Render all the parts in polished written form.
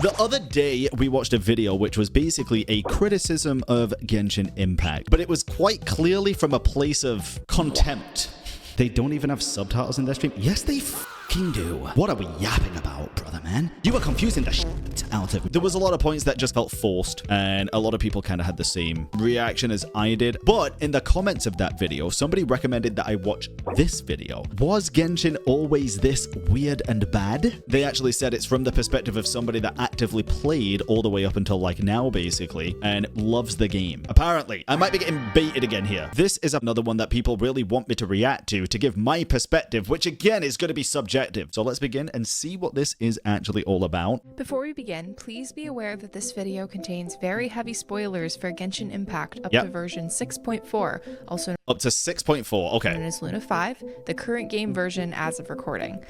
The other day, we watched a video which was basically a criticism of Genshin Impact, but it was quite clearly from a place of contempt. They don't even have subtitles in their stream. Yes, they fucking do. What are we yapping about, brother man? You were confusing the shit out of me. There was a lot of points that just felt forced, and a lot of people kind of had the same reaction as I did. But in the comments of that video, somebody recommended that I watch this video. Was Genshin always this weird and bad? They actually said it's from the perspective of somebody that actively played all the way up until like now, basically, and loves the game. Apparently, I might be getting baited again here. This is another one that people really want me to react to give my perspective, which again is going to be subjective. So let's begin and see what this is actually all about. Before we begin, please be aware that this video contains very heavy spoilers for Genshin Impact up to version 6.4, also up to 6.4, okay. known as Luna 5, the current game version as of recording.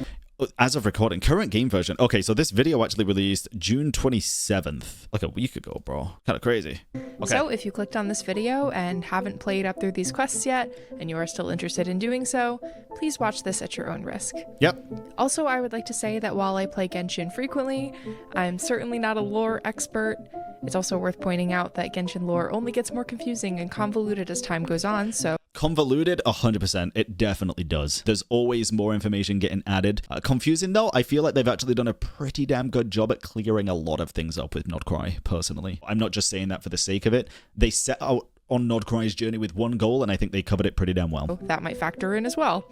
As of recording, current game version. Okay, so this video actually released June 27th, like a week ago, bro. Kind of crazy. Okay. So if you clicked on this video and haven't played up through these quests yet, and you are still interested in doing so, please watch this at your own risk. Yep. Also, I would like to say that while I play Genshin frequently, I'm certainly not a lore expert. It's also worth pointing out that Genshin lore only gets more confusing and convoluted as time goes on, so... Convoluted, 100%. It definitely does. There's always more information getting added. Confusing, though, I feel like they've actually done a pretty damn good job at clearing a lot of things up with Nodcry, personally. I'm not just saying that for the sake of it. They set out on Nodcry's journey with one goal, and I think they covered it pretty damn well. That might factor in as well.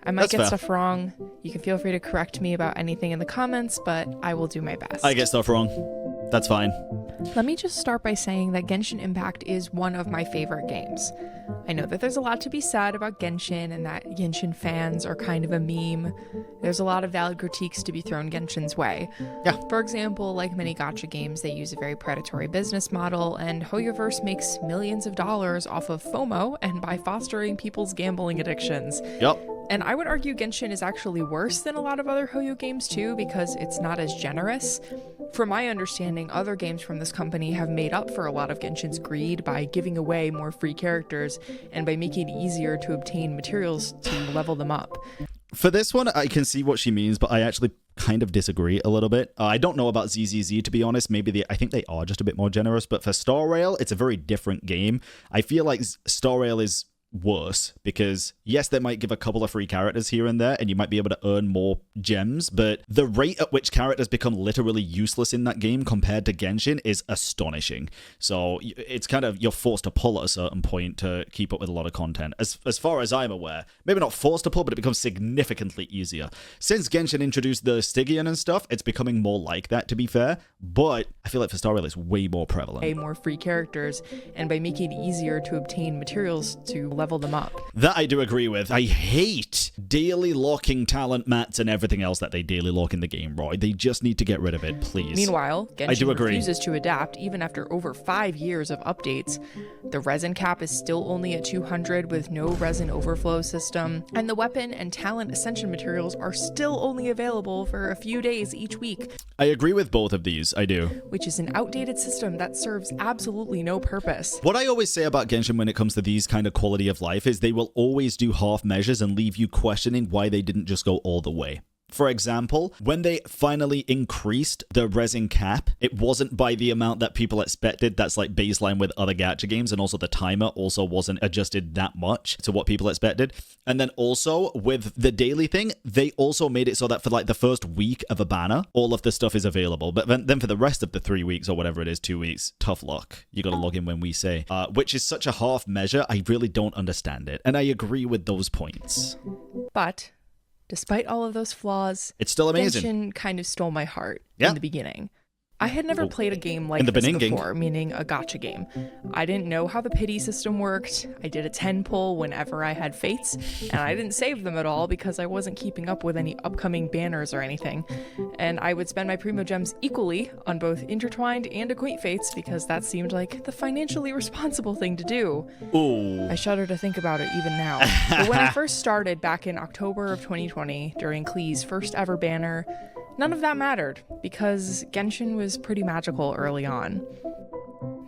I might get stuff wrong. You can feel free to correct me about anything in the comments, but I will do my best. I get stuff wrong. That's fine. Let me just start by saying that Genshin Impact is one of my favorite games. I know that there's a lot to be said about Genshin and that Genshin fans are kind of a meme. There's a lot of valid critiques to be thrown Genshin's way. Yeah. For example, like many gacha games, they use a very predatory business model, and Hoyoverse makes millions of dollars off of FOMO and by fostering people's gambling addictions. Yep. And I would argue Genshin is actually worse than a lot of other Hoyo games too, because it's not as generous. From my understanding, other games from this company have made up for a lot of Genshin's greed by giving away more free characters and by making it easier to obtain materials to level them up. For this one, I can see what she means, but I actually kind of disagree a little bit. I don't know about ZZZ, to be honest. Maybe I think they are just a bit more generous, but for Star Rail, it's a very different game. I feel like Star Rail is worse because yes, they might give a couple of free characters here and there and you might be able to earn more gems, but the rate at which characters become literally useless in that game compared to Genshin is astonishing. So it's kind of, you're forced to pull at a certain point to keep up with a lot of content. As far as I'm aware, maybe not forced to pull, but it becomes significantly easier. Since Genshin introduced the Stygian and stuff, it's becoming more like that, to be fair, but I feel like for Star Rail it's way more prevalent. More free characters and by making it easier to obtain materials to level them up. That I do agree with. I hate daily locking talent mats and everything else that they daily lock in the game, Roy. They just need to get rid of it, please. Meanwhile, Genshin refuses to adapt even after over 5 years of updates. The resin cap is still only at 200 with no resin overflow system, and the weapon and talent ascension materials are still only available for a few days each week. I agree with both of these, I do. Which is an outdated system that serves absolutely no purpose. What I always say about Genshin when it comes to these kind of quality of life is they will always do half measures and leave you questioning why they didn't just go all the way. For example, when they finally increased the resin cap, it wasn't by the amount that people expected. That's like baseline with other gacha games, and also the timer also wasn't adjusted that much to what people expected. And then also with the daily thing, they also made it so that for like the first week of a banner, all of the stuff is available. But then for the rest of the 3 weeks or whatever it is, 2 weeks, tough luck. You gotta log in when we say, which is such a half measure. I really don't understand it. And I agree with those points. But despite all of those flaws, it's still amazing. Genshin kind of stole my heart in the beginning. I had never played a game like this before, meaning a gacha game. I didn't know how the pity system worked. I did a 10 pull whenever I had fates, and I didn't save them at all because I wasn't keeping up with any upcoming banners or anything. And I would spend my Primogems equally on both intertwined and acquaint fates because that seemed like the financially responsible thing to do. Ooh. I shudder to think about it even now. But when I first started back in October of 2020 during Klee's first ever banner, none of that mattered, because Genshin was pretty magical early on.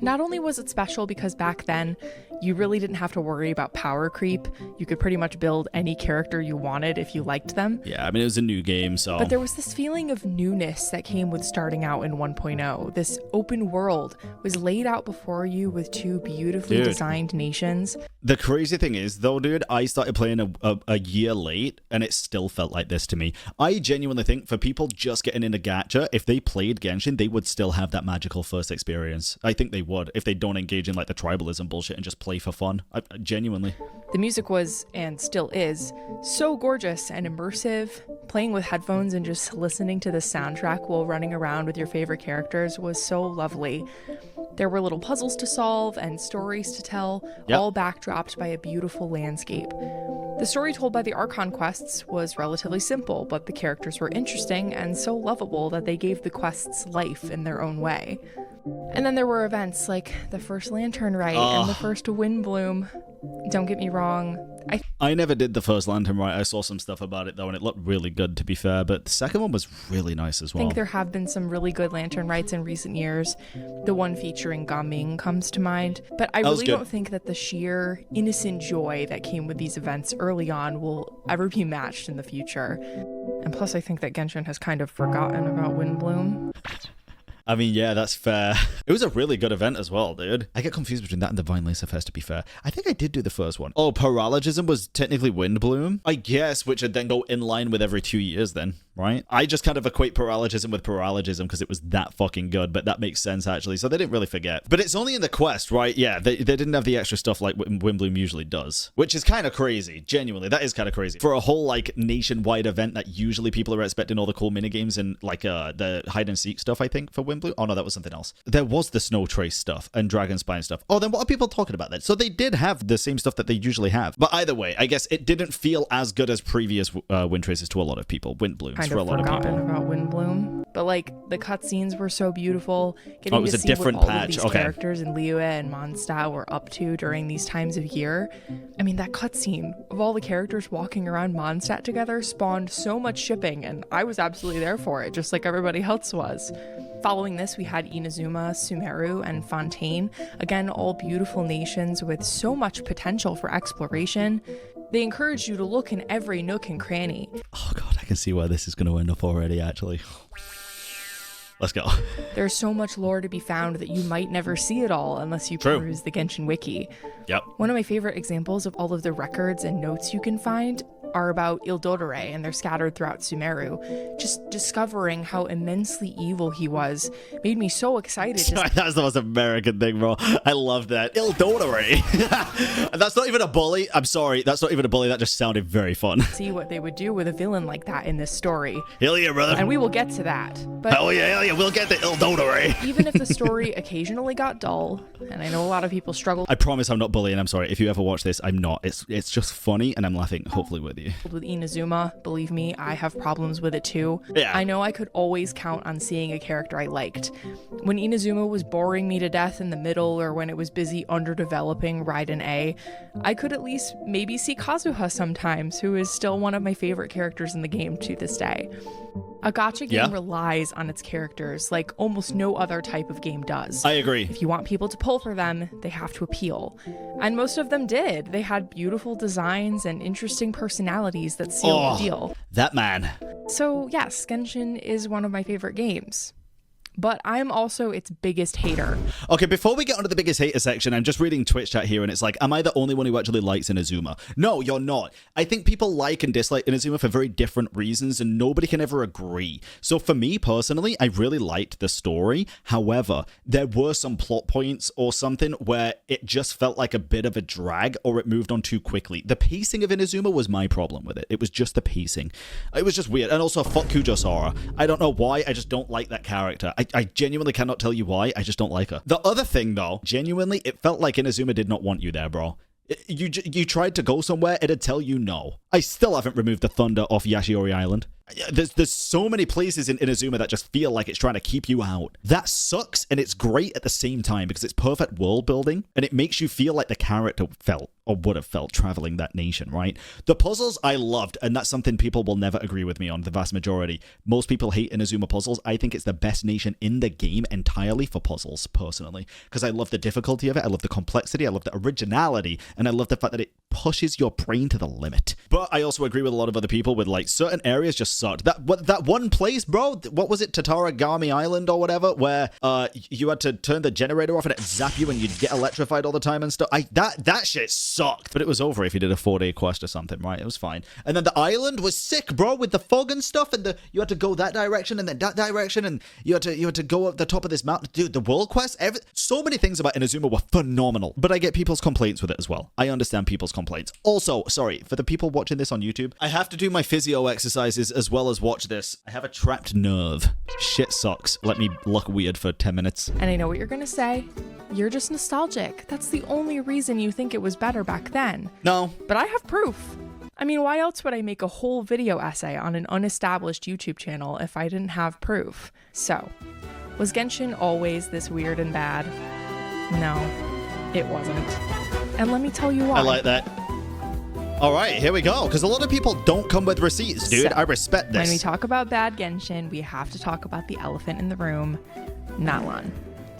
Not only was it special because back then, You really didn't have to worry about power creep. You could pretty much build any character you wanted if you liked them. Yeah, I mean, it was a new game, so... But there was this feeling of newness that came with starting out in 1.0. This open world was laid out before you with 2 beautifully designed nations. The crazy thing is, though, dude, I started playing a year late, and it still felt like this to me. I genuinely think for people just getting into gacha, if they played Genshin, they would still have that magical first experience. I think they would, if they don't engage in like the tribalism bullshit and just play for fun. Genuinely. The music was, and still is, so gorgeous and immersive. Playing with headphones and just listening to the soundtrack while running around with your favorite characters was so lovely. There were little puzzles to solve and stories to tell, all backdropped by a beautiful landscape. The story told by the Archon quests was relatively simple, but the characters were interesting and so lovable that they gave the quests life in their own way. And then there were events like the first Lantern Rite and the first Wind Bloom. Don't get me wrong, I never did the first Lantern Rite. I saw some stuff about it, though, and it looked really good, to be fair, but the second one was really nice as well. I think there have been some really good Lantern Rites in recent years. The one featuring Gaming comes to mind, but I really don't think that the sheer innocent joy that came with these events early on will ever be matched in the future. And plus, I think that Genshin has kind of forgotten about Wind Bloom. I mean, yeah, that's fair. It was a really good event as well, dude. I get confused between that and the Divine Lace Fest, to be fair. I think I did do the first one. Oh, Paralogism was technically Wind Bloom, I guess, which would then go in line with every 2 years then, right? I just kind of equate Paralogism with Paralogism because it was that fucking good, but that makes sense, actually. So they didn't really forget. But it's only in the quest, right? Yeah, they didn't have the extra stuff like Wind Bloom usually does, which is kind of crazy. Genuinely, that is kind of crazy. For a whole, like, nationwide event that usually people are expecting all the cool minigames and, like, the hide-and-seek stuff, I think, for Wind Bloom. Oh, no, that was something else. There was the Snow Trace stuff and Dragon Spine stuff. Oh, then what are people talking about then? So they did have the same stuff that they usually have. But either way, I guess it didn't feel as good as previous Wind Traces to a lot of people. Wind Blooms for a lot of people. Kind of forgotten about Wind Bloom. But, like, the cutscenes were so beautiful. Getting to see what all of these characters in Liyue and Mondstadt were up to during these times of year. I mean, that cutscene of all the characters walking around Mondstadt together spawned so much shipping, and I was absolutely there for it, just like everybody else was. Following this, we had Inazuma, Sumeru, and Fontaine. Again, all beautiful nations with so much potential for exploration. They encouraged you to look in every nook and cranny. Oh god, I can see where this is going to end up already, actually. Let's go. There's so much lore to be found that you might never see it all unless you peruse the Genshin Wiki. Yep. One of my favorite examples of all of the records and notes you can find are about Ildodore, and they're scattered throughout Sumeru. Just discovering how immensely evil he was made me so excited. Sorry, that was the most American thing, bro. I love that. Ildodore. That's not even a bully. I'm sorry. That's not even a bully. That just sounded very fun. See what they would do with a villain like that in this story. Hell yeah, brother. And we will get to that. But hell yeah. We'll get to Ildodore. Even if the story occasionally got dull, and I know a lot of people struggle. I promise I'm not bullying. I'm sorry. If you ever watch this, I'm not. It's just funny, and I'm laughing, hopefully, with you. With Inazuma, believe me, I have problems with it too. Yeah. I know I could always count on seeing a character I liked. When Inazuma was boring me to death in the middle, or when it was busy underdeveloping Raiden A, I could at least maybe see Kazuha sometimes, who is still one of my favorite characters in the game to this day. A gacha game relies on its characters like almost no other type of game does. I agree. If you want people to pull for them, they have to appeal. And most of them did. They had beautiful designs and interesting personalities that sealed the deal. That man. So yes, Genshin is one of my favorite games. But I'm also its biggest hater. Okay, before we get onto the biggest hater section, I'm just reading Twitch chat here, and it's like, am I the only one who actually likes Inazuma? No, you're not. I think people like and dislike Inazuma for very different reasons, and nobody can ever agree. So for me, personally, I really liked the story. However, there were some plot points or something where it just felt like a bit of a drag, or it moved on too quickly. The pacing of Inazuma was my problem with it. It was just the pacing. It was just weird. And also, fuck Kujo-Sora. I don't know why, I just don't like that character. I genuinely cannot tell you why. I just don't like her. The other thing, though, genuinely, it felt like Inazuma did not want you there, bro. You tried to go somewhere, it'd tell you no. I still haven't removed the thunder off Yashiori Island. There's so many places in Inazuma that just feel like it's trying to keep you out. That sucks, and it's great at the same time because it's perfect world building, and it makes you feel like the character felt or would have felt traveling that nation, right? The puzzles I loved, and that's something people will never agree with me on, the vast majority. Most people hate Inazuma puzzles. I think it's the best nation in the game entirely for puzzles, personally, because I love the difficulty of it, I love the complexity, I love the originality, and I love the fact that it pushes your brain to the limit. But I also agree with a lot of other people with, like, certain areas just sucked. That one place, bro, what was it, Tataragami Island or whatever, where you had to turn the generator off and it'd zap you and you'd get electrified all the time and stuff. That shit sucked. But it was over if you did a 4-day quest or something, right? It was fine. And then the island was sick, bro, with the fog and stuff, and you had to go that direction and then that direction, and you had to go up the top of this mountain. Dude, the world quest, so many things about Inazuma were phenomenal. But I get people's complaints with it as well. I understand people's complaints. Also, sorry, for the people watching this on YouTube, I have to do my physio exercises as well as watch this. I have a trapped nerve. Shit sucks. Let me look weird for 10 minutes. And I know what you're gonna say. You're just nostalgic. That's the only reason you think it was better back then. No. But I have proof. I mean, why else would I make a whole video essay on an unestablished YouTube channel if I didn't have proof? So, was Genshin always this weird and bad? No, it wasn't. And let me tell you why. I like that. All right, here we go. Because a lot of people don't come with receipts, dude. So, I respect this. When we talk about bad Genshin, we have to talk about the elephant in the room, Natlan.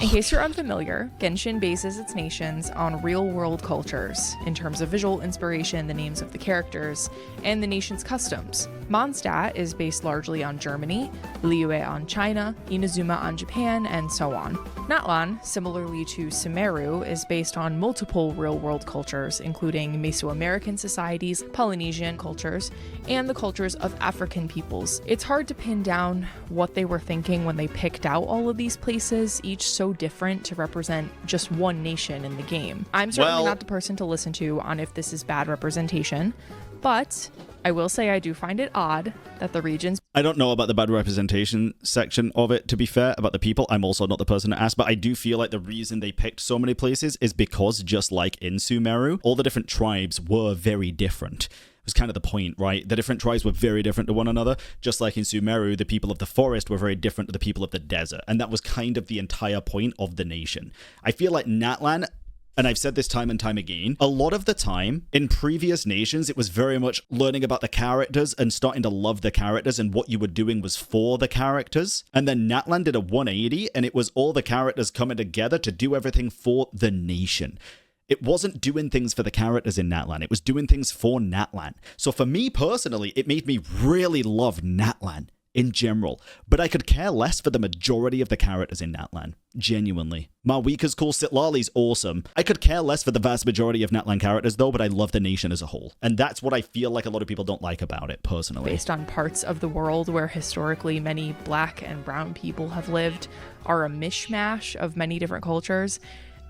In case you're unfamiliar, Genshin bases its nations on real-world cultures, in terms of visual inspiration, the names of the characters, and the nation's customs. Mondstadt is based largely on Germany, Liyue on China, Inazuma on Japan, and so on. Natlan, similarly to Sumeru, is based on multiple real-world cultures, including Mesoamerican societies, Polynesian cultures, and the cultures of African peoples. It's hard to pin down what they were thinking when they picked out all of these places, each so different to represent just one nation in the game. I'm certainly not the person to listen to on if this is bad representation, but I will say I do find it odd that the regions... I don't know about the bad representation section of it, to be fair, about the people. I'm also not the person to ask, but I do feel like the reason they picked so many places is because, just like in Sumeru, all the different tribes were very different. It was kind of the point, right? The different tribes were very different to one another. Just like in Sumeru, the people of the forest were very different to the people of the desert. And that was kind of the entire point of the nation. I feel like Natlan... And I've said this time and time again, a lot of the time in previous nations, it was very much learning about the characters and starting to love the characters, and what you were doing was for the characters. And then Natlan did a 180, and it was all the characters coming together to do everything for the nation. It wasn't doing things for the characters in Natlan. It was doing things for Natlan. So for me personally, it made me really love Natlan in general, but I could care less for the majority of the characters in Natlan. Genuinely. Marwika's cool, Sitlali's awesome. I could care less for the vast majority of Natlan characters though, but I love the nation as a whole. And that's what I feel like a lot of people don't like about it, personally. Based on parts of the world where historically many black and brown people have lived, are a mishmash of many different cultures,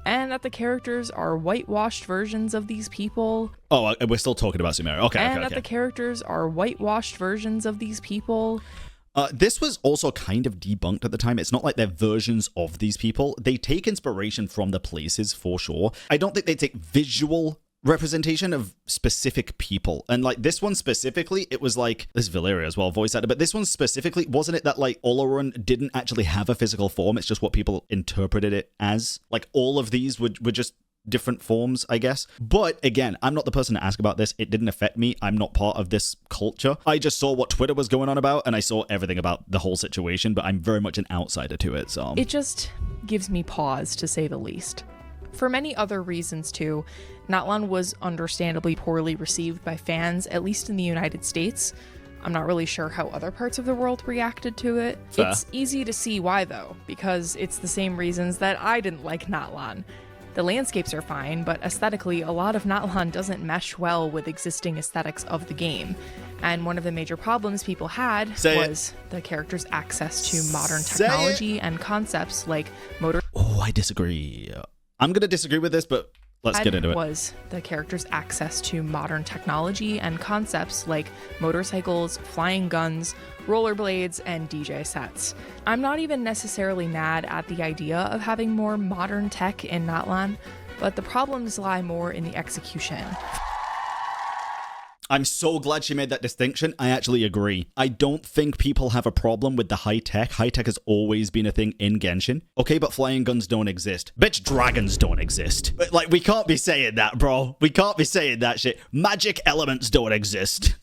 and that the characters are whitewashed versions of these people. Oh, we're still talking about Sumeru. Okay, and that the characters are whitewashed versions of these people. This was also kind of debunked at the time. It's not like they're versions of these people. They take inspiration from the places, for sure. I don't think they take visual representation of specific people. And like this one specifically, it was like, this is Valeria as well, voice actor, but this one specifically, wasn't it that like Olorun didn't actually have a physical form? It's just what people interpreted it as. Like all of these were just different forms, I guess. But again, I'm not the person to ask about this. It didn't affect me. I'm not part of this culture. I just saw what Twitter was going on about, and I saw everything about the whole situation, but I'm very much an outsider to it, so... It just gives me pause, to say the least. For many other reasons, too, Natlan was understandably poorly received by fans, at least in the United States. I'm not really sure how other parts of the world reacted to it. Fair. It's easy to see why, though, because it's the same reasons that I didn't like Natlan. The landscapes are fine, but aesthetically, a lot of Natlan doesn't mesh well with existing aesthetics of the game. And one of the major problems people had was the characters' access to modern technology and concepts like motor... Oh, I disagree. I'm going to disagree with this, but let's get into it. Was the characters' access to modern technology and concepts like motorcycles, flying guns, rollerblades, and DJ sets. I'm not even necessarily mad at the idea of having more modern tech in Natlan, but the problems lie more in the execution. I'm so glad she made that distinction. I actually agree. I don't think people have a problem with the high tech. High tech has always been a thing in Genshin. Okay, but flying guns don't exist. Bitch, dragons don't exist. Like, we can't be saying that, bro. We can't be saying that shit. Magic elements don't exist.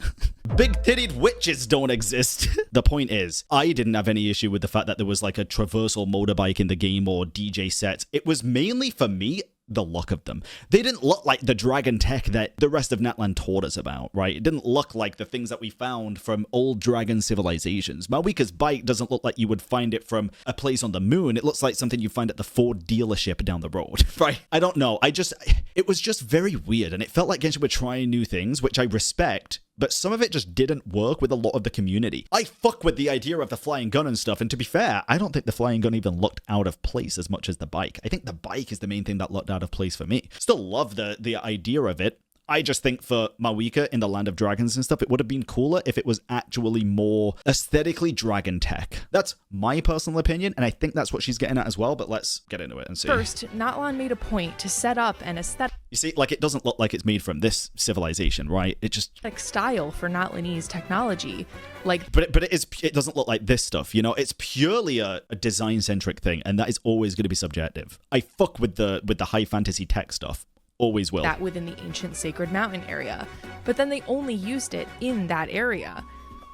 Big-titted witches don't exist. The point is, I didn't have any issue with the fact that there was like a traversal motorbike in the game or DJ sets. It was mainly, for me, the look of them. They didn't look like the dragon tech that the rest of Natlan taught us about, right? It didn't look like the things that we found from old dragon civilizations. Malwika's bike doesn't look like you would find it from a place on the moon. It looks like something you find at the Ford dealership down the road, right? I don't know. It was just very weird, and it felt like Genshin were trying new things, which I respect, but some of it just didn't work with a lot of the community. I fuck with the idea of the flying gun and stuff, and to be fair, I don't think the flying gun even looked out of place as much as the bike. I think the bike is the main thing that looked out of place for me. Still love the idea of it. I just think for Malwika in the Land of Dragons and stuff, it would have been cooler if it was actually more aesthetically dragon tech. That's my personal opinion, and I think that's what she's getting at as well, but let's get into it and see. First, Natlan made a point to set up an aesthetic... You see, like, it doesn't look like it's made from this civilization, right? It just... style for Natlanese technology. Like... But it doesn't look like this stuff, you know? It's purely a design-centric thing, and that is always going to be subjective. I fuck with the high fantasy tech stuff. Always will. That within the ancient Sacred Mountain area, but then they only used it in that area.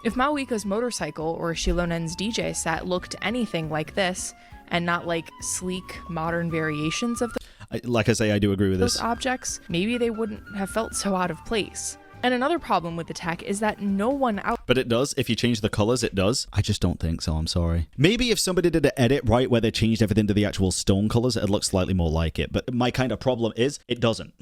If Malwika's motorcycle or Shilonen's DJ set looked anything like this, and not like sleek, modern variations of like I say, I do agree with those this. Objects, maybe they wouldn't have felt so out of place. And another problem with the tech is that no one out... But it does. If you change the colors, it does. I just don't think so. I'm sorry. Maybe if somebody did an edit, right, where they changed everything to the actual stone colors, it'd look slightly more like it. But my kind of problem is it doesn't.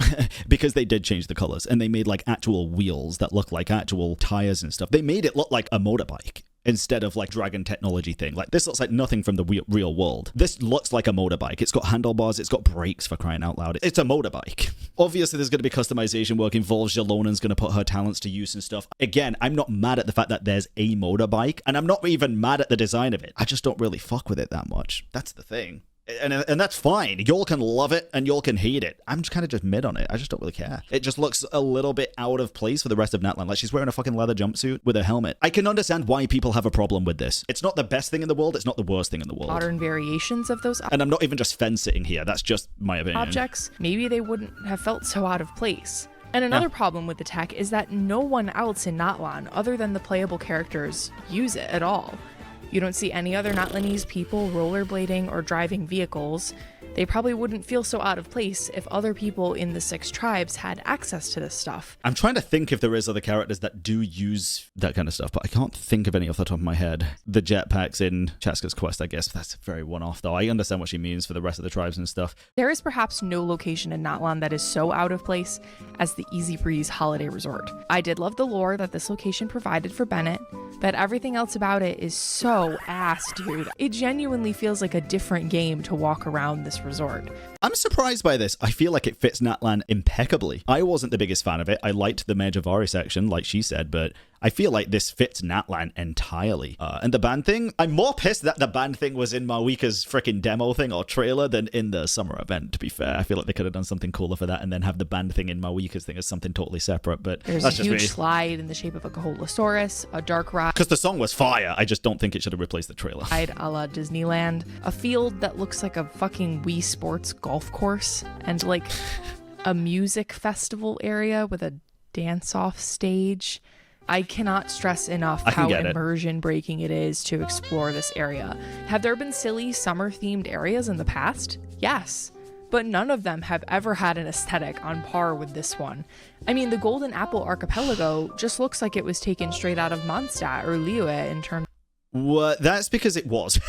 Because they did change the colors and they made like actual wheels that look like actual tires and stuff. They made it look like a motorbike instead of like dragon technology thing. Like, this looks like nothing from the real world. This looks like a motorbike. It's got handlebars, it's got brakes, for crying out loud. It's a motorbike. Obviously, there's going to be customization work involved. Jalonen's going to put her talents to use and stuff. Again, I'm not mad at the fact that there's a motorbike, and I'm not even mad at the design of it. I just don't really fuck with it that much. That's the thing. And that's fine. Y'all can love it and y'all can hate it. I'm just kind of just mid on it. I just don't really care. It just looks a little bit out of place for the rest of Natlan. Like, she's wearing a fucking leather jumpsuit with a helmet. I can understand why people have a problem with this. It's not the best thing in the world. It's not the worst thing in the world. Modern variations of those... And I'm not even just fence-sitting here. That's just my opinion. Objects, maybe they wouldn't have felt so out of place. And another problem with the tech is that no one else in Natlan, other than the playable characters, use it at all. You don't see any other Natlanese people rollerblading or driving vehicles. They probably wouldn't feel so out of place if other people in the 6 tribes had access to this stuff. I'm trying to think if there is other characters that do use that kind of stuff, but I can't think of any off the top of my head. The jetpacks in Chaska's Quest, I guess. That's very one-off, though. I understand what she means for the rest of the tribes and stuff. There is perhaps no location in Natlan that is so out of place as the Easy Breeze Holiday Resort. I did love the lore that this location provided for Bennett, but everything else about it is so ass, dude. It genuinely feels like a different game to walk around this resort. I'm surprised by this. I feel like it fits Natlan impeccably. I wasn't the biggest fan of it. I liked the Mejavari section, like she said, but I feel like this fits Natlan entirely. And the band thing, I'm more pissed that the band thing was in Malwika's freaking demo thing or trailer than in the summer event, to be fair. I feel like they could have done something cooler for that and then have the band thing in Malwika's thing as something totally separate, but there's that's a huge slide in the shape of a Kaholosaurus, a dark ride. Because the song was fire. I just don't think it should have replaced the trailer. A la Disneyland. A field that looks like a fucking Wii Sports golf course. And like a music festival area with a dance-off stage. I cannot stress enough how immersion breaking it is to explore this area. Have there been silly summer-themed areas in the past? Yes. But none of them have ever had an aesthetic on par with this one. I mean, the Golden Apple Archipelago just looks like it was taken straight out of Mondstadt or Liyue in terms... What? That's because it was.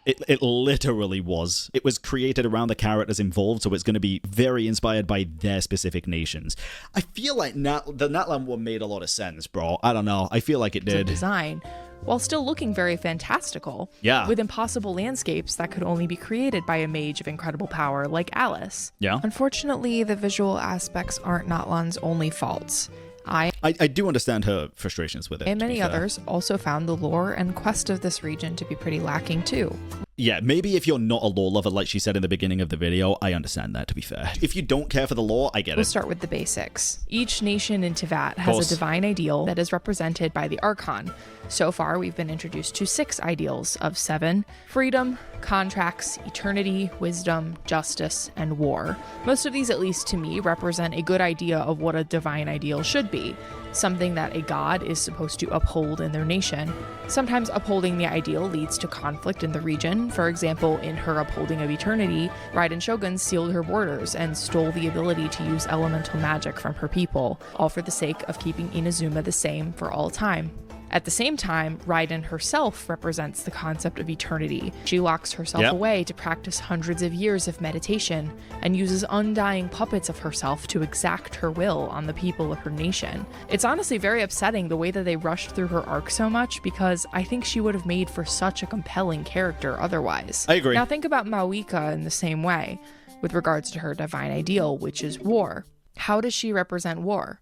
It literally was. It was created around the characters involved, so it's going to be very inspired by their specific nations. I feel like the Natlan one made a lot of sense, bro. I don't know. I feel like it did. Design, while still looking very fantastical. Yeah. With impossible landscapes that could only be created by a mage of incredible power like Alice. Yeah. Unfortunately, the visual aspects aren't Natlan's only faults. I do understand her frustrations with it. And many others also found the lore and quest of this region to be pretty lacking too. Yeah, maybe if you're not a lore lover, like she said in the beginning of the video, I understand that, to be fair. If you don't care for the lore, I get it. We'll start with the basics. Each nation in Teyvat has a divine ideal that is represented by the Archon. So far, we've been introduced to 6 ideals of 7: freedom, contracts, eternity, wisdom, justice, and war. Most of these, at least to me, represent a good idea of what a divine ideal should be, something that a god is supposed to uphold in their nation. Sometimes upholding the ideal leads to conflict in the region. For example, in her upholding of eternity, Raiden Shogun sealed her borders and stole the ability to use elemental magic from her people, all for the sake of keeping Inazuma the same for all time. At the same time, Raiden herself represents the concept of eternity. She locks herself away to practice hundreds of years of meditation and uses undying puppets of herself to exact her will on the people of her nation. It's honestly very upsetting the way that they rushed through her arc so much, because I think she would have made for such a compelling character otherwise. I agree. Now think about Maoika in the same way, with regards to her divine ideal, which is war. How does she represent war?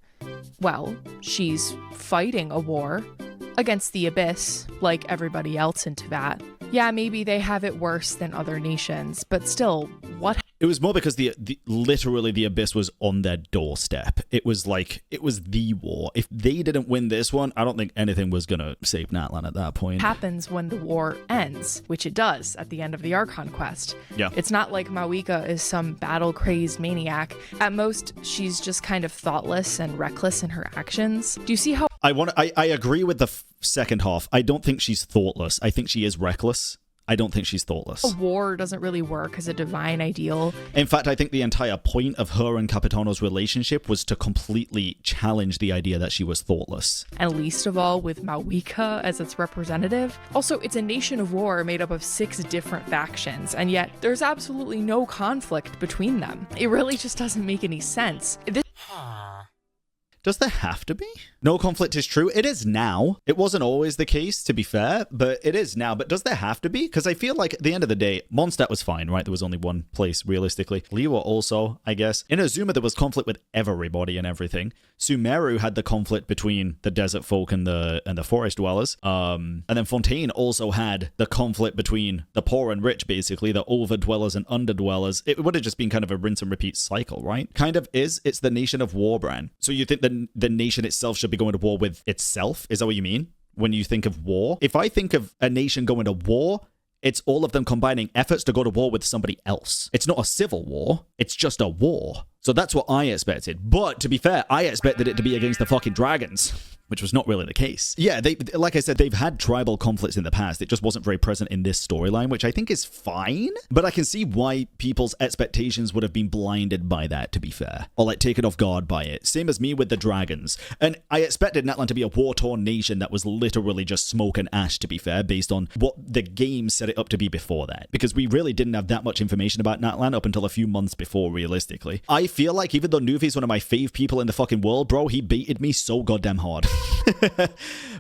Well, she's fighting a war against the Abyss, like everybody else in Teyvat. Yeah, maybe they have it worse than other nations, but still, what? It was more because literally the Abyss was on their doorstep. It was like, it was the war. If they didn't win this one, I don't think anything was gonna save Natlan at that point. Happens when the war ends, which it does at the end of the Archon quest. Yeah. It's not like Maoika is some battle-crazed maniac. At most, she's just kind of thoughtless and reckless in her actions. Do you see how I agree with the second half. I don't think she's thoughtless. I think she is reckless. I don't think she's thoughtless. a war doesn't really work as a divine ideal? In fact, I think the entire point of her and Capitano's relationship was to completely challenge the idea that she was thoughtless. And least of all with Maoika as its representative. Also, it's a nation of war made up of 6 different factions, and yet there's absolutely no conflict between them. It really just doesn't make any sense. Does there have to be? No conflict is true. It is now. It wasn't always the case, to be fair, but it is now. But does there have to be? Because I feel like at the end of the day, Mondstadt was fine, right? There was only one place, realistically. Liwa also, I guess. In Inazuma, there was conflict with everybody and everything. Sumeru had the conflict between the desert folk and the forest dwellers. And then Fontaine also had the conflict between the poor and rich, basically, the overdwellers and underdwellers. It would have just been kind of a rinse and repeat cycle, right? Kind of is. It's the nation of war, Bran. So you think the nation itself should be going to war with itself? Is that what you mean when you think of war? If I think of a nation going to war, it's all of them combining efforts to go to war with somebody else. It's not a civil war. It's just a war. So that's what I expected. But to be fair, I expected it to be against the fucking dragons, which was not really the case. Yeah, like I said, they've had tribal conflicts in the past. It just wasn't very present in this storyline, which I think is fine. But I can see why people's expectations would have been blinded by that, to be fair. Or like taken off guard by it. Same as me with the dragons. And I expected Natlan to be a war-torn nation that was literally just smoke and ash, to be fair, based on what the game set it up to be before that. Because we really didn't have that much information about Natlan up until a few months before, realistically. I feel like even though Nuvi's one of my fave people in the fucking world, bro, he baited me so goddamn hard.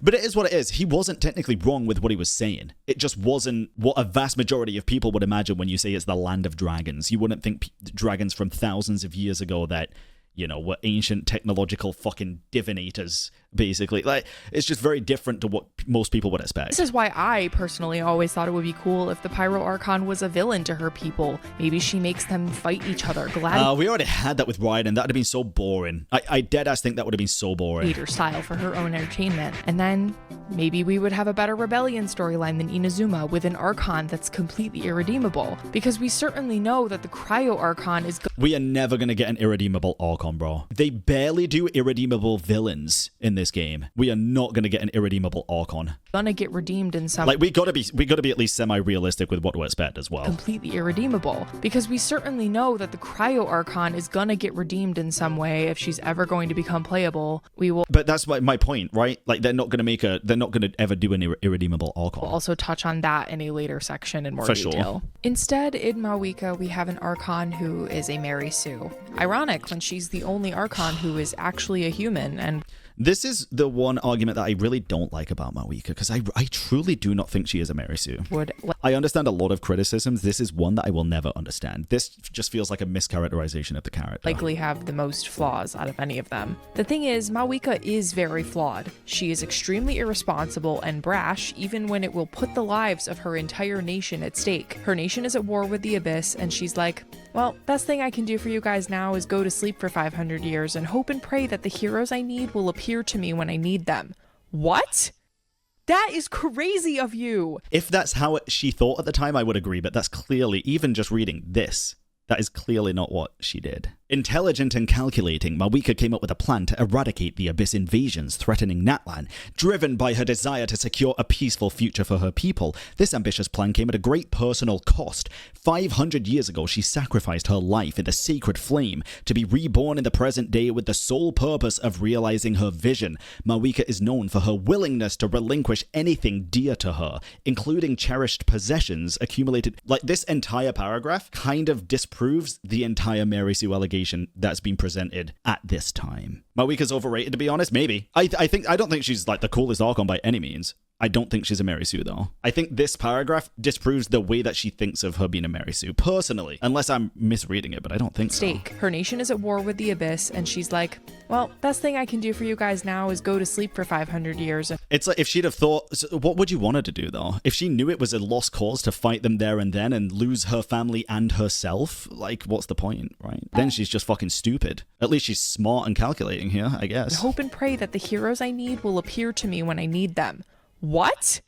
But it is what it is. He wasn't technically wrong with what he was saying. It just wasn't what a vast majority of people would imagine when you say it's the land of dragons. You wouldn't think dragons from thousands of years ago that, you know, were ancient technological fucking divinators, basically. Like, it's just very different to what most people would expect. This is why I personally always thought it would be cool if the Pyro Archon was a villain to her people. Maybe she makes them fight each other. We already had that with Raiden. That would have been so boring. I deadass think that would have been so boring. Leader style for her own entertainment. And then maybe we would have a better rebellion storyline than Inazuma with an Archon that's completely irredeemable. Because we certainly know that the Cryo Archon is... We are never going to get an irredeemable Archon, bro. They barely do irredeemable villains in this game. We are not going to get an irredeemable Archon. Gonna get redeemed in some... Like, we gotta be at least semi-realistic with what to expect as well. Completely irredeemable. Because we certainly know that the Cryo Archon is gonna get redeemed in some way if she's ever going to become playable. We will... But that's my point, right? Like, they're not gonna ever do an irredeemable Archon. We'll also touch on that in a later section in more detail. Sure. Instead, in Maoika, we have an Archon who is a Mary Sue. Ironic when she's the only Archon who is actually a human and... This is the one argument that I really don't like about Mawika, because I truly do not think she is a Merisu. I understand a lot of criticisms. This is one that I will never understand. This just feels like a mischaracterization of the character. Likely have the most flaws out of any of them. The thing is, Mawika is very flawed. She is extremely irresponsible and brash, even when it will put the lives of her entire nation at stake. Her nation is at war with the Abyss, and she's like, well, best thing I can do for you guys now is go to sleep for 500 years and hope and pray that the heroes I need will appear to me when I need them. What? That is crazy of you. If that's how she thought at the time, I would agree, but that's clearly, even just reading this, that is clearly not what she did. Intelligent and calculating, Mawika came up with a plan to eradicate the Abyss invasions threatening Natlan. Driven by her desire to secure a peaceful future for her people, this ambitious plan came at a great personal cost. 500 years ago, she sacrificed her life in the sacred flame to be reborn in the present day with the sole purpose of realizing her vision. Mawika is known for her willingness to relinquish anything dear to her, including cherished possessions accumulated. Like, this entire paragraph kind of disproves the entire Merisu allegation that's been presented at this time. Mawika's overrated, to be honest. Maybe. I don't think she's like the coolest Archon by any means. I don't think she's a Merisu, though. I think this paragraph disproves the way that she thinks of her being a Merisu, personally. Unless I'm misreading it, but I don't think so. Her nation is at war with the Abyss, and she's like, well, best thing I can do for you guys now is go to sleep for 500 years. It's like, if she'd have thought, so what would you want her to do, though? If she knew it was a lost cause to fight them there and then and lose her family and herself, like, what's the point, right? Then she's just fucking stupid. At least she's smart and calculating here, I guess. Hope and pray that the heroes I need will appear to me when I need them. What?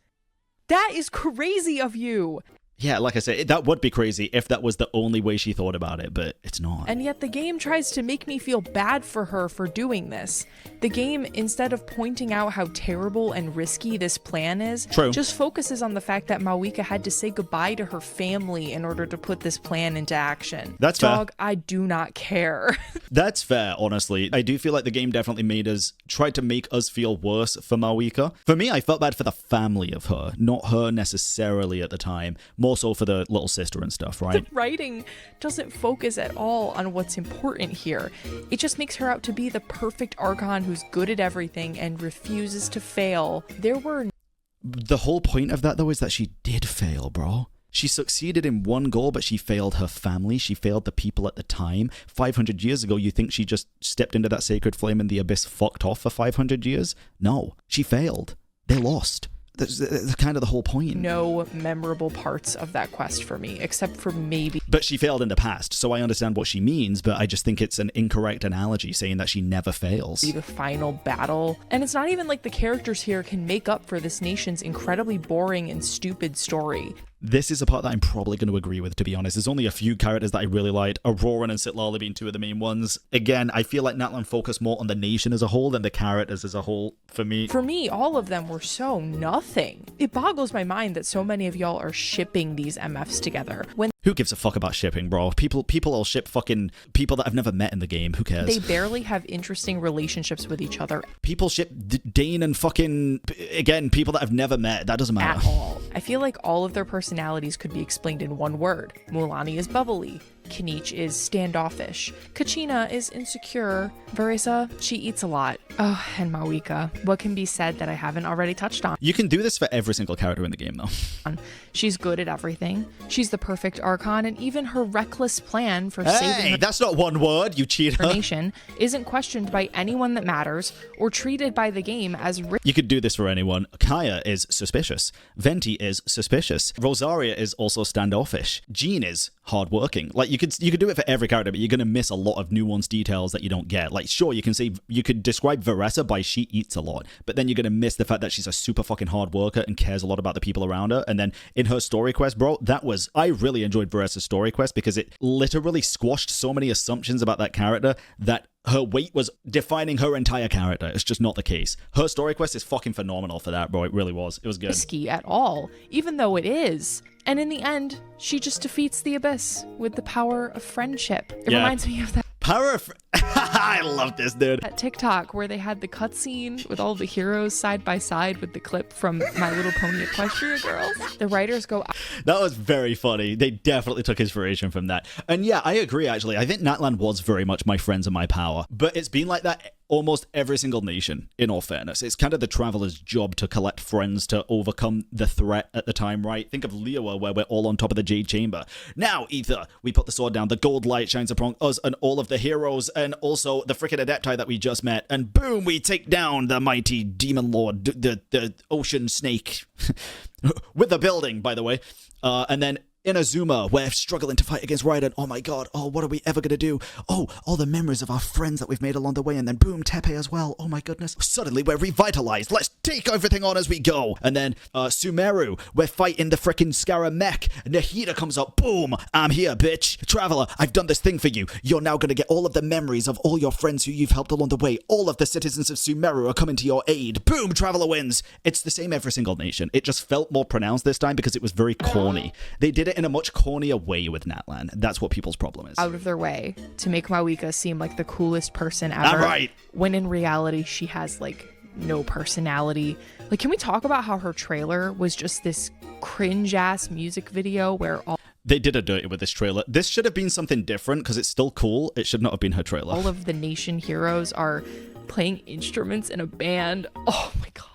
That is crazy of you. Yeah, like I said, that would be crazy if that was the only way she thought about it, but it's not. And yet the game tries to make me feel bad for her for doing this. The game, instead of pointing out how terrible and risky this plan is, just focuses on the fact that Mawika had to say goodbye to her family in order to put this plan into action. That's fair. Dog, I do not care. That's fair, honestly. I do feel like the game definitely tried to make us feel worse for Mawika. For me, I felt bad for the family of her, not her necessarily at the time. More so for the little sister and stuff, right? The writing doesn't focus at all on what's important here. It just makes her out to be the perfect Archon who's good at everything and refuses to fail. The whole point of that, though, is that she did fail, bro. She succeeded in one goal, but she failed her family. She failed the people at the time. 500 years ago, you think she just stepped into that sacred flame and the Abyss fucked off for 500 years? No, she failed. They lost. That's kind of the whole point. No memorable parts of that quest for me, except for maybe. But she failed in the past, so I understand what she means, but I just think it's an incorrect analogy saying that she never fails. The final battle. And it's not even like the characters here can make up for this nation's incredibly boring and stupid story. This is a part that I'm probably going to agree with, to be honest. There's only a few characters that I really liked, Auroran and Citlali being two of the main ones. Again, I feel like Natlan focused more on the nation as a whole than the characters as a whole for me. For me, all of them were so nothing. It boggles my mind that so many of y'all are shipping these MFs together. Who gives a fuck about shipping, bro? People will ship fucking people that I've never met in the game. Who cares? They barely have interesting relationships with each other. People ship Dane and fucking, again, people that I've never met. That doesn't matter. At all. I feel like all of their personalities could be explained in one word. Mualani is bubbly. Kinich is standoffish. Kachina is insecure. Veresa, she eats a lot. Oh, and Mawika. What can be said that I haven't already touched on? You can do this for every single character in the game, though. She's good at everything. She's the perfect Archon, and even her reckless plan for saving her... that's not one word, you cheater. Her nation isn't questioned by anyone that matters or treated by the game as... You could do this for anyone. Kaya is suspicious. Venti is suspicious. Rosaria is also standoffish. Jean is hardworking. Like, you could do it for every character, but you're going to miss a lot of nuanced details that you don't get. Like, sure, you could describe Veresa by she eats a lot, but then you're going to miss the fact that she's a super fucking hard worker and cares a lot about the people around her. And then in her story quest, bro, I really enjoyed Veresa's story quest because it literally squashed so many assumptions about that character that her weight was defining her entire character. It's just not the case. Her story quest is fucking phenomenal for that, bro. It really was. It was good. Risky at all, even though it is. And in the end, she just defeats the Abyss with the power of friendship. It reminds me of that. I love this, dude. At TikTok, where they had the cutscene with all the heroes side by side with the clip from My Little Pony Equestria Girls, the writers go... That was very funny. They definitely took inspiration from that. And yeah, I agree, actually. I think Natlan was very much my friends and my power. But it's been like that almost every single nation, in all fairness. It's kind of the traveler's job to collect friends to overcome the threat at the time, right? Think of Liyue, where we're all on top of the Jade Chamber. Now, Ether, we put the sword down, the gold light shines upon us and all of the heroes, and also the frickin' Adepti that we just met, and boom, we take down the mighty demon lord, the ocean snake, with the building, by the way. And then Inazuma, we're struggling to fight against Raiden. Oh my god, oh, what are we ever gonna do? Oh, all the memories of our friends that we've made along the way, and then boom, Tepe as well. Oh my goodness. Suddenly we're revitalized. Let's take everything on as we go. And then Sumeru, we're fighting the frickin' Scara mech. Nahida comes up. Boom, I'm here, bitch. Traveler, I've done this thing for you. You're now gonna get all of the memories of all your friends who you've helped along the way. All of the citizens of Sumeru are coming to your aid. Boom, Traveler wins. It's the same every single nation. It just felt more pronounced this time because it was very corny. They did it in a much cornier way with Natlan. That's what people's problem is. Out of their way to make Mawika seem like the coolest person ever. Right. When in reality, she has like no personality. Like, can we talk about how her trailer was just this cringe-ass music video where all... They did a dirty with this trailer. This should have been something different because it's still cool. It should not have been her trailer. All of the nation heroes are playing instruments in a band. Oh my god.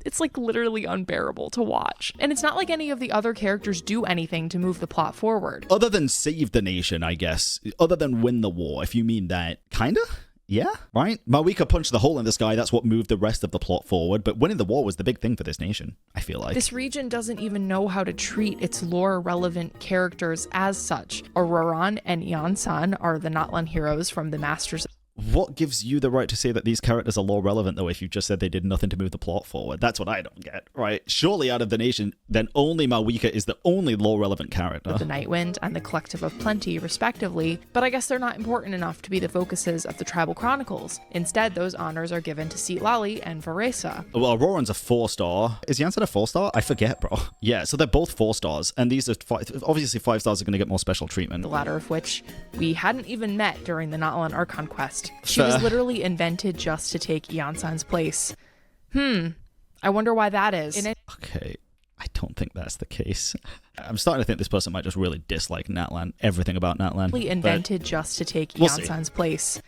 It's like literally unbearable to watch. And it's not like any of the other characters do anything to move the plot forward. Other than save the nation, I guess. Other than win the war, if you mean that. Kinda? Yeah, right? Mawika punched the hole in the sky. That's what moved the rest of the plot forward. But winning the war was the big thing for this nation, I feel like. This region doesn't even know how to treat its lore-relevant characters as such. Auroran and Yansan are the Natlan heroes from the Masters. What gives you the right to say that these characters are lore relevant, though, if you just said they did nothing to move the plot forward? That's what I don't get, right? Surely out of the nation, then only Mawika is the only lore relevant character. The Nightwind and the Collective of Plenty, respectively, but I guess they're not important enough to be the focuses of the Tribal Chronicles. Instead, those honors are given to Seatlali and Varesa. Well, Auroran's a 4-star. Is Yansan a 4-star? I forget, bro. Yeah, so they're both 4 stars, and these are obviously 5 stars are going to get more special treatment. The latter of which we hadn't even met during the Natlan Archon quest. She was literally invented just to take Yansan's place. I wonder why that is. Okay, I don't think that's the case. I'm starting to think this person might just really dislike Natlan, everything about Natlan. Invented just to take Yansan's place.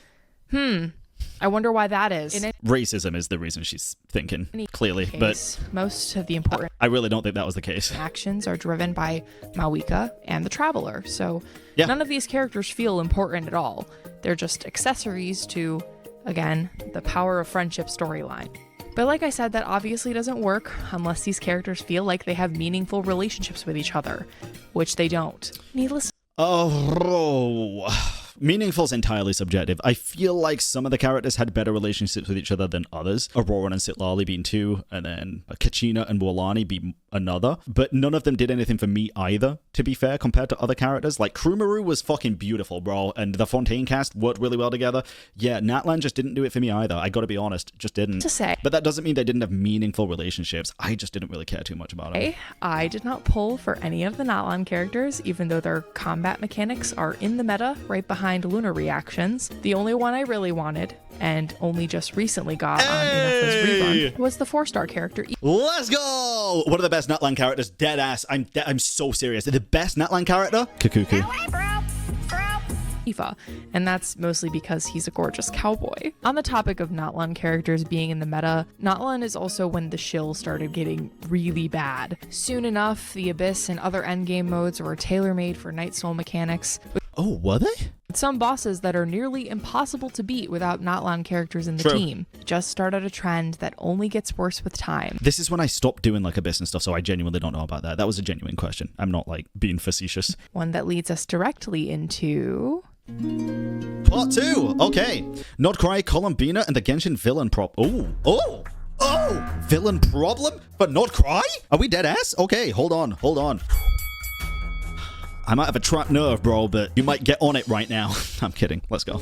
I wonder why that is. Racism is the reason she's thinking, clearly. But most of the important... I really don't think that was the case. Actions are driven by Mawika and the Traveler, so none of these characters feel important at all. They're just accessories to, again, the power of friendship storyline. But like I said, that obviously doesn't work unless these characters feel like they have meaningful relationships with each other, which they don't. Needless... Meaningful is entirely subjective. I feel like some of the characters had better relationships with each other than others. Auroran and Seatlali being 2, and then Kachina and Wolani being another. But none of them did anything for me either, to be fair, compared to other characters. Like, Krumaru was fucking beautiful, bro, and the Fontaine cast worked really well together. Yeah, Natlan just didn't do it for me either. I gotta be honest, just didn't. To say. But that doesn't mean they didn't have meaningful relationships. I just didn't really care too much about it. I did not pull for any of the Natlan characters, even though their combat mechanics are in the meta, right behind lunar reactions. The only one I really wanted, and only just recently got on Inafa's rerun, was the 4-star character. Let's go! One of the best Natlan characters, dead ass. I'm so serious. The best Natlan character? Kakuku. Ifa, and that's mostly because he's a gorgeous cowboy. On the topic of Natlan characters being in the meta, Natlan is also when the shill started getting really bad. Soon enough, the Abyss and other endgame modes were tailor-made for Night Soul mechanics. Oh, were they? Some bosses that are nearly impossible to beat without Natlan characters in the team. Just started a trend that only gets worse with time. This is when I stopped doing like Abyss and stuff, so I genuinely don't know about that. That was a genuine question. I'm not like being facetious. One that leads us directly into... Part 2. Okay. Nodcry, Columbina, and the Genshin villain prop. Oh! Villain problem for Nodcry? Are we dead ass? Okay, hold on. I might have a trapped nerve, bro, but you might get on it right now. I'm kidding. Let's go.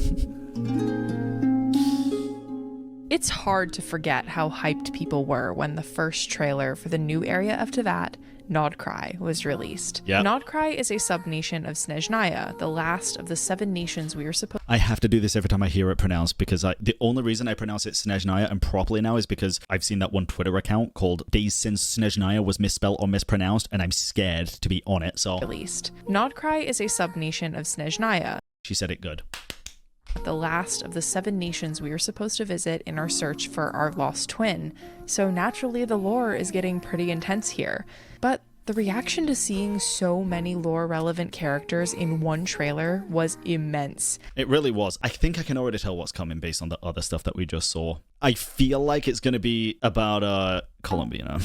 It's hard to forget how hyped people were when the first trailer for the new area of Teyvat, Nordkrai, was released. Yep. Nordkrai is a subnation of Snezhnaya, the last of the 7 nations we are supposed. I have to do this every time I hear it pronounced, because the only reason I pronounce it Snezhnaya and properly now is because I've seen that one Twitter account called Days Since Snezhnaya was misspelled or mispronounced, and I'm scared to be on it, so. Released. Nordkrai is a subnation of Snezhnaya. She said it good. The last of the 7 nations we are supposed to visit in our search for our lost twin, so naturally the lore is getting pretty intense here. But the reaction to seeing so many lore-relevant characters in one trailer was immense. It really was. I think I can already tell what's coming based on the other stuff that we just saw. I feel like it's going to be about Columbina.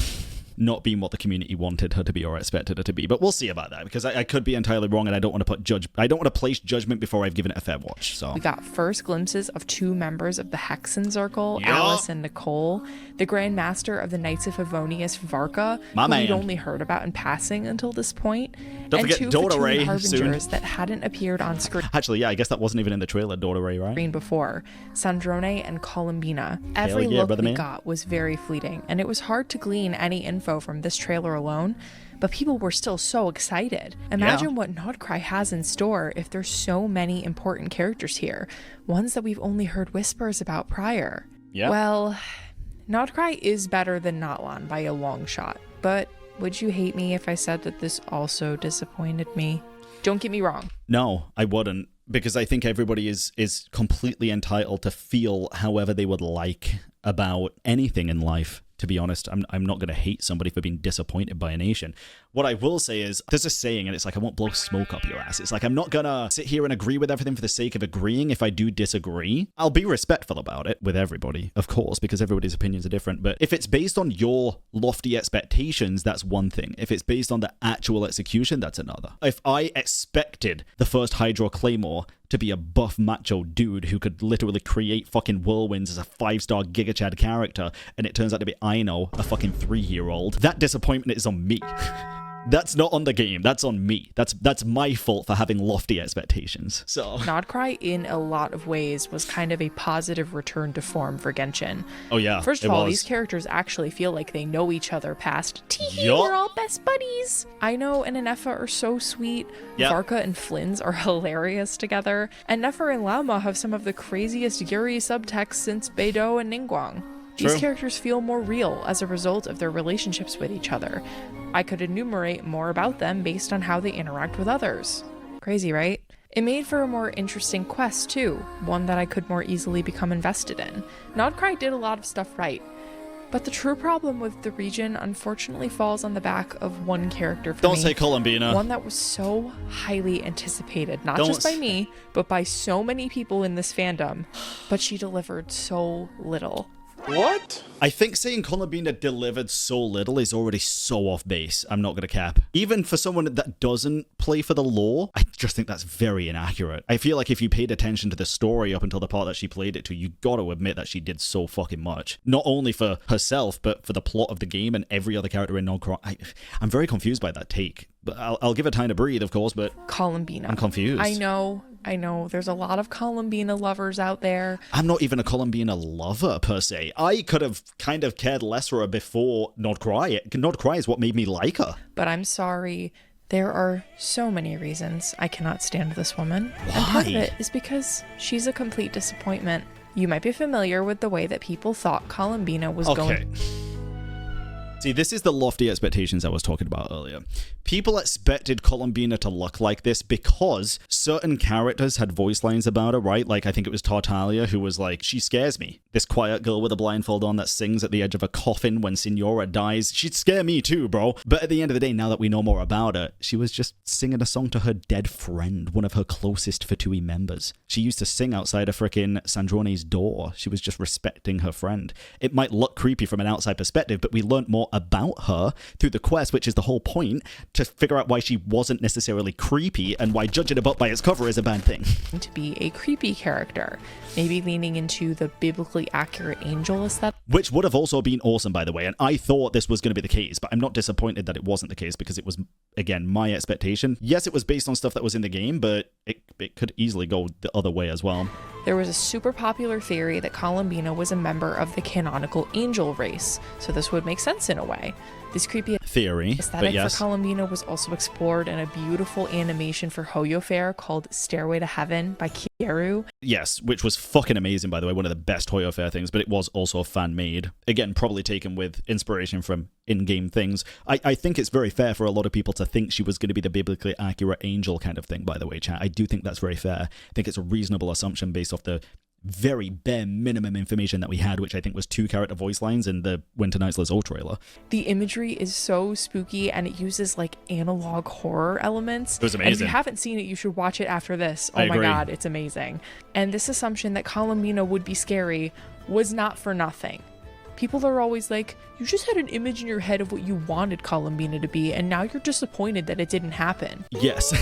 Not being what the community wanted her to be or expected her to be, but we'll see about that, because I could be entirely wrong, and I don't want to place judgment before I've given it a fair watch. So we got first glimpses of 2 members of the Hexen Circle, Alice and Nicole, the Grand Master of the Knights of Favonius, Varka, who we'd only heard about in passing until this point, don't forget 2 Daughter Ray harbingers soon. That hadn't appeared on screen. Actually, yeah, I guess that wasn't even in the trailer, Daughter Ray, right? Before, Sandrone and Columbina. Every look we got was very fleeting, and it was hard to glean any info from this trailer alone, but people were still so excited. Imagine what Nordkrai has in store if there's so many important characters here, ones that we've only heard whispers about prior. Yeah. Well, Nordkrai is better than Natlan by a long shot, but would you hate me if I said that this also disappointed me? Don't get me wrong. No, I wouldn't, because I think everybody is completely entitled to feel however they would like about anything in life. To be honest, I'm not going to hate somebody for being disappointed by a nation. What I will say is, there's a saying, and it's like, I won't blow smoke up your ass. It's like, I'm not going to sit here and agree with everything for the sake of agreeing. If I do disagree, I'll be respectful about it with everybody, of course, because everybody's opinions are different. But if it's based on your lofty expectations, that's one thing. If it's based on the actual execution, that's another. If I expected the first Hydro Claymore to be a buff macho dude who could literally create fucking whirlwinds as a 5-star Giga Chad character, and it turns out to be Aino, a fucking 3-year-old, that disappointment is on me. That's not on the game. That's on me. That's my fault for having lofty expectations. So Nordkrai, in a lot of ways, was kind of a positive return to form for Genshin. Oh yeah. First of all, these characters actually feel like they know each other past tee, we're all best buddies. Aino and Nefa are so sweet. Varka and Flynn's are hilarious together. And Nefer and Lauma have some of the craziest Yuri subtext since Beidou and Ningguang. These characters feel more real as a result of their relationships with each other. I could enumerate more about them based on how they interact with others. Crazy, right? It made for a more interesting quest, too, one that I could more easily become invested in. Nordkrai did a lot of stuff right, but the true problem with the region unfortunately falls on the back of one character for me. Don't say Columbina. One that was so highly anticipated, not just by me, but by so many people in this fandom, but she delivered so little. What? I think saying Columbina delivered so little is already so off base. I'm not going to cap. Even for someone that doesn't play for the lore, I just think that's very inaccurate. I feel like if you paid attention to the story up until the part that she played it to, you got to admit that she did so fucking much. Not only for herself, but for the plot of the game and every other character in Nordkrai. I'm very confused by that take. But I'll give it time to breathe, of course, but Columbina. I'm confused. I know. There's a lot of Columbina lovers out there. I'm not even a Columbina lover, per se. I could have kind of cared less for her before Nordkrai. Nordkrai is what made me like her. But I'm sorry. There are so many reasons I cannot stand this woman. Why? And part of it is because she's a complete disappointment. You might be familiar with the way that people thought Columbina was going. See, this is the lofty expectations I was talking about earlier. People expected Columbina to look like this because certain characters had voice lines about her, right? Like, I think it was Tartaglia who was like, she scares me. This quiet girl with a blindfold on that sings at the edge of a coffin when Signora dies. She'd scare me too, bro. But at the end of the day, now that we know more about her, she was just singing a song to her dead friend, one of her closest Fatui members. She used to sing outside a frickin' Sandrone's door. She was just respecting her friend. It might look creepy from an outside perspective, but we learned more about her through the quest, which is the whole point, to figure out why she wasn't necessarily creepy and why judging a book by its cover is a bad thing. To be a creepy character, maybe leaning into the biblically accurate angel aesthetic. Which would have also been awesome, by the way, and I thought this was going to be the case, but I'm not disappointed that it wasn't the case because it was, again, my expectation. Yes, it was based on stuff that was in the game, but it could easily go the other way as well. There was a super popular theory that Columbina was a member of the canonical angel race, so this would make sense in a way. This creepy theory aesthetic for Columbina was also explored in a beautiful animation for HYTE called Stairway to Heaven by Kieru. Yes, which was fucking amazing, by the way, one of the best HYTE things, but it was also fan-made. Again, probably taken with inspiration from in-game things. I think it's very fair for a lot of people to think she was going to be the biblically accurate angel kind of thing, by the way, chat. I do think that's very fair. I think it's a reasonable assumption based off the very bare minimum information that we had, which I think was 2 character voice lines in the Winter Nights Lizzo trailer. The imagery is so spooky and it uses like analog horror elements. It was amazing. And if you haven't seen it, you should watch it after this. Oh my god, it's amazing. And this assumption that Columbina would be scary was not for nothing. People are always like, you just had an image in your head of what you wanted Columbina to be, and now you're disappointed that it didn't happen. Yes,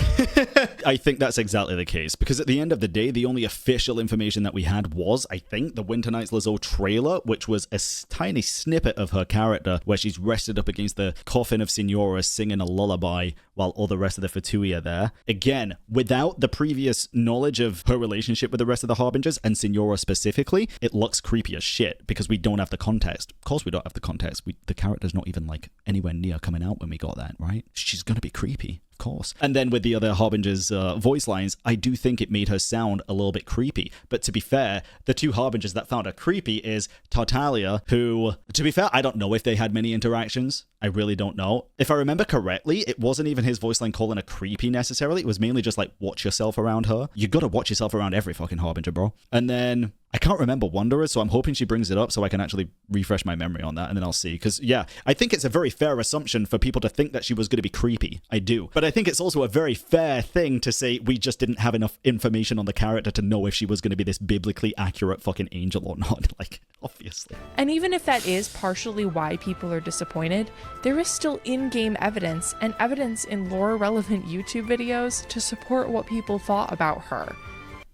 I think that's exactly the case, because at the end of the day, the only official information that we had was, I think, the Winter Nights Lizzo trailer, which was a tiny snippet of her character where she's rested up against the coffin of Signora singing a lullaby while all the rest of the Fatui are there. Again, without the previous knowledge of her relationship with the rest of the Harbingers, and Signora specifically, it looks creepy as shit, because we don't have the context. Of course we don't have the context. The character's not even like anywhere near coming out when we got that, right? She's gonna be creepy, of course. And then with the other Harbingers' voice lines, I do think it made her sound a little bit creepy. But to be fair, the 2 Harbingers that found her creepy is Tartaglia, who, to be fair, I don't know if they had many interactions. I really don't know. If I remember correctly, it wasn't even his voice line calling her creepy necessarily. It was mainly just like, watch yourself around her. You gotta watch yourself around every fucking Harbinger, bro. And then I can't remember Wanderer, so I'm hoping she brings it up so I can actually refresh my memory on that, and then I'll see. Because, yeah, I think it's a very fair assumption for people to think that she was going to be creepy. I do. But I think it's also a very fair thing to say we just didn't have enough information on the character to know if she was going to be this biblically accurate fucking angel or not. Like, obviously. And even if that is partially why people are disappointed, there is still in-game evidence and evidence in lore-relevant YouTube videos to support what people thought about her.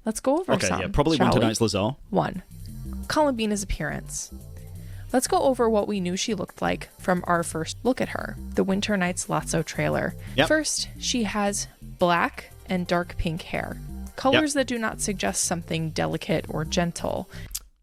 Let's go over some. Okay, yeah, probably Winter Nights Lizzo. 1. Columbina's appearance. Let's go over what we knew she looked like from our first look at her, the Winter Nights Lizzo trailer. Yep. First, she has black and dark pink hair, colors that do not suggest something delicate or gentle.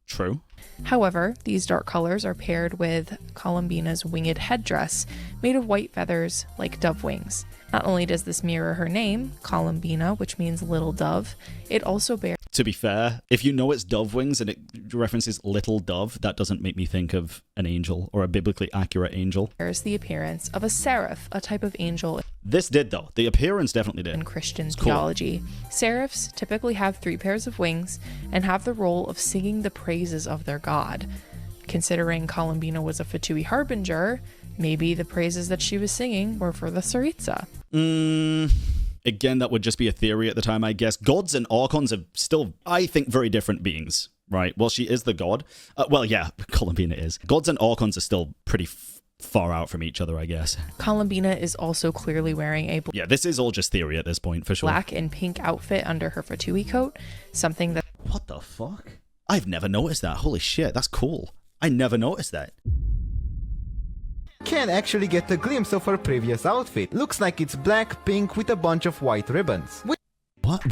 True. However, these dark colors are paired with Columbina's winged headdress, made of white feathers like dove wings. Not only does this mirror her name, Columbina, which means little dove, it also bears... To be fair, if you know it's dove wings and it references little dove, that doesn't make me think of an angel or a biblically accurate angel. Bears the appearance of a seraph, a type of angel. This did, though. The appearance definitely did. In Christian theology. Seraphs typically have 3 pairs of wings and have the role of singing the praises of their god. Considering Columbina was a Fatui Harbinger, maybe the praises that she was singing were for the Tsaritsa. Again, that would just be a theory at the time, I guess. Gods and Archons are still, I think, very different beings, right? Well, she is the god. Well, yeah, Columbina is. Gods and Archons are still pretty far out from each other, I guess. Columbina is also clearly wearing a yeah, this is all just theory at this point, for sure. Black and pink outfit under her Fatui coat, something that... What the fuck? I've never noticed that. Holy shit, that's cool. I never noticed that. Can actually get a glimpse of her previous outfit. Looks like it's black, pink with a bunch of white ribbons.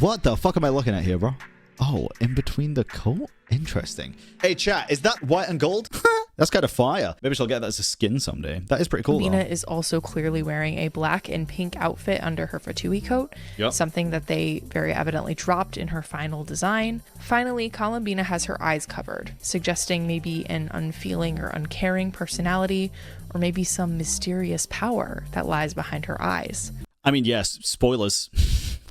What the fuck am I looking at here, bro? Oh, in between the coat? Interesting. Hey, chat, is that white and gold? That's kind of fire. Maybe she'll get that as a skin someday. That is pretty cool, Columbina is also clearly wearing a black and pink outfit under her Fatui coat, something that they very evidently dropped in her final design. Finally, Columbina has her eyes covered, suggesting maybe an unfeeling or uncaring personality, or maybe some mysterious power that lies behind her eyes. I mean, yes, spoilers.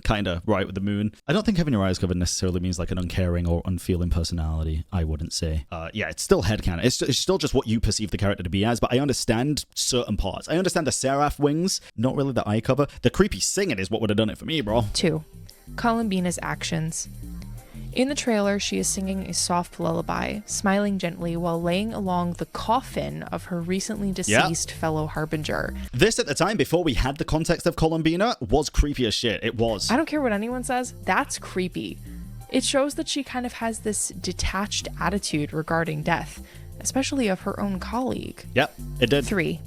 Kind of right with the moon. I don't think having your eyes covered necessarily means like an uncaring or unfeeling personality, I wouldn't say. Yeah, it's still headcanon. It's still just what you perceive the character to be as, but I understand certain parts. I understand the seraph wings, not really the eye cover. The creepy singing is what would have done it for me, bro. 2. Columbina's actions. In the trailer, she is singing a soft lullaby, smiling gently while laying along the coffin of her recently deceased fellow Harbinger. This, at the time, before we had the context of Columbina, was creepy as shit. It was. I don't care what anyone says. That's creepy. It shows that she kind of has this detached attitude regarding death, especially of her own colleague. Yep, it did. 3.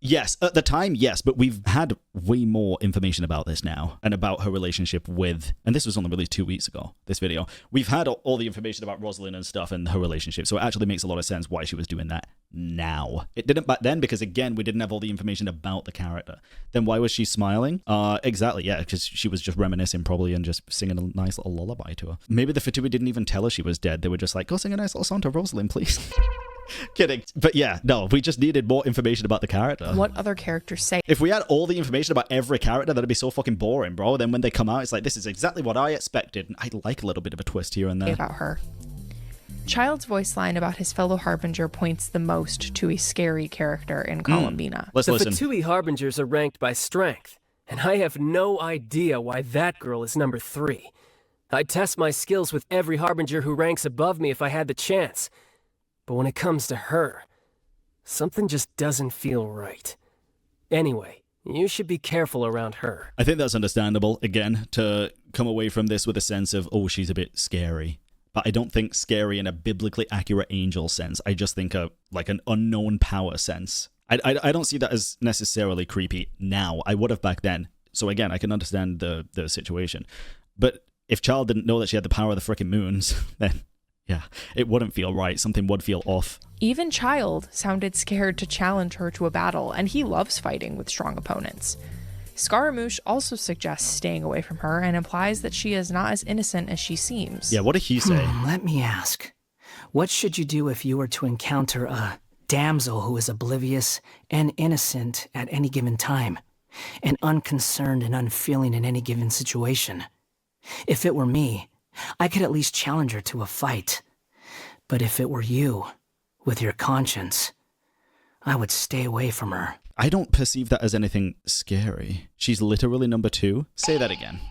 Yes, at the time, yes, but we've had way more information about this now and about her relationship with, and this was only released 2 weeks ago, this video. We've had all the information about Rosalind and stuff and her relationship, so it actually makes a lot of sense why she was doing that now. It didn't back then because, again, we didn't have all the information about the character. Then why was she smiling? Exactly, yeah, because she was just reminiscing probably and just singing a nice little lullaby to her. Maybe the Fatui didn't even tell her she was dead. They were just like, go sing a nice little song to Rosalind, please. Kidding. But yeah, no, we just needed more information about the character. What other characters say? If we had all the information about every character, that'd be so fucking boring, bro. Then when they come out, it's like, this is exactly what I expected. And I like a little bit of a twist here and there. About her. Child's voice line about his fellow Harbinger points the most to a scary character in Columbina. Let's listen. The Fatui Harbingers are ranked by strength, and I have no idea why that girl is number 3. I'd test my skills with every Harbinger who ranks above me if I had the chance. But when it comes to her, something just doesn't feel right. Anyway, you should be careful around her. I think that's understandable, again, to come away from this with a sense of, oh, she's a bit scary. But I don't think scary in a biblically accurate angel sense. I just think like an unknown power sense. I don't see that as necessarily creepy now. I would have back then. So again, I can understand the situation. But if Child didn't know that she had the power of the frickin' moons, then yeah, it wouldn't feel right. Something would feel off. Even Child sounded scared to challenge her to a battle, and he loves fighting with strong opponents. Scaramouche also suggests staying away from her and implies that she is not as innocent as she seems. Yeah, what did he say? Let me ask. What should you do if you were to encounter a damsel who is oblivious and innocent at any given time, and unconcerned and unfeeling in any given situation? If it were me, I could at least challenge her to a fight. But if it were you, with your conscience, I would stay away from her. I don't perceive that as anything scary. She's literally number 2. Say that again.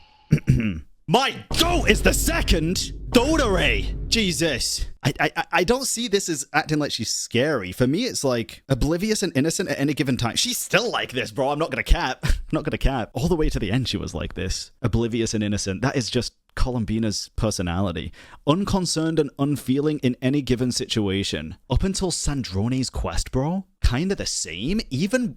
My goat is the second Dodore. Jesus. I don't see this as acting like she's scary. For me, it's like oblivious and innocent at any given time. She's still like this, bro. I'm not going to cap. I'm not going to cap. All the way to the end, she was like this. Oblivious and innocent. That is just Columbina's personality. Unconcerned and unfeeling in any given situation. Up until Sandrone's quest, bro. Kind of the same. Even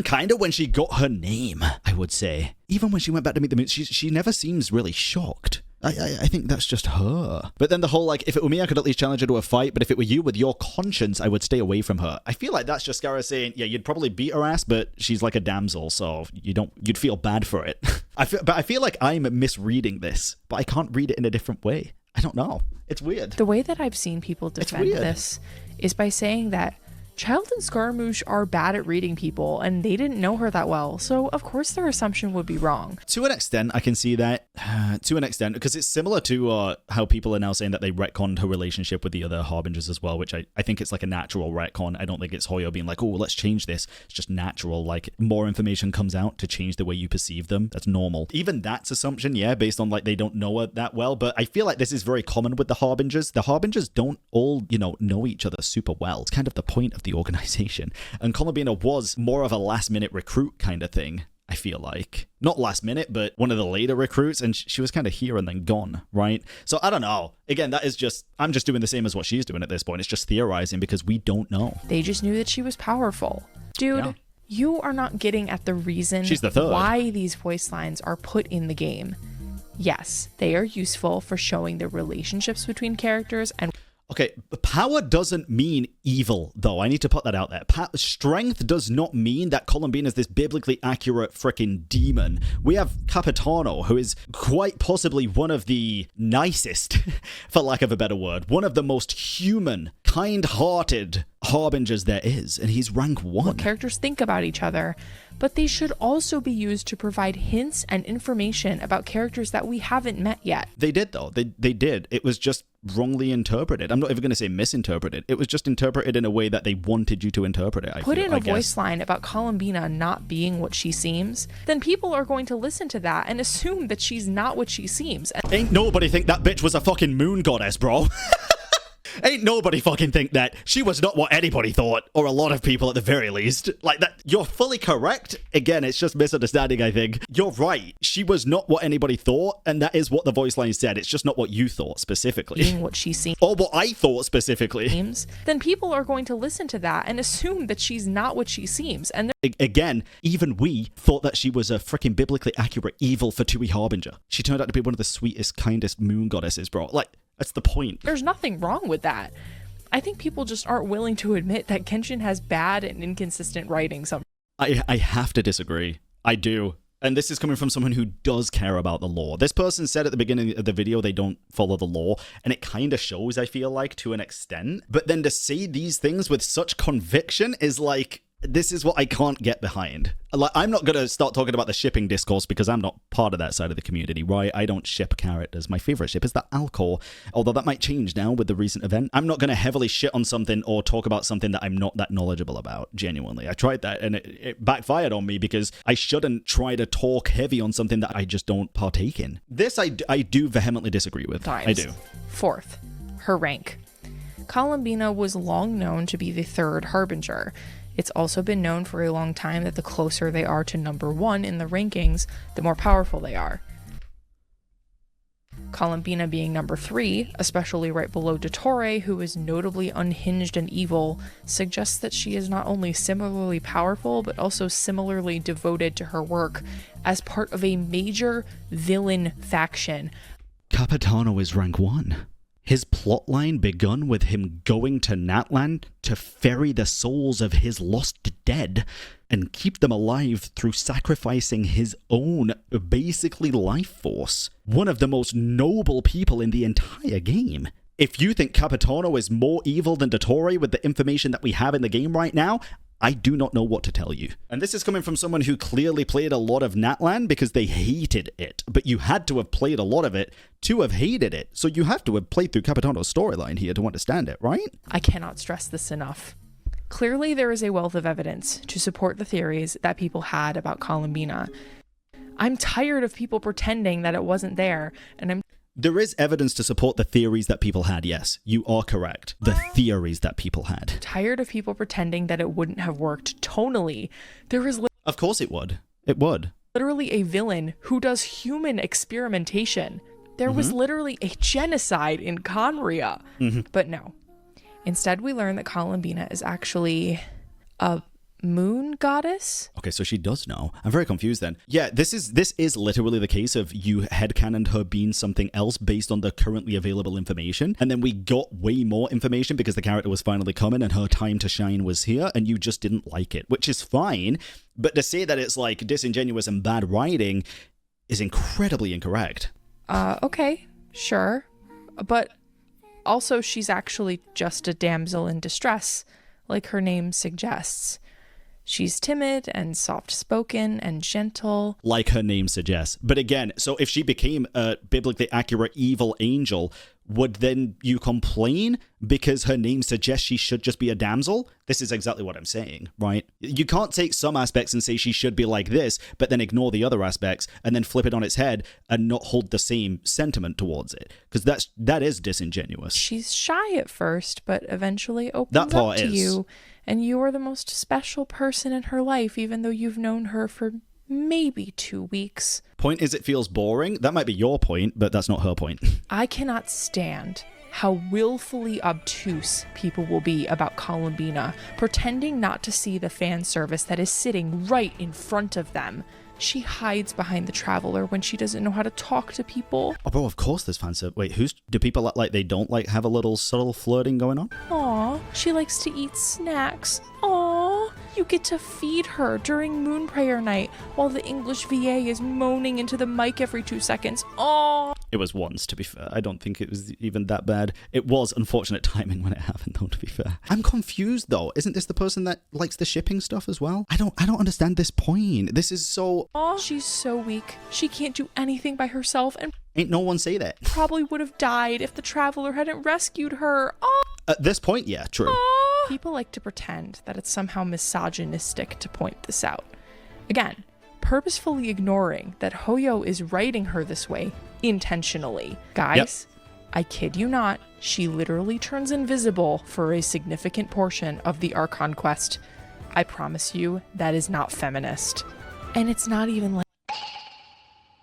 kind of when she got her name, I would say. Even when she went back to meet the moon, she never seems really shocked. I think that's just her. But then the whole, like, if it were me, I could at least challenge her to a fight, but if it were you with your conscience, I would stay away from her. I feel like that's just Scara saying, yeah, you'd probably beat her ass, but she's like a damsel, so you'd feel bad for it. I feel like I'm misreading this, but I can't read it in a different way. I don't know. It's weird. The way that I've seen people defend this is by saying that Child and Scaramouche are bad at reading people, and they didn't know her that well, so of course their assumption would be wrong. To an extent, I can see that. To an extent, because it's similar to how people are now saying that they retconned her relationship with the other Harbingers as well, which I think it's like a natural retcon. I don't think it's Hoyo being like, oh, let's change this. It's just natural. Like, more information comes out to change the way you perceive them. That's normal. Even that's assumption, yeah, based on, like, they don't know her that well, but I feel like this is very common with the Harbingers. The Harbingers don't all, know each other super well. It's kind of the point of the organization. And Columbina was more of a last-minute recruit kind of thing, I feel like. Not last minute, but one of the later recruits, and she was kind of here and then gone, right? So I don't know. Again, that is just, I'm just doing the same as what she's doing at this point. It's just theorizing because we don't know. They just knew that she was powerful. Dude, yeah. You are not getting at the reason she's the third. Why these voice lines are put in the game. Yes, they are useful for showing the relationships between characters and... Okay, power doesn't mean evil, though. I need to put that out there. Strength does not mean that Columbine is this biblically accurate freaking demon. We have Capitano, who is quite possibly one of the nicest, for lack of a better word, one of the most human, kind-hearted Harbingers there is, and he's rank 1. What characters think about each other, but they should also be used to provide hints and information about characters that we haven't met yet. They did, though. They did. It was just wrongly interpreted. I'm not even going to say misinterpreted. It was just interpreted in a way that they wanted you to interpret it. Put in a voice line about Columbina not being what she seems, then people are going to listen to that and assume that she's not what she seems. Ain't nobody think that bitch was a fucking moon goddess, bro. Ain't nobody fucking think that. She was not what anybody thought, or a lot of people at the very least. Like that, you're fully correct. Again, it's just misunderstanding, I think. You're right. She was not what anybody thought, and that is what the voice line said. It's just not what you thought specifically. Being what she seems. Or what I thought specifically. Then people are going to listen to that and assume that she's not what she seems. And again, even we thought that she was a freaking biblically accurate evil Fatui Harbinger. She turned out to be one of the sweetest, kindest moon goddesses, bro. Like, that's the point. There's nothing wrong with that. I think people just aren't willing to admit that Genshin has bad and inconsistent writing sometimes. I have to disagree. I do. And this is coming from someone who does care about the lore. This person said at the beginning of the video they don't follow the lore, and it kind of shows, I feel like, to an extent. But then to say these things with such conviction is like, this is what I can't get behind. Like, I'm not going to start talking about the shipping discourse because I'm not part of that side of the community, right? I don't ship characters. My favorite ship is the Alcor, although that might change now with the recent event. I'm not going to heavily shit on something or talk about something that I'm not that knowledgeable about, genuinely. I tried that, and it backfired on me because I shouldn't try to talk heavy on something that I just don't partake in. This I do vehemently disagree with. I do. Fourth, her rank. Columbina was long known to be the third Harbinger. It's also been known for a long time that the closer they are to number 1 in the rankings, the more powerful they are. Columbina being number 3, especially right below Dottore, who is notably unhinged and evil, suggests that she is not only similarly powerful, but also similarly devoted to her work as part of a major villain faction. Capitano is rank 1. His plotline begun with him going to Natlan to ferry the souls of his lost dead and keep them alive through sacrificing his own, basically, life force. One of the most noble people in the entire game. If you think Capitano is more evil than Dottore with the information that we have in the game right now, I do not know what to tell you. And this is coming from someone who clearly played a lot of Natlan because they hated it. But you had to have played a lot of it to have hated it. So you have to have played through Capitano's storyline here to understand it, right? I cannot stress this enough. Clearly there is a wealth of evidence to support the theories that people had about Columbina. I'm tired of people pretending that it wasn't there, and There is evidence to support the theories that people had, yes. You are correct. The theories that people had. Tired of people pretending that it wouldn't have worked tonally. There is of course it would. It would. Literally a villain who does human experimentation. There was literally a genocide in Conria. But no. Instead, we learn that Columbina is actually a moon goddess? Okay, so she does know. I'm very confused then. Yeah, this is literally the case of you headcanoned her being something else based on the currently available information, and then we got way more information because the character was finally coming and her time to shine was here, and you just didn't like it, which is fine, but to say that it's like disingenuous and bad writing is incredibly incorrect. Okay, sure. But also she's actually just a damsel in distress, like her name suggests. She's timid and soft-spoken and gentle. Like her name suggests. But again, so if she became a biblically accurate evil angel, would then you complain because her name suggests she should just be a damsel? This is exactly what I'm saying, right? You can't take some aspects and say she should be like this, but then ignore the other aspects and then flip it on its head and not hold the same sentiment towards it. Because that is disingenuous. She's shy at first, but eventually opens up to you. And you are the most special person in her life, even though you've known her for maybe 2 weeks. Point is, it feels boring. That might be your point, but that's not her point. I cannot stand how willfully obtuse people will be about Columbina, pretending not to see the fan service that is sitting right in front of them. She hides behind the Traveler when she doesn't know how to talk to people. Oh, bro, of course there's fan service. Wait, do people act like they don't have a little subtle flirting going on? Aw, she likes to eat snacks. Aw, you get to feed her during Moon Prayer Night while the English VA is moaning into the mic every 2 seconds. Aw. It was once, to be fair. I don't think it was even that bad. It was unfortunate timing when it happened, though, to be fair. I'm confused, though. Isn't this the person that likes the shipping stuff as well? I don't understand this point. This is so... Aw, she's so weak. She can't do anything by herself and... Ain't no one say that. Probably would have died if the Traveler hadn't rescued her. Aw. At this point, yeah, true. Aw. People like to pretend that it's somehow misogynistic to point this out. Again, purposefully ignoring that Hoyo is writing her this way intentionally. Guys, I kid you not, she literally turns invisible for a significant portion of the Archon quest. I promise you, that is not feminist. And it's not even like...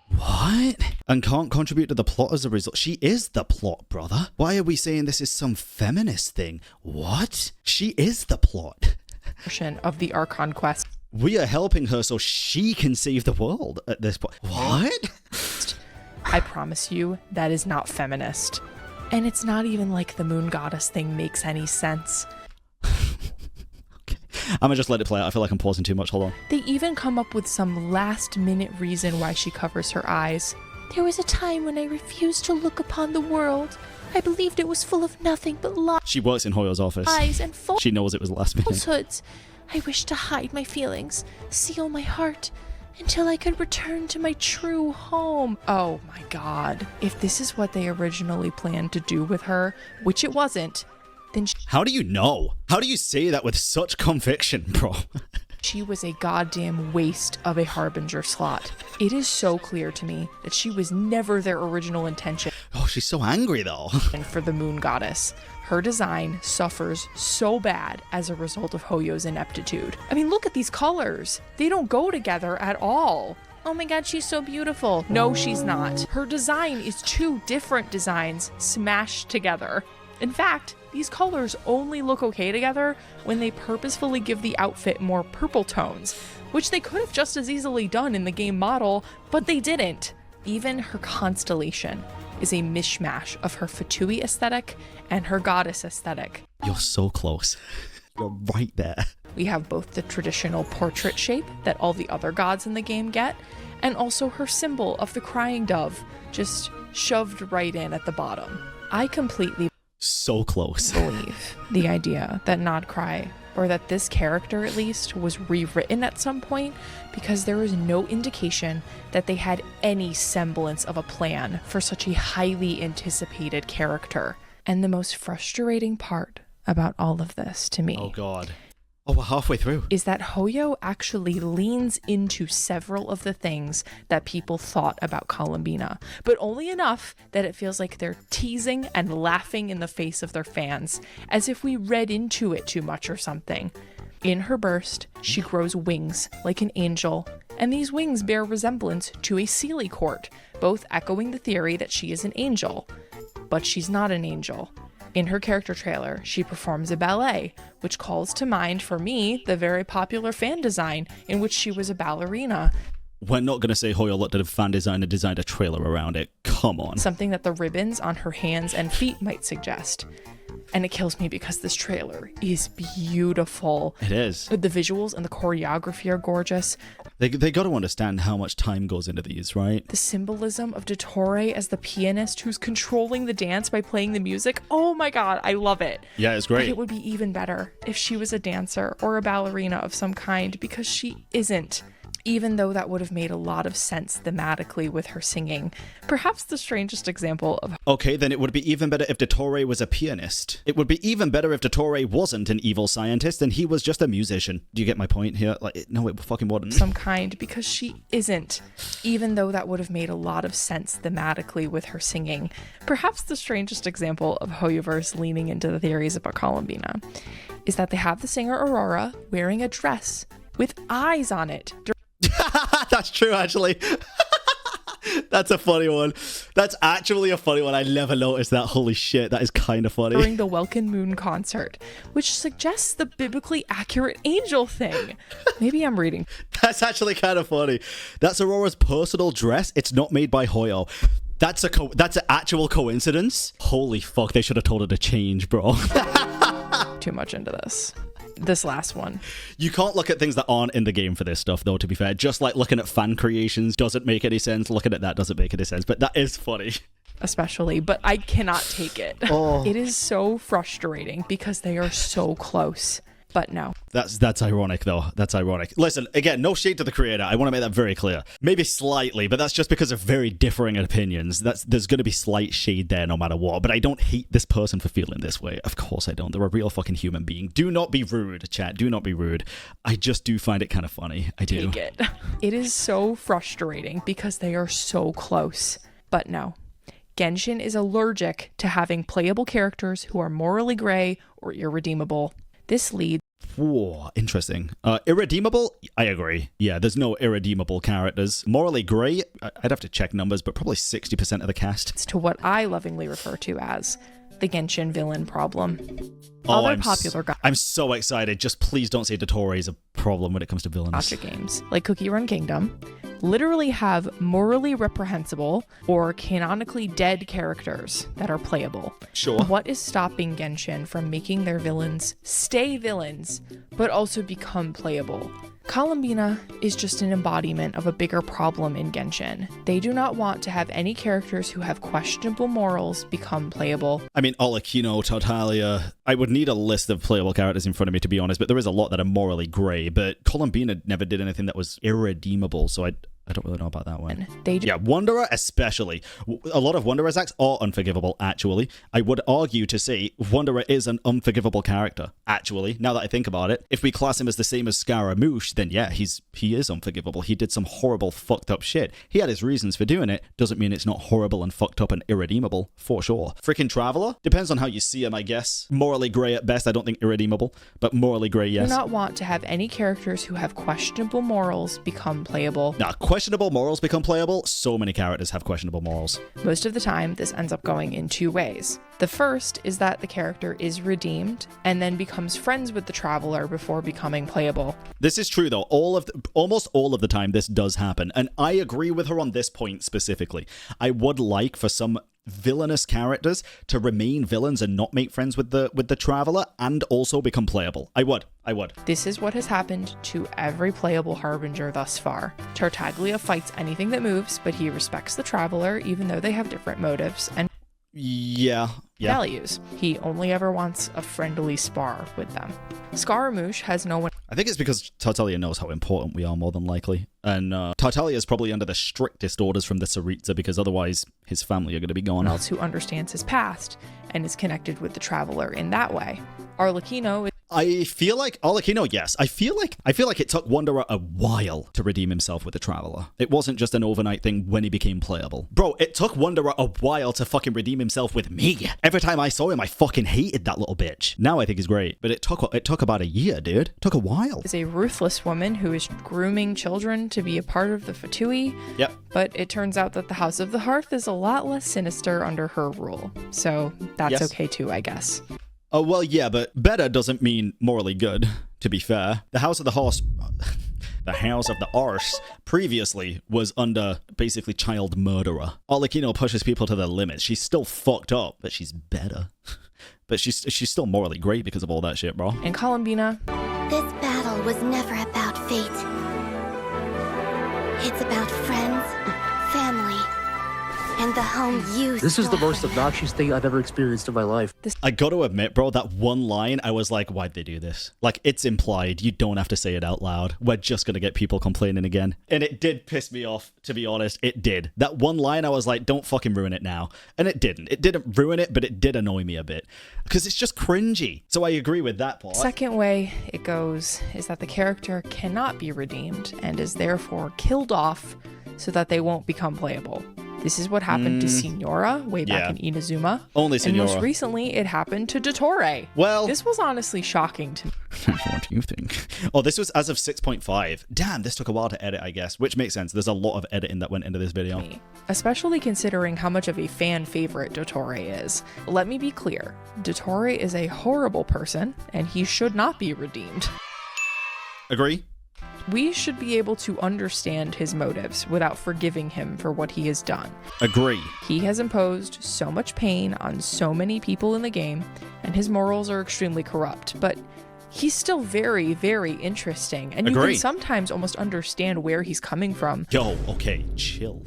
What? And can't contribute to the plot as a result. She is the plot, brother. Why are we saying this is some feminist thing? What? She is the plot. Portion of the Archon quest. We are helping her so she can save the world at this point. What? I promise you, that is not feminist. And it's not even like the moon goddess thing makes any sense. Okay. I'm gonna just let it play out. I feel like I'm pausing too much. Hold on. They even come up with some last-minute reason why she covers her eyes. There was a time when I refused to look upon the world. I believed it was full of nothing but lies. She works in Hoyo's office. And She knows it was last minute. falsehoods. I wished to hide my feelings, seal my heart, until I could return to my true home. Oh my god. If this is what they originally planned to do with her, which it wasn't, then How do you know? How do you say that with such conviction, bro? she was a goddamn waste of a Harbinger slot. It is so clear to me that she was never their original intention. Oh, she's so angry though. And for the moon goddess, her design suffers so bad as a result of Hoyo's ineptitude. I mean, look at these colors. They don't go together at all. Oh my god, she's so beautiful. No, she's not. Her design is two different designs smashed together. In fact, these colors only look okay together when they purposefully give the outfit more purple tones, which they could have just as easily done in the game model, but they didn't. Even her constellation is a mishmash of her Fatui aesthetic and her goddess aesthetic. You're so close. You're right there. We have both the traditional portrait shape that all the other gods in the game get, and also her symbol of the crying dove, just shoved right in at the bottom. I completely So close. believe the idea that Nodcry, or that this character at least, was rewritten at some point because there is no indication that they had any semblance of a plan for such a highly anticipated character. And the most frustrating part about all of this to me Oh god. Oh, we're halfway through. is that Hoyo actually leans into several of the things that people thought about Columbina, but only enough that it feels like they're teasing and laughing in the face of their fans, as if we read into it too much or something. In her burst, she grows wings like an angel, and these wings bear resemblance to a Seelie court, both echoing the theory that she is an angel. But she's not an angel. In her character trailer, she performs a ballet, which calls to mind for me the very popular fan design in which she was a ballerina. We're not going to say Hoyo looked at a fan design and designed a trailer around it. Come on. Something that the ribbons on her hands and feet might suggest. And it kills me because this trailer is beautiful. It is. The visuals and the choreography are gorgeous. They got to understand how much time goes into these, right? The symbolism of Dottore as the pianist who's controlling the dance by playing the music. Oh my god, I love it. Yeah, it's But great. it would be even better if she was a dancer or a ballerina of some kind, because she isn't. Even though that would have made a lot of sense thematically with her singing. Perhaps the strangest example of... Okay, then it would be even better if Dottore was a pianist. It would be even better if Dottore wasn't an evil scientist and he was just a musician. Do you get my point here? Like, no, it fucking wouldn't. some kind, because she isn't. Even though that would have made a lot of sense thematically with her singing. Perhaps the strangest example of Hoyoverse leaning into the theories about Columbina is that they have the singer Aurora wearing a dress with eyes on it. That's true, actually. That's a funny one. That's actually a funny one. I never noticed that. Holy shit, that is kind of funny. During the Welkin Moon concert, which suggests the biblically accurate angel thing. Maybe I'm reading. That's actually kind of funny. That's Aurora's personal dress. It's not made by Hoyo. That's an actual coincidence. Holy fuck, they should have told her to change, bro. Too much into this last one. You can't look at things that aren't in the game for this stuff, though, to be fair. Just like looking at fan creations doesn't make any sense. Looking at that doesn't make any sense. But that is funny. Especially, but I cannot take it. It is so frustrating because they are so close. But no. That's ironic, though. That's ironic. Listen, again, no shade to the creator. I want to make that very clear. Maybe slightly, but that's just because of very differing opinions. There's going to be slight shade there no matter what. But I don't hate this person for feeling this way. Of course I don't. They're a real fucking human being. Do not be rude, chat. Do not be rude. I just do find it kind of funny. I do. Take it. It is so frustrating because they are so close. But no. Genshin is allergic to having playable characters who are morally gray or irredeemable. This leads... Whoa, interesting. Irredeemable? I agree. Yeah, there's no irredeemable characters. Morally gray? I'd have to check numbers, but probably 60% of the cast. It's to what I lovingly refer to as the Genshin villain problem. I'm so excited. Just please don't say Dottore is a problem when it comes to villains. Gacha games, like Cookie Run Kingdom, literally have morally reprehensible or canonically dead characters that are playable. Sure. What is stopping Genshin from making their villains stay villains, but also become playable? Columbina is just an embodiment of a bigger problem in Genshin. They do not want to have any characters who have questionable morals become playable. I mean, Olakino, Tartaglia, I would need a list of playable characters in front of me, to be honest, but there is a lot that are morally grey, but Columbina never did anything that was irredeemable, so I don't really know about that one. Yeah, Wanderer especially. A lot of Wanderer's acts are unforgivable, actually. I would argue to say Wanderer is an unforgivable character, actually, now that I think about it. If we class him as the same as Scaramouche, then yeah, he is unforgivable. He did some horrible, fucked up shit. He had his reasons for doing it. Doesn't mean it's not horrible and fucked up and irredeemable, for sure. Freaking Traveler? Depends on how you see him, I guess. Morally grey at best, I don't think irredeemable, but morally grey, yes. Do not want to have any characters who have questionable morals become playable. Nah, questionable morals become playable? So many characters have questionable morals. Most of the time, this ends up going in two ways. The first is that the character is redeemed and then becomes friends with the Traveler before becoming playable. This is true, though. Almost all of the time, this does happen, and I agree with her on this point specifically. I would like for some villainous characters to remain villains and not make friends with the Traveler and also become playable. I would. This is what has happened to every playable Harbinger thus far. Tartaglia fights anything that moves, but he respects the Traveler even though they have different motives and values. He only ever wants a friendly spar with them. Scaramouche has no one... I think it's because Tartaglia knows how important we are, more than likely. And Tartaglia is probably under the strictest orders from the Tsaritsa, because otherwise his family are going to be gone. Else who understands his past and is connected with the Traveler in that way. Arlecchino... I feel like Arlecchino, yes. I feel like it took Wanderer a while to redeem himself with the Traveler. It wasn't just an overnight thing when he became playable. Bro, it took Wanderer a while to fucking redeem himself with me. Every time I saw him, I fucking hated that little bitch. Now I think he's great, but it took about a year, dude. It took a while. Is a ruthless woman who is grooming children to be a part of the Fatui. Yep. But it turns out that the House of the Hearth is a lot less sinister under her rule. So that's okay too, I guess. Oh, well, yeah, but better doesn't mean morally good, to be fair. The House of the Horse... The House of the Arse previously was under, basically, child murderer. Arlecchino pushes people to their limits. She's still fucked up, but she's better. But she's still morally great because of all that shit, bro. And Columbina... This battle was never about fate. It's about friends, family, and the home you This is the most obnoxious thing I've ever experienced in my life. I gotta admit, bro, that one line, I was like, why'd they do this? Like, it's implied. You don't have to say it out loud. We're just gonna get people complaining again. And it did piss me off, to be honest. It did. That one line, I was like, don't fucking ruin it now. And it didn't. It didn't ruin it, but it did annoy me a bit. Because it's just cringy. So I agree with that part. Second way it goes is that the character cannot be redeemed and is therefore killed off so that they won't become playable. This is what happened to Signora way back in Inazuma. Only Signora. And most recently, it happened to Dottore. Well... This was honestly shocking to me. What do you think? Oh, this was as of 6.5. Damn, this took a while to edit, I guess, which makes sense. There's a lot of editing that went into this video. Especially considering how much of a fan favorite Dottore is. Let me be clear. Dottore is a horrible person, and he should not be redeemed. Agree? We should be able to understand his motives without forgiving him for what he has done. Agree. He has imposed so much pain on so many people in the game, and his morals are extremely corrupt, but he's still very, very interesting, and you can sometimes almost understand where he's coming from. Yo, okay, chill.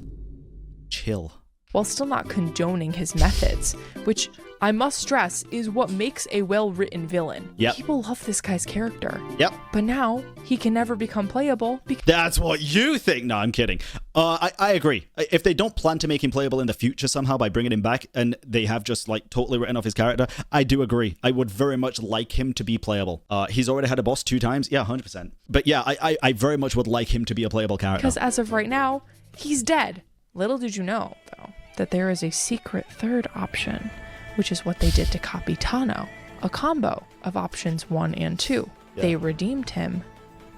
While still not condoning his methods, which I must stress is what makes a well-written villain. Yep. People love this guy's character. Yep. But now, he can never become playable because... That's what you think! No, I'm kidding. I agree. If they don't plan to make him playable in the future somehow by bringing him back, and they have just, like, totally written off his character, I do agree. I would very much like him to be playable. He's already had a boss 2 times. Yeah, 100%. But yeah, I very much would like him to be a playable character. Because as of right now, he's dead. Little did you know, though, that there is a secret third option, which is what they did to Capitano, a combo of options 1 and 2. Yeah. They redeemed him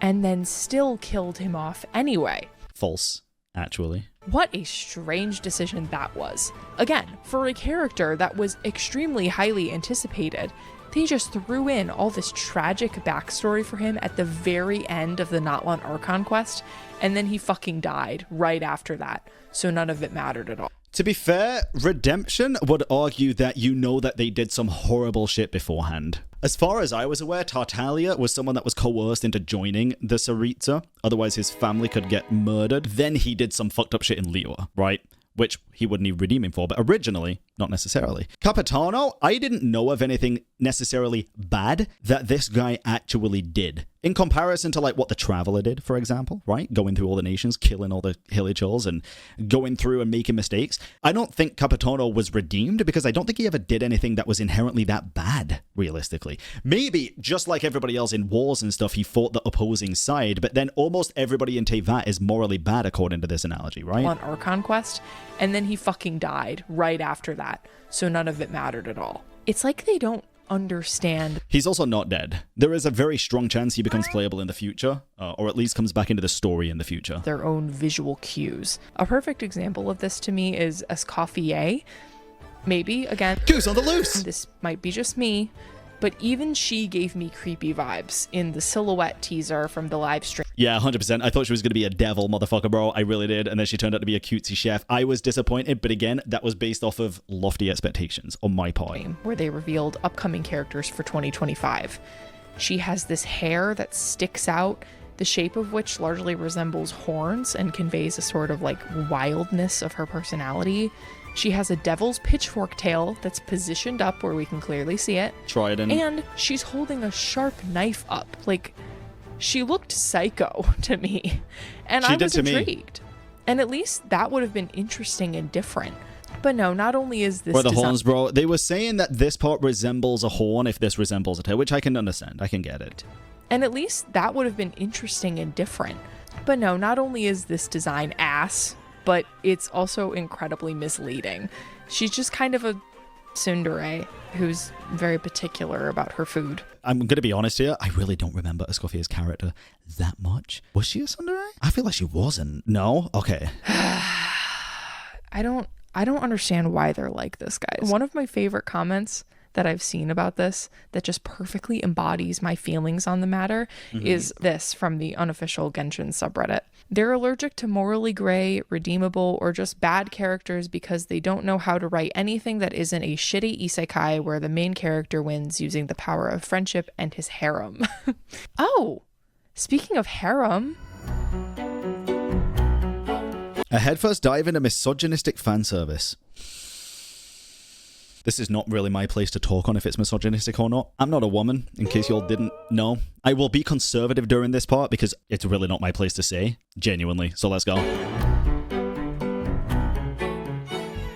and then still killed him off anyway. False, actually. What a strange decision that was. Again, for a character that was extremely highly anticipated, they just threw in all this tragic backstory for him at the very end of the Natlan Archon quest, and then he fucking died right after that, so none of it mattered at all. To be fair, Redemption would argue that you know that they did some horrible shit beforehand. As far as I was aware, Tartaglia was someone that was coerced into joining the Sarita, otherwise his family could get murdered. Then he did some fucked up shit in Liwa, right? Which he wouldn't even redeem him for, but originally, not necessarily. Capitano, I didn't know of anything necessarily bad that this guy actually did. In comparison to like what the Traveler did, for example, right? Going through all the nations, killing all the Hilichurls and going through and making mistakes. I don't think Capitano was redeemed because I don't think he ever did anything that was inherently that bad, realistically. Maybe, just like everybody else in wars and stuff, he fought the opposing side, but then almost everybody in Teyvat is morally bad according to this analogy, right? On Archon quest, and then he fucking died right after that, so none of it mattered at all. It's like they don't understand. He's also not dead. There is a very strong chance he becomes playable in the future, or at least comes back into the story in the future. Their own visual cues. A perfect example of this to me is Escoffier. Maybe, again, Goose on the loose! This might be just me, but even she gave me creepy vibes in the silhouette teaser from the live stream. Yeah, 100%. I thought she was going to be a devil motherfucker, bro. I really did. And then she turned out to be a cutesy chef. I was disappointed, but again, that was based off of lofty expectations on my part. Where they revealed upcoming characters for 2025. She has this hair that sticks out, the shape of which largely resembles horns and conveys a sort of like wildness of her personality. She has a devil's pitchfork tail that's positioned up where we can clearly see it. Trident. And she's holding a sharp knife up. Like, she looked psycho to me. And I was intrigued. And at least that would have been interesting and different. But no, not only is this the horns, bro. They were saying that this part resembles a horn if this resembles a tail, which I can understand. I can get it. And at least that would have been interesting and different. But no, not only is this design ass, but it's also incredibly misleading. She's just kind of a tsundere who's very particular about her food. I'm going to be honest here. I really don't remember Escoffier's character that much. Was she a tsundere? I feel like she wasn't. No? Okay. I don't understand why they're like this, guys. One of my favorite comments that I've seen about this that just perfectly embodies my feelings on the matter is this from the unofficial Genshin subreddit. They're allergic to morally gray, redeemable, or just bad characters because they don't know how to write anything that isn't a shitty isekai where the main character wins using the power of friendship and his harem. Oh, speaking of harem. A headfirst dive into misogynistic fan service. This is not really my place to talk on if it's misogynistic or not. I'm not a woman, in case y'all didn't know. I will be conservative during this part because it's really not my place to say. Genuinely. So let's go.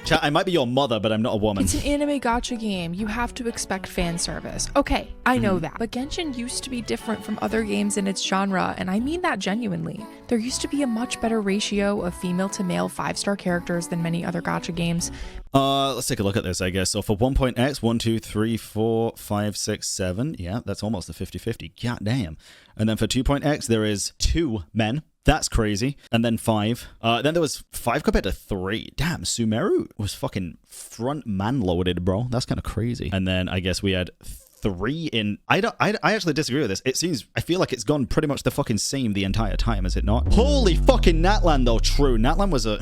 Chat, I might be your mother, but I'm not a woman. It's an anime gacha game. You have to expect fan service. Okay, I know that. But Genshin used to be different from other games in its genre, and I mean that genuinely. There used to be a much better ratio of female to male 5-star characters than many other gacha games. Let's take a look at this, I guess. So for 1.x, 1, 2, 3, 4, 5, 6, 7. Yeah, that's almost a 50-50. God damn. And then for 2.x, there is 2 men. That's crazy. And then 5. Then there was 5 compared to 3. Damn, Sumeru was fucking front man loaded, bro. That's kind of crazy. And then I guess we had 3 in... I actually disagree with this. I feel like it's gone pretty much the fucking same the entire time, is it not? Holy fucking Natlan, though. True. Natlan was a...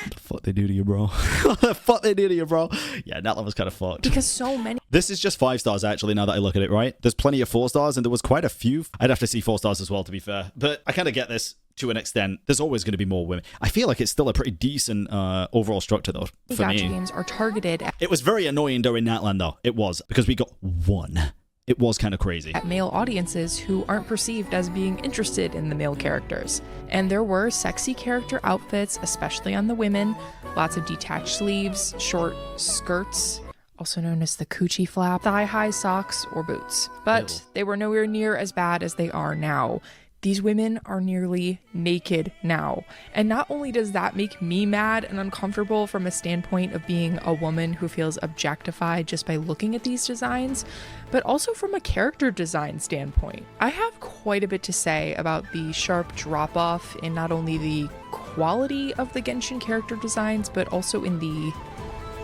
What the fuck they do to you, bro? What the fuck they do to you, bro? Yeah, Natlan was kind of fucked. Because so many... This is just 5 stars, actually, now that I look at it, right? There's plenty of 4 stars, and there was quite a few. I'd have to see 4 stars as well, to be fair. But I kind of get this to an extent. There's always going to be more women. I feel like it's still a pretty decent overall structure, though, for me. Gacha games are targeted at... It was very annoying during Natlan, though. It was, because we got 1. It was kind of crazy. At male audiences who aren't perceived as being interested in the male characters. And there were sexy character outfits, especially on the women. Lots of detached sleeves, short skirts, also known as the coochie flap, thigh-high socks or boots. But they were nowhere near as bad as they are now. These women are nearly naked now. And not only does that make me mad and uncomfortable from a standpoint of being a woman who feels objectified just by looking at these designs, but also from a character design standpoint. I have quite a bit to say about the sharp drop-off in not only the quality of the Genshin character designs, but also in the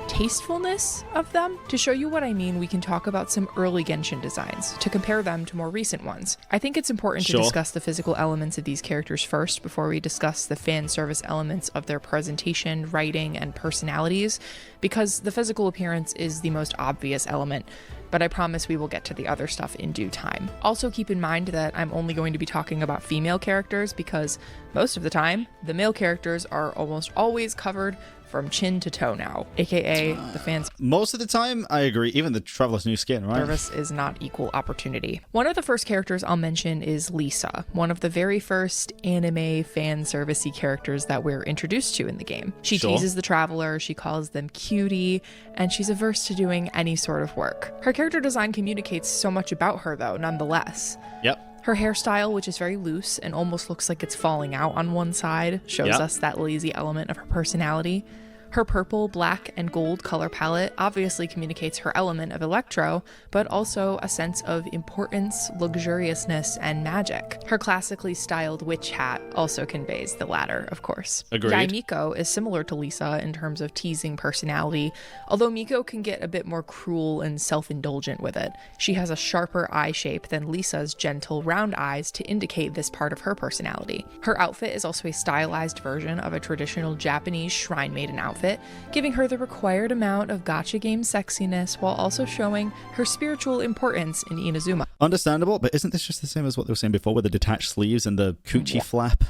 tastefulness of them. To show you what I mean, we can talk about some early Genshin designs to compare them to more recent ones. I think it's important to discuss the physical elements of these characters first before we discuss the fan service elements of their presentation, writing, and personalities, because the physical appearance is the most obvious element, but I promise we will get to the other stuff in due time. Also keep in mind that I'm only going to be talking about female characters because most of the time, the male characters are almost always covered from chin to toe now, aka the fans. Most of the time, I agree. Even the Traveler's New Skin, right? Service is not equal opportunity. One of the first characters I'll mention is Lisa, one of the very first anime fan servicey characters that we're introduced to in the game. She teases the Traveler, she calls them cutie, and she's averse to doing any sort of work. Her character design communicates so much about her, though, nonetheless. Yep. Her hairstyle, which is very loose and almost looks like it's falling out on one side, shows us that lazy element of her personality. Her purple, black, and gold color palette obviously communicates her element of electro, but also a sense of importance, luxuriousness, and magic. Her classically styled witch hat also conveys the latter, of course. Agreed. Yae Miko is similar to Lisa in terms of teasing personality, although Miko can get a bit more cruel and self-indulgent with it. She has a sharper eye shape than Lisa's gentle round eyes to indicate this part of her personality. Her outfit is also a stylized version of a traditional Japanese shrine maiden outfit, giving her the required amount of gacha game sexiness while also showing her spiritual importance in Inazuma. Understandable, but isn't this just the same as what they were saying before with the detached sleeves and the coochie flap?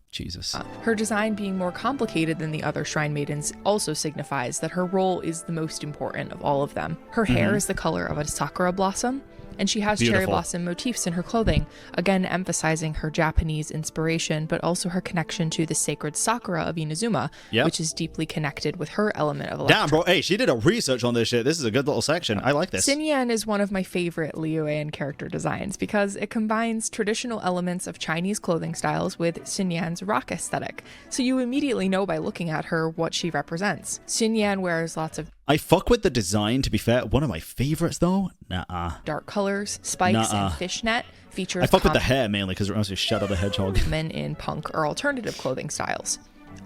Jesus. Her design being more complicated than the other Shrine Maidens also signifies that her role is the most important of all of them. Her hair is the color of a sakura blossom, and she has cherry blossom motifs in her clothing, again emphasizing her Japanese inspiration, but also her connection to the sacred sakura of Inazuma, which is deeply connected with her element of electro. Damn, bro. Hey, she did a research on this shit. This is a good little section. I like this. Xinyan is one of my favorite Liyuan character designs because it combines traditional elements of Chinese clothing styles with Xinyan's rock aesthetic, so you immediately know by looking at her what she represents. Xinyan wears lots of I fuck with the design, to be fair. One of my favorites, though? Nah. Dark colors, spikes, and fishnet features. I fuck with the hair, mainly, because it reminds me of Shadow the Hedgehog. Men in punk or alternative clothing styles.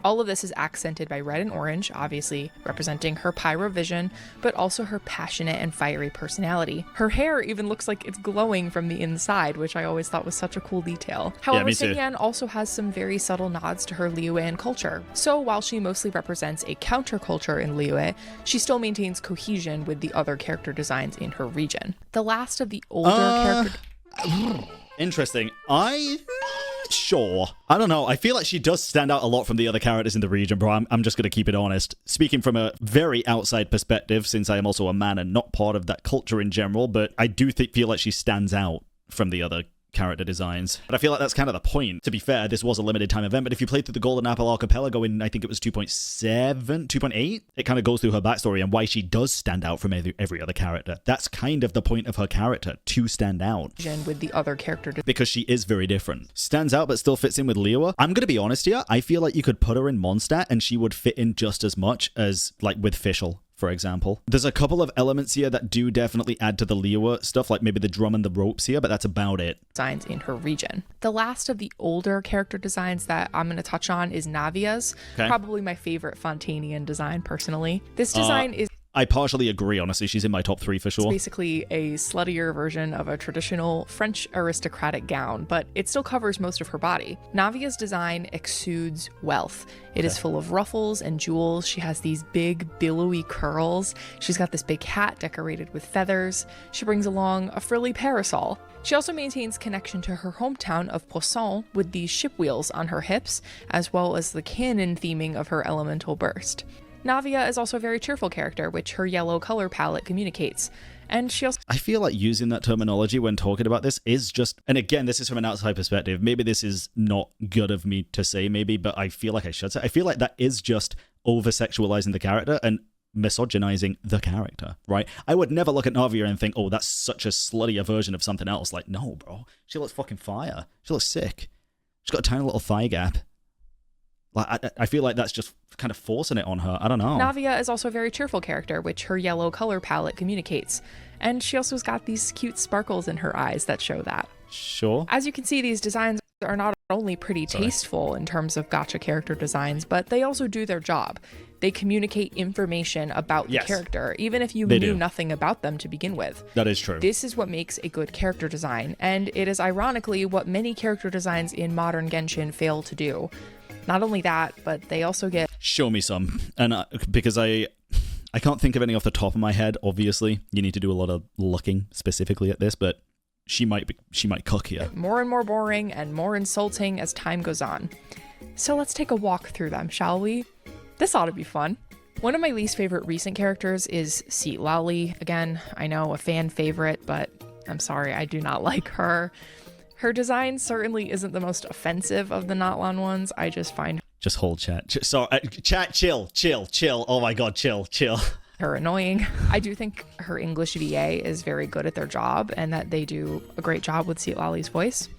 All of this is accented by red and orange, obviously representing her pyro vision, but also her passionate and fiery personality. Her hair even looks like it's glowing from the inside, which I always thought was such a cool detail. However, Xinyan also has some very subtle nods to her Liyuan culture. So while she mostly represents a counterculture in Liyue, she still maintains cohesion with the other character designs in her region. The last of the older character... Interesting. Sure. I don't know. I feel like she does stand out a lot from the other characters in the region, bro. I'm just going to keep it honest. Speaking from a very outside perspective, since I am also a man and not part of that culture in general, but I do feel like she stands out from the other character designs. But I feel like that's kind of the point. To be fair, this was a limited time event, but if you played through the Golden Apple Archipelago in, I think it was 2.7, 2.8, it kind of goes through her backstory and why she does stand out from every other character. That's kind of the point of her character, to stand out. With the other character. Because she is very different. Stands out but still fits in with Liyue. I'm going to be honest here, I feel like you could put her in Mondstadt and she would fit in just as much as like with Fischl, for example. There's a couple of elements here that do definitely add to the Liyue stuff, like maybe the drum and the ropes here, but that's about it. Designs in her region. The last of the older character designs that I'm going to touch on is Navia's. Probably my favorite Fontanian design, personally. This design is... I partially agree, honestly. She's in my top 3 for sure. It's basically a sluttier version of a traditional French aristocratic gown, but it still covers most of her body. Navia's design exudes wealth. It is full of ruffles and jewels. She has these big, billowy curls. She's got this big hat decorated with feathers. She brings along a frilly parasol. She also maintains connection to her hometown of Poisson with these ship wheels on her hips, as well as the canon theming of her elemental burst. Navia is also a very cheerful character, which her yellow color palette communicates. And she also... I feel like using that terminology when talking about this is just... And again, this is from an outside perspective. Maybe this is not good of me to say, maybe, but I feel like I should say. I feel like that is just over-sexualizing the character and misogynizing the character, right? I would never look at Navia and think, oh, that's such a sluttier version of something else. Like, no, bro. She looks fucking fire. She looks sick. She's got a tiny little thigh gap. Like, I feel like that's just kind of forcing it on her. I don't know. Navia is also a very cheerful character, which her yellow color palette communicates. And she also has got these cute sparkles in her eyes that show that. Sure. As you can see, these designs are not only pretty tasteful in terms of gacha character designs, but they also do their job. They communicate information about the character, even if you knew nothing about them to begin with. That is true. This is what makes a good character design, and it is ironically what many character designs in modern Genshin fail to do. Not only that, but they also get... Show me some. And because I can't think of any off the top of my head, obviously. You need to do a lot of looking specifically at this, but she might cook here. More and more boring and more insulting as time goes on. So let's take a walk through them, shall we? This ought to be fun. One of my least favorite recent characters is Citlali. Again, I know, a fan favorite, but I'm sorry, I do not like her. Her design certainly isn't the most offensive of the Natlan ones. I just find... Just hold chat. Chat, chill. Oh my god, chill. Her annoying. I do think her English VA is very good at their job and that they do a great job with Citlali's voice.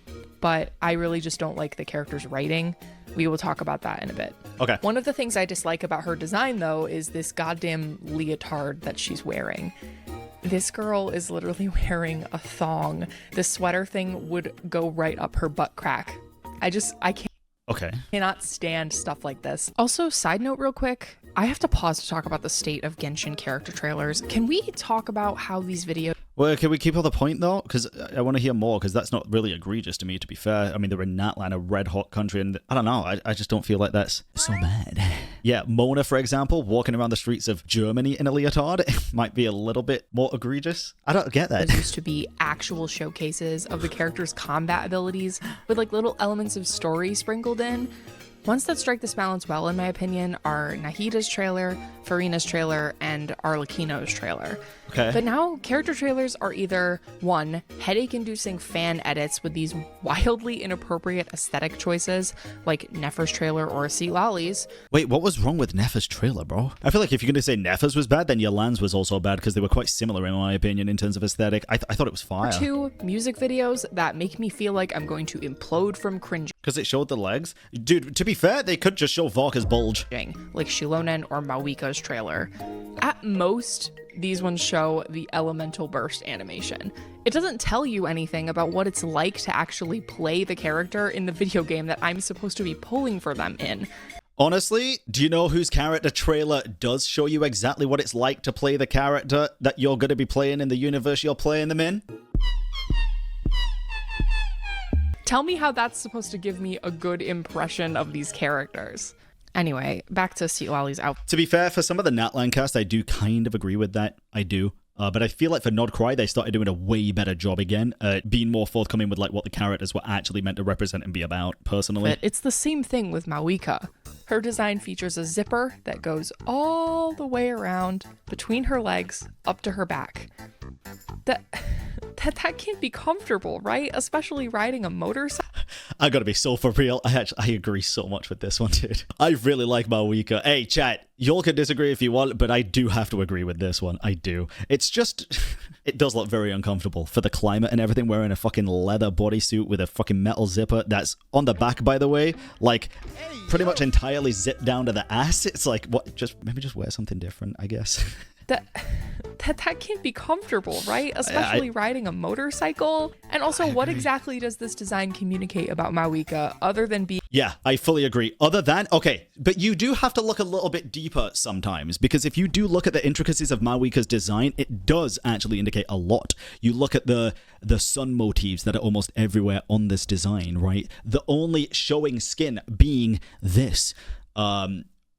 But I really just don't like the character's writing. We will talk about that in a bit. Okay. One of the things I dislike about her design, though, is this goddamn leotard that she's wearing. This girl is literally wearing a thong. The sweater thing would go right up her butt crack. I can't. Okay. Cannot stand stuff like this. Also, side note real quick, I have to pause to talk about the state of Genshin character trailers. Can we talk about how these videos... Well, can we keep on the point, though? Because I want to hear more, because that's not really egregious to me, to be fair. I mean, they're in Natlan, a red-hot country, and I don't know, I just don't feel like that's so bad. Yeah, Mona, for example, walking around the streets of Germany in a leotard might be a little bit more egregious. I don't get that. There used to be actual showcases of the character's combat abilities with, like, little elements of story sprinkled in. Ones that strike this balance well, in my opinion, are Nahida's trailer, Farina's trailer, and Arlecchino's trailer. Okay. But now, character trailers are either, one, headache-inducing fan edits with these wildly inappropriate aesthetic choices, like Nefer's trailer or Citlali's. Wait, what was wrong with Nefer's trailer, bro? I feel like if you're going to say Nefer's was bad, then Yolan's was also bad, because they were quite similar, in my opinion, in terms of aesthetic. I thought it was fire. Or two, music videos that make me feel like I'm going to implode from cringe. Because it showed the legs? Dude, to be fair, they could just show Varka's bulge. Like Shilonen or Mawika's trailer. At most, these ones show the elemental burst animation. It doesn't tell you anything about what it's like to actually play the character in the video game that I'm supposed to be pulling for them in. Honestly, do you know whose character trailer does show you exactly what it's like to play the character that you're going to be playing in the universe you're playing them in? Tell me how that's supposed to give me a good impression of these characters. Anyway, back to Citlali's outfit. To be fair, for some of the Natlan cast, I do kind of agree with that. I do. But I feel like for Nodcry, they started doing a way better job again, being more forthcoming with like what the characters were actually meant to represent and be about, personally. But it's the same thing with Mawika. Her design features a zipper that goes all the way around between her legs up to her back. That can't be comfortable, right? Especially riding a motorcycle. I gotta be so for real. I agree so much with this one, dude. I really like Mawika. Hey, chat, y'all can disagree if you want, but I do have to agree with this one. I do. It's just, it does look very uncomfortable for the climate and everything, wearing a fucking leather bodysuit with a fucking metal zipper that's on the back, by the way, like pretty much entirely zipped down to the ass. It's like, what? Maybe just wear something different, I guess. That can't be comfortable, right? Especially riding a motorcycle. And also, what exactly does this design communicate about Mawika other than being... Yeah, I fully agree. Other than, okay, but you do have to look a little bit deeper sometimes, because if you do look at the intricacies of Mawika's design, it does actually indicate a lot. You look at the sun motifs that are almost everywhere on this design, right? The only showing skin being this.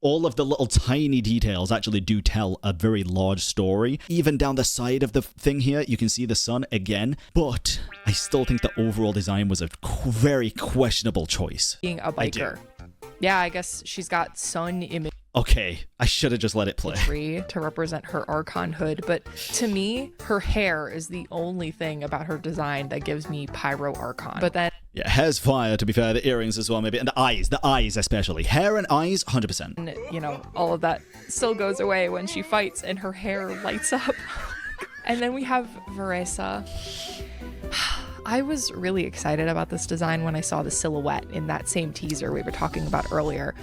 All of the little tiny details actually do tell a very large story. Even down the side of the thing here, you can see the sun again, but I still think the overall design was a very questionable choice. Being a biker. Yeah, I guess she's got sun image. Okay, I should have just let it play. To represent her Archon hood, but to me, her hair is the only thing about her design that gives me Pyro Archon. But then... Yeah, hair's fire, to be fair. The earrings as well, maybe. And the eyes especially. Hair and eyes, 100%. And, you know, all of that still goes away when she fights and her hair lights up. And then we have Veresa. I was really excited about this design when I saw the silhouette in that same teaser we were talking about earlier.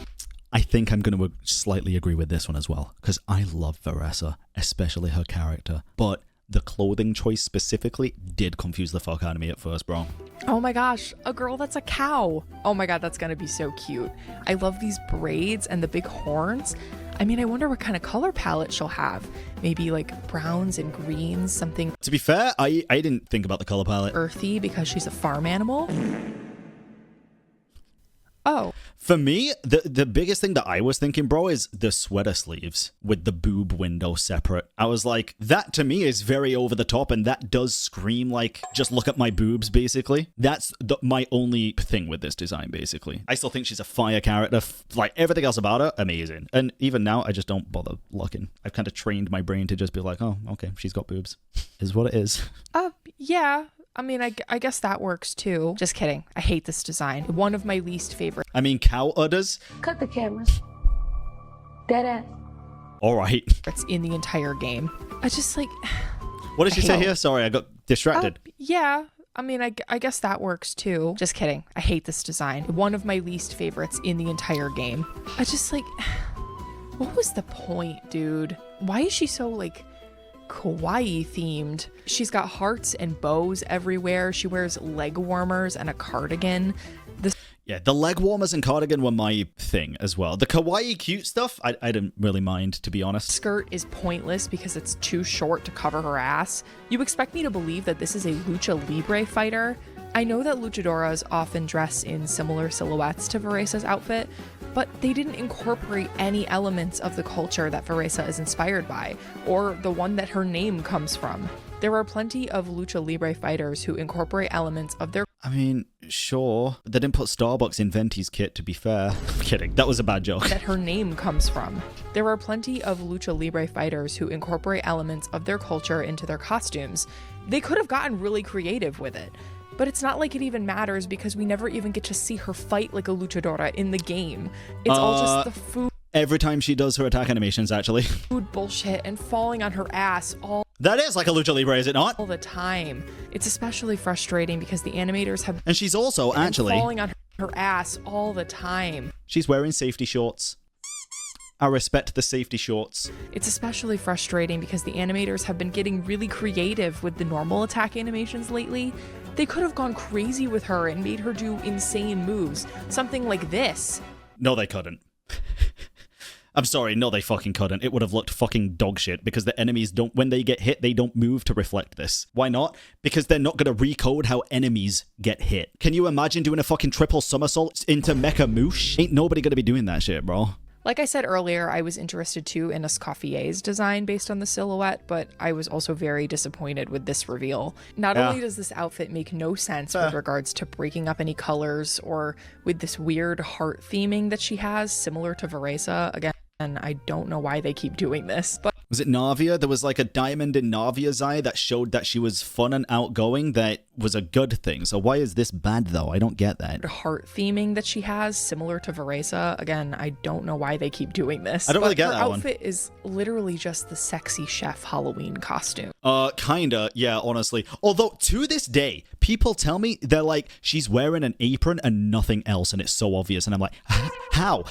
I think I'm going to slightly agree with this one as well, because I love Veressa, especially her character. But the clothing choice specifically did confuse the fuck out of me at first, bro. Oh my gosh, a girl that's a cow. Oh my god, that's gonna be so cute. I love these braids and the big horns. I mean, I wonder what kind of color palette she'll have. Maybe like browns and greens, something. To be fair, I didn't think about the color palette. Earthy because she's a farm animal. Oh. For me, the biggest thing that I was thinking, bro, is the sweater sleeves with the boob window separate. I was like, that to me is very over the top, and that does scream like, just look at my boobs, basically. That's my only thing with this design, basically. I still think she's a fire character. Like, everything else about her, amazing. And even now, I just don't bother looking. I've kind of trained my brain to just be like, oh, okay, she's got boobs. Is what it is. Yeah. I mean, I guess that works too. Just kidding. I hate this design. One of my least favorite. I mean, cow udders? Cut the cameras. Dead ass. All right. It's in the entire game. I just like... What did she say here? Sorry, I got distracted. Yeah. I mean, I guess that works too. Just kidding. I hate this design. One of my least favorites in the entire game. I just like... What was the point, dude? Why is she so like... kawaii themed? She's got hearts and bows everywhere. She wears leg warmers and a cardigan. Yeah, the leg warmers and cardigan were my thing as well. The kawaii cute stuff, I didn't really mind, to be honest. Skirt is pointless because it's too short to cover her ass. You expect me to believe that this is a lucha libre fighter? I know that luchadoras often dress in similar silhouettes to Veresa's outfit, but they didn't incorporate any elements of the culture that Veresa is inspired by, or the one that her name comes from. There are plenty of lucha libre fighters who incorporate elements of their... I mean, sure. They didn't put Starbucks in Venti's kit, to be fair. I'm kidding. That was a bad joke. That her name comes from. There are plenty of lucha libre fighters who incorporate elements of their culture into their costumes. They could have gotten really creative with it. But it's not like it even matters because we never even get to see her fight like a luchadora in the game. It's all just the food. Every time she does her attack animations, actually. Food bullshit and falling on her ass all... That is like a lucha libre, is it not? All the time. It's especially frustrating because the animators have... And she's also actually... falling on her ass all the time. She's wearing safety shorts. I respect the safety shorts. It's especially frustrating because the animators have been getting really creative with the normal attack animations lately. They could have gone crazy with her and made her do insane moves. Something like this. No, they couldn't. I'm sorry, no, they fucking couldn't. It would have looked fucking dog shit because the enemies don't, when they get hit, they don't move to reflect this. Why not? Because they're not going to recode how enemies get hit. Can you imagine doing a fucking triple somersault into Mecha Moosh? Ain't nobody going to be doing that shit, bro. Like I said earlier, I was interested too in Escoffier's design based on the silhouette, but I was also very disappointed with this reveal. Not only does this outfit make no sense with regards to breaking up any colors or with this weird heart theming that she has, similar to Veresa, again, and I don't know why they keep doing this, but... Was it Navia? There was like a diamond in Navia's eye that showed that she was fun and outgoing. That was a good thing. So why is this bad, though? I don't get that. Heart theming that she has, similar to Veresa. Again, I don't know why they keep doing this. I don't really get that one. Her outfit is literally just the sexy chef Halloween costume. Kinda, yeah, honestly. Although, to this day, people tell me they're like, she's wearing an apron and nothing else, and it's so obvious. And I'm like, how?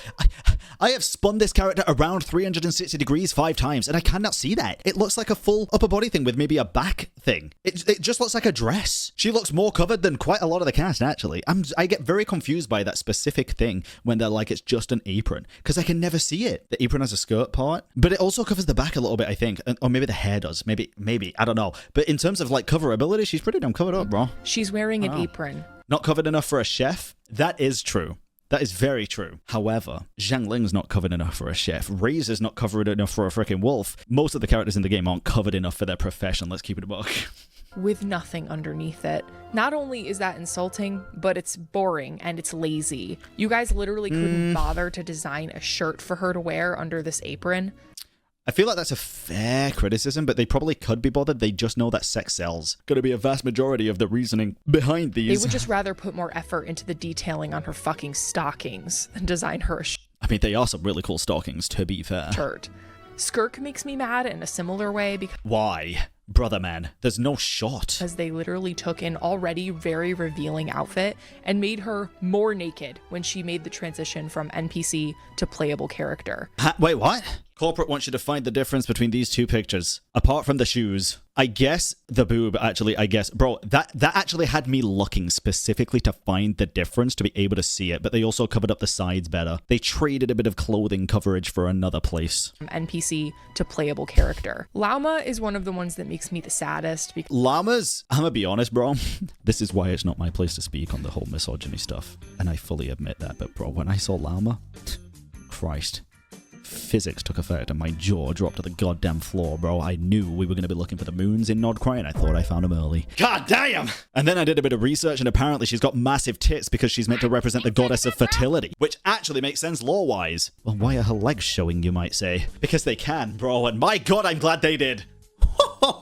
I have spun this character around 360 degrees 5 times, and I cannot see that. It looks like a full upper body thing with maybe a back thing. It just looks like a dress. She looks more covered than quite a lot of the cast, actually. I get very confused by that specific thing when they're like, it's just an apron, because I can never see it. The apron has a skirt part, but it also covers the back a little bit, I think. Or maybe the hair does. Maybe, I don't know. But in terms of like coverability, she's pretty damn covered up, bro. She's wearing an apron. Not covered enough for a chef? That is true. That is very true. However, Zhang Ling's not covered enough for a chef. Razor's not covered enough for a freaking wolf. Most of the characters in the game aren't covered enough for their profession. Let's keep it a buck. With nothing underneath it. Not only is that insulting, but it's boring and it's lazy. You guys literally couldn't bother to design a shirt for her to wear under this apron. I feel like that's a fair criticism, but they probably could be bothered. They just know that sex sells. Going to be a vast majority of the reasoning behind these. They would just rather put more effort into the detailing on her fucking stockings than design her a I mean, they are some really cool stockings, to be fair. Shirt. Skirk makes me mad in a similar way because... Why? brother man, there's no shot. Because they literally took an already very revealing outfit and made her more naked when she made the transition from NPC to playable character. Wait, what? Corporate wants you to find the difference between these two pictures. Apart from the shoes, I guess the boob actually, bro, that actually had me looking specifically to find the difference to be able to see it, but they also covered up the sides better. They traded a bit of clothing coverage for another place. From NPC to playable character. Llama is one of the ones that makes me the saddest. Llamas, I'm gonna be honest, bro. This is why it's not my place to speak on the whole misogyny stuff. And I fully admit that, but bro, when I saw Llama, Christ. Physics took effect and my jaw dropped to the goddamn floor, bro. I knew we were going to be looking for the moons in Nordcry and I thought I found them early. God damn! And then I did a bit of research and apparently she's got massive tits because she's meant to represent the goddess of fertility, which actually makes sense lore-wise. Well, why are her legs showing, you might say? Because they can, bro, and my god, I'm glad they did.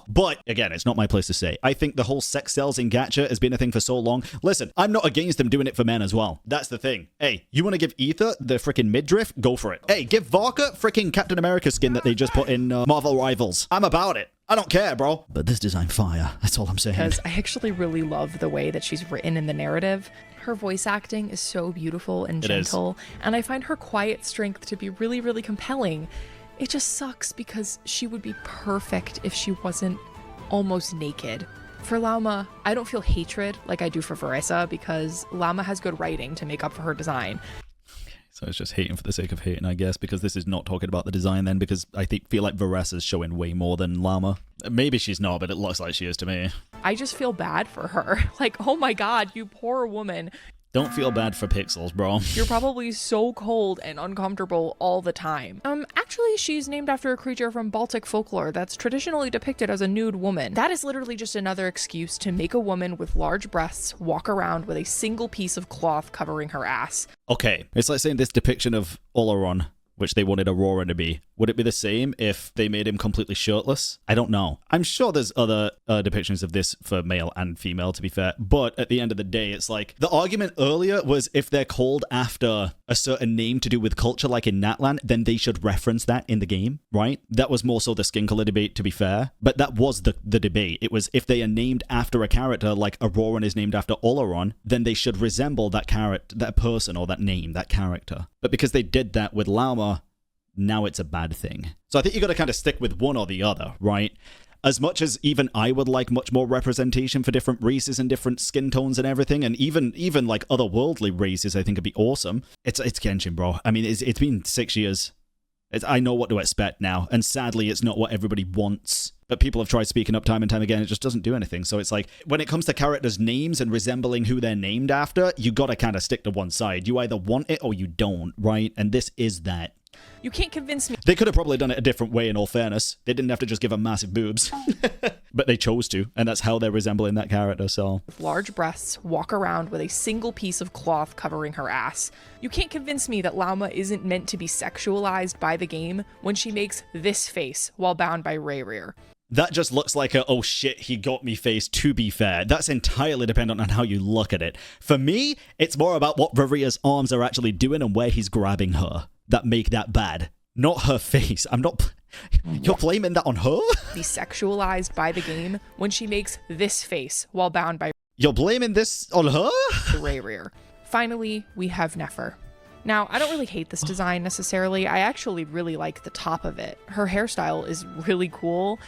But, again, it's not my place to say. I think the whole sex cells in gacha has been a thing for so long. Listen, I'm not against them doing it for men as well. That's the thing. Hey, you want to give Ether the freaking midriff? Go for it. Hey, give Varka freaking Captain America skin that they just put in Marvel Rivals. I'm about it. I don't care, bro. But this design fire. That's all I'm saying. Because I actually really love the way that she's written in the narrative. Her voice acting is so beautiful and gentle, and I find her quiet strength to be really, really compelling. It just sucks because she would be perfect if she wasn't almost naked. For Llama, I don't feel hatred like I do for Veressa because Llama has good writing to make up for her design. So it's just hating for the sake of hating, I guess, because this is not talking about the design then, because I feel like Veressa's showing way more than Llama. Maybe she's not, but it looks like she is to me. I just feel bad for her. Like, oh my god, you poor woman. Don't feel bad for Pixels, bro. You're probably so cold and uncomfortable all the time. Actually, she's named after a creature from Baltic folklore that's traditionally depicted as a nude woman. That is literally just another excuse to make a woman with large breasts walk around with a single piece of cloth covering her ass. Okay, it's like saying this depiction of Oleron, which they wanted Aurora to be. Would it be the same if they made him completely shirtless? I don't know. I'm sure there's other depictions of this for male and female, to be fair. But at the end of the day, it's like, the argument earlier was if they're called after a certain name to do with culture, like in Natlan, then they should reference that in the game, right? That was more so the skin color debate, to be fair. But that was the debate. It was if they are named after a character, like Auroran is named after Oleron, then they should resemble that character, that person, or that name, that character. But because they did that with Llama, now it's a bad thing. So I think you got to kind of stick with one or the other, right? As much as even I would like much more representation for different races and different skin tones and everything, and even like otherworldly races, I think would be awesome. It's Genshin, bro. I mean, it's been 6 years. I know what to expect now, and sadly, it's not what everybody wants. But people have tried speaking up time and time again. It just doesn't do anything. So it's like, when it comes to characters' names and resembling who they're named after, you got to kind of stick to one side. You either want it or you don't, right? And this is that. You can't convince me. They could have probably done it a different way, in all fairness. They didn't have to just give her massive boobs. But they chose to, and that's how they're resembling that character, so. With large breasts, walk around with a single piece of cloth covering her ass. You can't convince me that Llama isn't meant to be sexualized by the game when she makes this face while bound by Rayrear. That just looks like a, oh shit, he got me face, to be fair. That's entirely dependent on how you look at it. For me, it's more about what Varia's arms are actually doing and where he's grabbing her that make that bad. Not her face. I'm not... You're blaming that on her? Be sexualized by the game when she makes this face while bound by... You're blaming this on her? Rayrear. Finally, we have Nefer. Now, I don't really hate this design necessarily. I actually really like the top of it. Her hairstyle is really cool.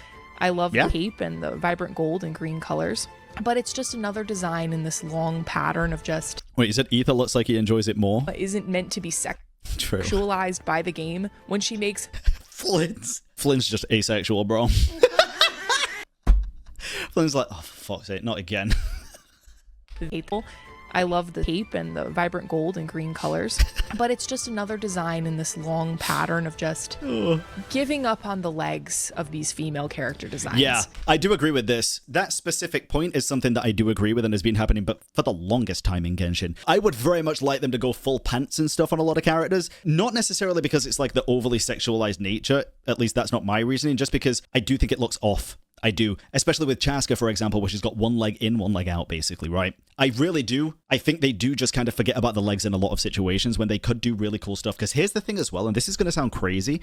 I love the cape and the vibrant gold and green colors. But it's just another design in this long pattern of just... Wait, you said Ether looks like he enjoys it more? Isn't meant to be sexualized by the game when she makes... Flynn's just asexual, bro. Flynn's like, oh, for fuck's sake, not again. I love the cape and the vibrant gold and green colors, but it's just another design in this long pattern of just giving up on the legs of these female character designs. Yeah, I do agree with this. That specific point is something that I do agree with and has been happening, but for the longest time in Genshin. I would very much like them to go full pants and stuff on a lot of characters, not necessarily because it's like the overly sexualized nature, at least that's not my reasoning, just because I do think it looks off. I do, especially with Chaska, for example, where she's got one leg in, one leg out, basically, right? I really do. I think they do just kind of forget about the legs in a lot of situations when they could do really cool stuff. Because here's the thing as well, and this is going to sound crazy.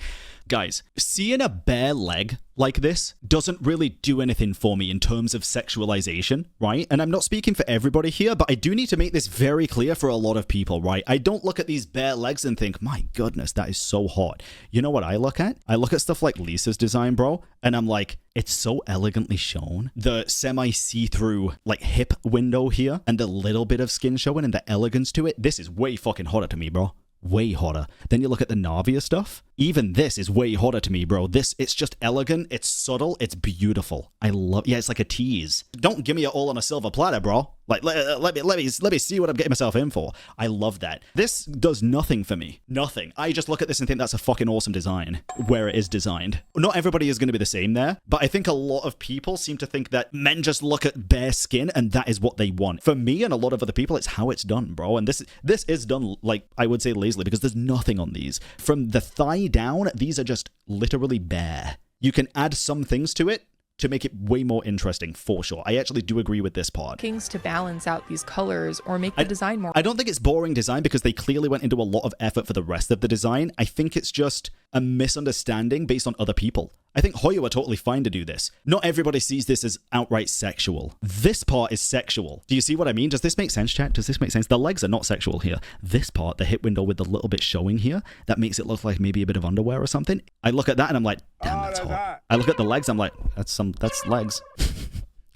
Guys, seeing a bare leg like this doesn't really do anything for me in terms of sexualization, right? And I'm not speaking for everybody here, but I do need to make this very clear for a lot of people, right? I don't look at these bare legs and think, my goodness, that is so hot. You know what I look at? I look at stuff like Lisa's design, bro, and I'm like, it's so elegantly shown. The semi-see-through like hip window here and the little bit of skin showing and the elegance to it. This is way fucking hotter to me, bro. Way hotter. Then you look at the Navia stuff. Even this is way hotter to me, bro. It's just elegant. It's subtle. It's beautiful. I love. Yeah, it's like a tease. Don't give me it all on a silver platter, bro. Like let me see what I'm getting myself in for. I love that. This does nothing for me. Nothing. I just look at this and think that's a fucking awesome design where it is designed. Not everybody is going to be the same there, but I think a lot of people seem to think that men just look at bare skin and that is what they want. For me and a lot of other people, it's how it's done, bro. And this is done, like, I would say lazily, because there's nothing on these. From the thigh down, these are just literally bare. You can add some things to it to make it way more interesting, for sure. I actually do agree with this part. Things to balance out these colors or make the design more. I don't think it's boring design because they clearly went into a lot of effort for the rest of the design. I think it's just a misunderstanding based on other people. I think HYTE were totally fine to do this. Not everybody sees this as outright sexual. This part is sexual. Do you see what I mean? Does this make sense, chat? Does this make sense? The legs are not sexual here. This part, the hip window with the little bit showing here, that makes it look like maybe a bit of underwear or something. I look at that and I'm like, damn, that's hot. I look at the legs, I'm like, that's legs.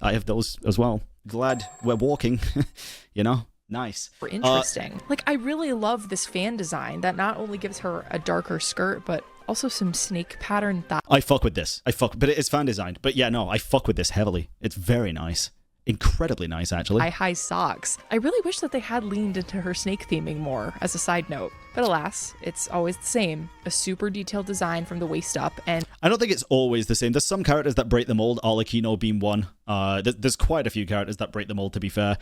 I have those as well. Glad we're walking, you know? Nice. Interesting. Like, I really love this fan design that not only gives her a darker skirt, but also some snake pattern thigh. I fuck with this. But it is fan designed. But yeah, no, I fuck with this heavily. It's very nice. Incredibly nice, actually. High socks. I really wish that they had leaned into her snake theming more, as a side note. But alas, it's always the same. A super detailed design from the waist up, and I don't think it's always the same. There's some characters that break the mold. Arlecchino being one. There's quite a few characters that break the mold, to be fair.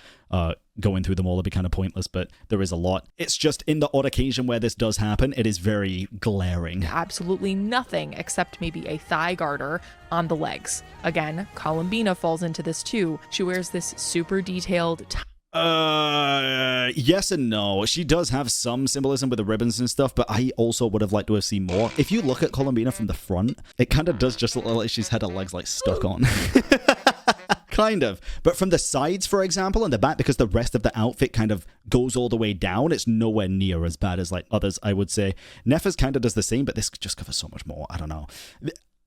Going through them all would be kind of pointless, but there is a lot. It's just in the odd occasion where this does happen, it is very glaring. Absolutely nothing except maybe a thigh garter on the legs. Again, Columbina falls into this too. She wears this super detailed yes and no. She does have some symbolism with the ribbons and stuff, but I also would have liked to have seen more. If you look at Columbina from the front, it kind of does just look like she's had her legs like stuck on. Kind of. But from the sides, for example, and the back, because the rest of the outfit kind of goes all the way down, it's nowhere near as bad as like others, I would say. Neffa's kind of does the same, but this just covers so much more. I don't know.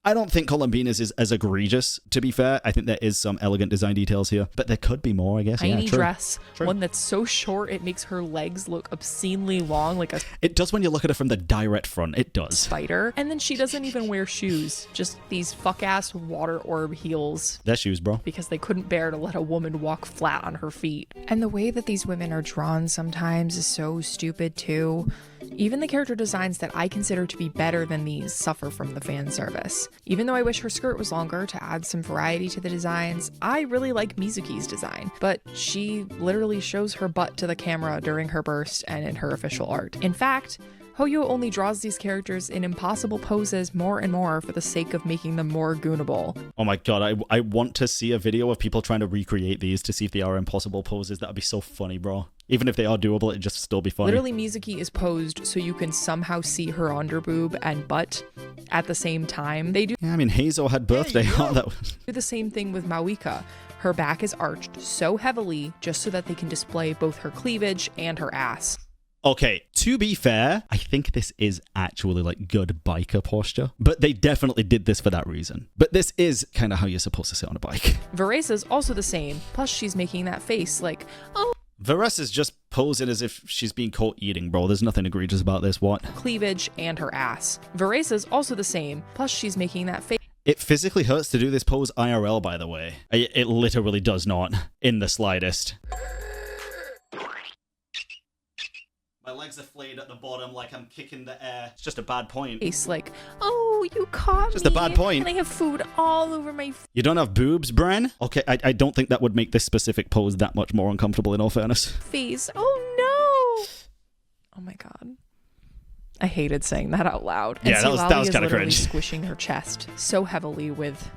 I don't think Columbina's is as egregious, to be fair. I think there is some elegant design details here, but there could be more, I guess. Tiny true. Dress, True. One that's so short it makes her legs look obscenely long, like a... It does when you look at her from the direct front, it does. Spider. And then she doesn't even wear shoes, just these fuck-ass water orb heels. They're shoes, bro. Because they couldn't bear to let a woman walk flat on her feet. And the way that these women are drawn sometimes is so stupid, too. Even the character designs that I consider to be better than these suffer from the fan service. Even though I wish her skirt was longer to add some variety to the designs, I really like Mizuki's design, but she literally shows her butt to the camera during her burst and in her official art. In fact, Hoyo only draws these characters in impossible poses more and more for the sake of making them more goonable. Oh my god, I want to see a video of people trying to recreate these to see if they are impossible poses. That would be so funny, bro. Even if they are doable, it'd just still be funny. Literally, Mizuki is posed so you can somehow see her underboob and butt at the same time. They do. Yeah, I mean, Hazel had birthday art. That was... do the same thing with Mawika. Her back is arched so heavily just so that they can display both her cleavage and her ass. Okay, to be fair, I think this is actually like good biker posture, but they definitely did this for that reason. But this is kind of how you're supposed to sit on a bike. Veresa's also the same, plus she's making that face like, oh. Veresa's just posing as if she's being caught eating, bro. There's nothing egregious about this, what? Cleavage and her ass. Veresa's also the same, plus she's making that face. It physically hurts to do this pose IRL, by the way. It literally does not, in the slightest. My legs are flayed at the bottom like I'm kicking the air. It's just a bad point. Face like, oh, you caught just me. Just a bad point. And I have food all over my... You don't have boobs, Bran? Okay, I don't think that would make this specific pose that much more uncomfortable, in all fairness. Face. Oh, no. Oh, my God. I hated saying that out loud. And yeah, that was kind of cringe. Squishing her chest so heavily with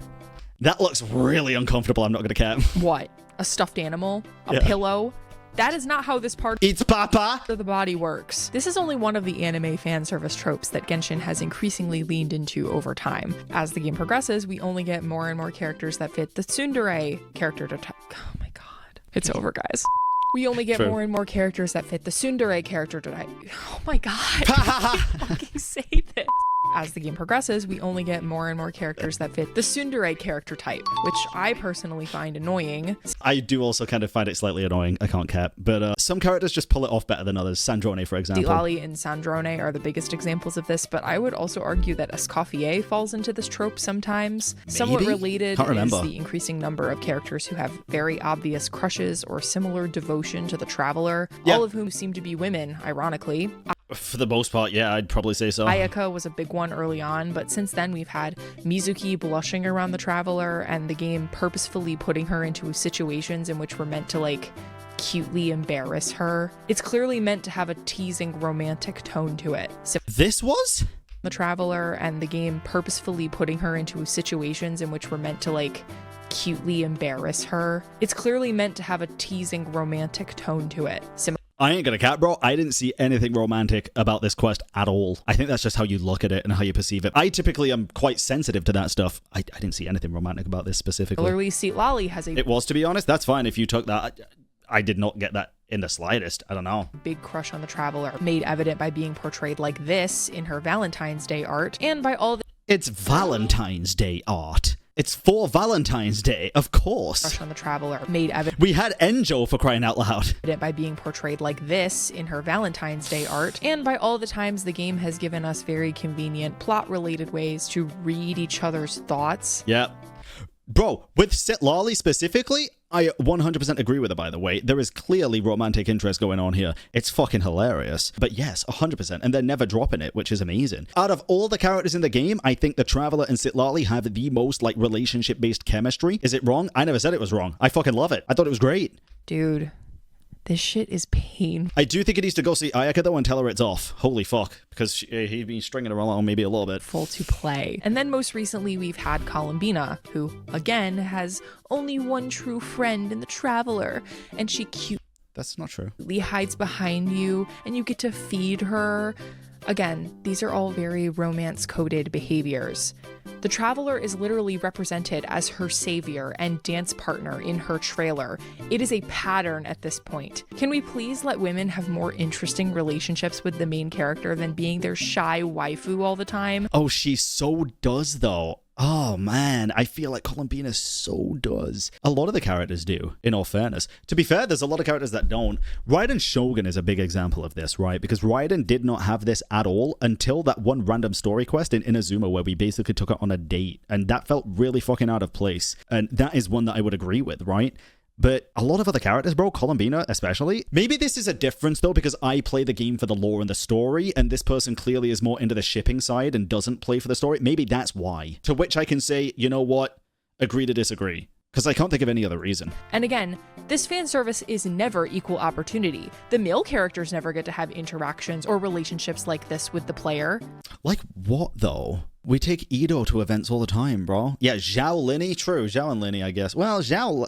That looks really uncomfortable, I'm not gonna cap. What? A stuffed animal? A pillow? That is not how this part It's Papa of the body works. This is only one of the anime fan service tropes that Genshin has increasingly leaned into over time. As the game progresses, we only get more and more characters that fit the tsundere character type. Oh my god. It's over, guys. We only get more and more characters that fit the tsundere character type. Oh my god. I can't fucking say this. As the game progresses, we only get more and more characters that fit the tsundere character type, which I personally find annoying. I do also kind of find it slightly annoying, I can't cap, but some characters just pull it off better than others. Sandrone, for example. Lali and Sandrone are the biggest examples of this, but I would also argue that Escoffier falls into this trope sometimes. Maybe? Somewhat related is the increasing number of characters who have very obvious crushes or similar devotion to the Traveler, all of whom seem to be women, ironically. For the most part, yeah, I'd probably say so. Ayaka was a big one early on, but since then we've had Mizuki blushing around the Traveler and the game purposefully putting her into situations in which we're meant to, like, cutely embarrass her. It's clearly meant to have a teasing romantic tone to it. This was? The Traveler and the game purposefully putting her into situations in which we're meant to, like, cutely embarrass her. It's clearly meant to have a teasing romantic tone to it. I ain't gonna cap, bro. I didn't see anything romantic about this quest at all. I think that's just how you look at it and how you perceive it. I typically am quite sensitive to that stuff. I didn't see anything romantic about this specifically. Similarly, Lali has a... It was, to be honest. That's fine if you took that. I did not get that in the slightest. I don't know. Big crush on the Traveler, made evident by being portrayed like this in her Valentine's Day art, and by all the... It's Valentine's Day art. It's for Valentine's Day, of course. Crush on the Traveler, made evident. We had Enjo, for crying out loud. By being portrayed like this in her Valentine's Day art, and by all the times the game has given us very convenient plot-related ways to read each other's thoughts. Yep. Bro, with Lali specifically, I 100% agree with it, by the way. There is clearly romantic interest going on here. It's fucking hilarious. But yes, 100%. And they're never dropping it, which is amazing. Out of all the characters in the game, I think the Traveler and Lali have the most, like, relationship-based chemistry. Is it wrong? I never said it was wrong. I fucking love it. I thought it was great. Dude, this shit is painful. I do think he needs to go see Ayaka, though, and tell her it's off. Holy fuck. Because he'd be stringing her along maybe a little bit. Full to play. And then most recently, we've had Columbina, who, again, has only one true friend in the Traveler, and she That's not true. hides behind you, and you get to feed her. Again, these are all very romance-coded behaviors. The Traveler is literally represented as her savior and dance partner in her trailer. It is a pattern at this point. Can we please let women have more interesting relationships with the main character than being their shy waifu all the time? Oh, she so does, though. Oh, man, I feel like Columbina so does. A lot of the characters do, in all fairness. To be fair, there's a lot of characters that don't. Raiden Shogun is a big example of this, right? Because Raiden did not have this at all until that one random story quest in Inazuma where we basically took her on a date. And that felt really fucking out of place. And that is one that I would agree with, right? But a lot of other characters, bro, Columbina especially. Maybe this is a difference, though, because I play the game for the lore and the story, and this person clearly is more into the shipping side and doesn't play for the story. Maybe that's why. To which I can say, you know what? Agree to disagree. Because I can't think of any other reason. And again, this fan service is never equal opportunity. The male characters never get to have interactions or relationships like this with the player. Like what, though? We take Ido to events all the time, bro. Yeah, Zhao Linny, true. Zhao and Linny, I guess. Well, Zhao,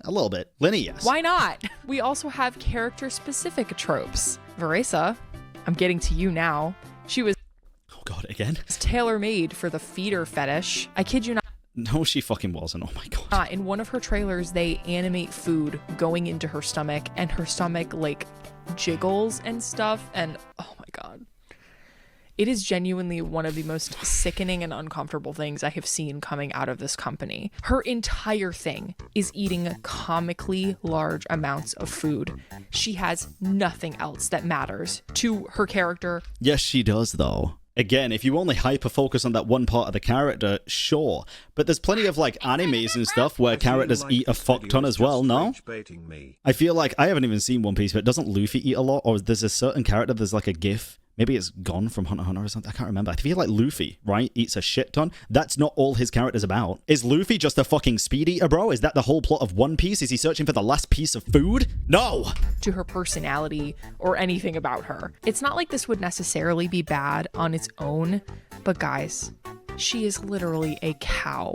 a little bit. Linny, yes. Why not? We also have character-specific tropes. Veresa, I'm getting to you now. She was... Oh, God, again? Tailor-made for the feeder fetish. I kid you not. No, she fucking wasn't. Oh my God. In one of her trailers, they animate food going into her stomach, and her stomach, like, jiggles and stuff, and oh my God. It is genuinely one of the most sickening and uncomfortable things I have seen coming out of this company. Her entire thing is eating comically large amounts of food. She has nothing else that matters to her character. Yes, she does, though. Again, if you only hyper-focus on that one part of the character, sure. But there's plenty of, like, animes and stuff where characters eat a fuck ton as well, no? I feel like, I haven't even seen One Piece, but doesn't Luffy eat a lot? Or there's a certain character, there's like a gif. Maybe it's Gon from Hunter x Hunter or something. I can't remember. I feel like Luffy, right, eats a shit ton. That's not all his character's about. Is Luffy just a fucking speed eater, bro? Is that the whole plot of One Piece? Is he searching for the last piece of food? No! To her personality or anything about her. It's not like this would necessarily be bad on its own, but guys, she is literally a cow.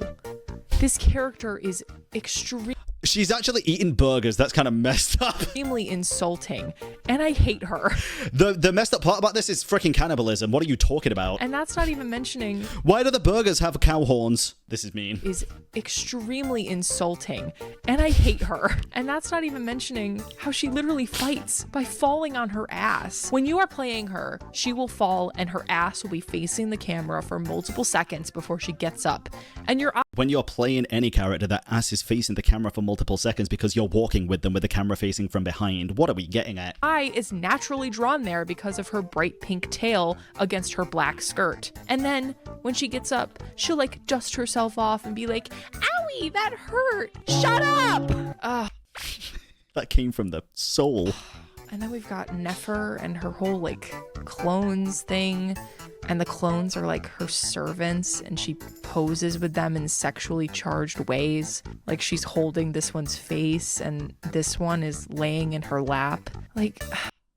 This character is extremely... She's actually eating burgers. That's kind of messed up. Extremely insulting, and I hate her. The messed up part about this is freaking cannibalism. What are you talking about? And that's not even mentioning... Why do the burgers have cow horns? This is mean. Is extremely insulting, and I hate her. And that's not even mentioning how she literally fights by falling on her ass. When you are playing her, she will fall and her ass will be facing the camera for multiple seconds before she gets up. And your when you're playing any character, that ass is facing the camera for multiple seconds because you're walking with them with the camera facing from behind. What are we getting at? eye is naturally drawn there because of her bright pink tail against her black skirt. And then when she gets up, she'll like dust herself off and be like, owie, that hurt. Shut up. That came from the soul. And then we've got Nefer and her whole like clones thing. And the clones are like her servants, and she poses with them in sexually charged ways. Like she's holding this one's face and this one is laying in her lap. Like,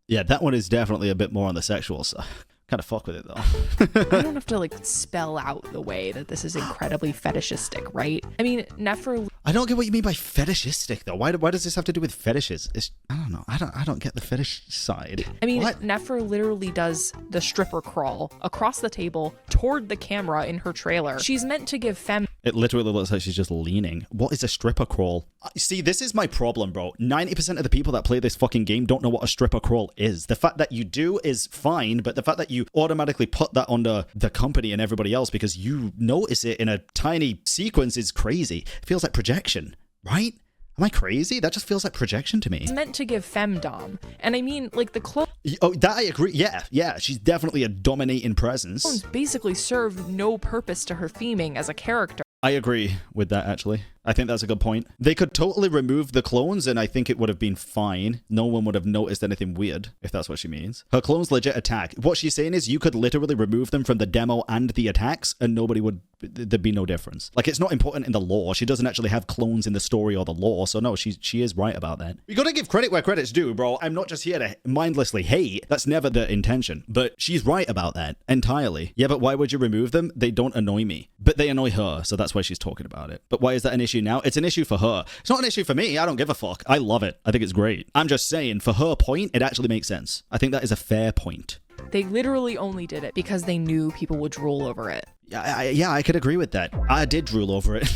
yeah, that one is definitely a bit more on the sexual side. Kind of fuck with it though. I don't have to like spell out the way that this is incredibly fetishistic, right? I mean, Nefer. I don't get what you mean by fetishistic though. Why does this have to do with fetishes? I don't know. I don't get the fetish side. I mean, what? Nefer literally does the stripper crawl across the table toward the camera in her trailer. She's meant to give femme. It literally looks like she's just leaning. What is a stripper crawl? See, this is my problem, bro. 90% of the people that play this fucking game don't know what a stripper crawl is. The fact that you do is fine, but the fact that you automatically put that under the company and everybody else because you notice it in a tiny sequence is crazy. It feels like projection, right? Am I crazy? That just feels like projection to me. It's meant to give femdom. And I mean, like the clone. Oh, that I agree. Yeah. She's definitely a dominating presence. Clones basically serve no purpose to her theming as a character. I agree with that, actually. I think that's a good point. They could totally remove the clones, and I think it would have been fine. No one would have noticed anything weird, if that's what she means. Her clones legit attack. What she's saying is you could literally remove them from the demo and the attacks, and there'd be no difference. Like, it's not important in the lore. She doesn't actually have clones in the story or the lore, so no, she is right about that. We gotta give credit where credit's due, bro. I'm not just here to mindlessly hate. That's never the intention. But she's right about that, entirely. Yeah, but why would you remove them? They don't annoy me. But they annoy her, so that's why she's talking about it. But why is that an issue now? It's an issue for her. It's not an issue for me. I don't give a fuck. I love it. I think it's great. I'm just saying, for her point, it actually makes sense. I think that is a fair point. They literally only did it because they knew people would drool over it. Yeah, I could agree with that. I did drool over it.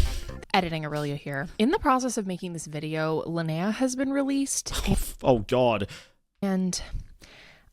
Editing Aurelia here. In the process of making this video, Linnea has been released. Oh, God. And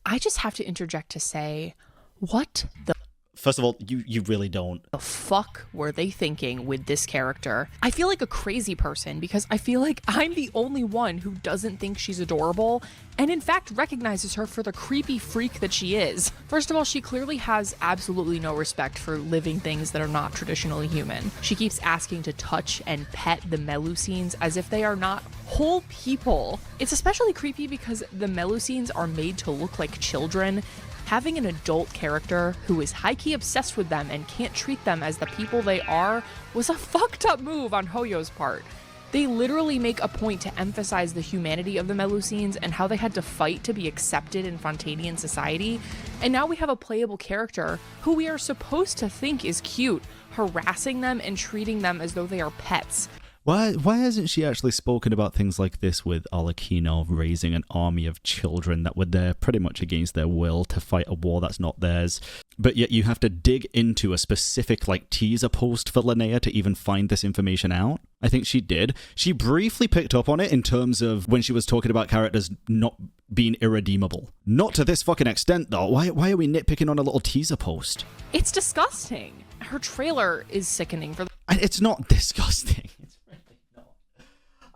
I just have to interject to say, what the... First of all, you really don't. The fuck were they thinking with this character? I feel like a crazy person because I feel like I'm the only one who doesn't think she's adorable and in fact recognizes her for the creepy freak that she is. First of all, she clearly has absolutely no respect for living things that are not traditionally human. She keeps asking to touch and pet the Melusines as if they are not whole people. It's especially creepy because the Melusines are made to look like children. Having an adult character who is high-key obsessed with them and can't treat them as the people they are was a fucked up move on Hoyo's part. They literally make a point to emphasize the humanity of the Melusines and how they had to fight to be accepted in Fontanian society, and now we have a playable character who we are supposed to think is cute, harassing them and treating them as though they are pets. Why hasn't she actually spoken about things like this with Alakino raising an army of children that were there pretty much against their will to fight a war that's not theirs? But yet you have to dig into a specific like teaser post for Linnea to even find this information out? I think she did. She briefly picked up on it in terms of when she was talking about characters not being irredeemable. Not to this fucking extent though. Why are we nitpicking on a little teaser post? It's disgusting. Her trailer is sickening for It's not disgusting.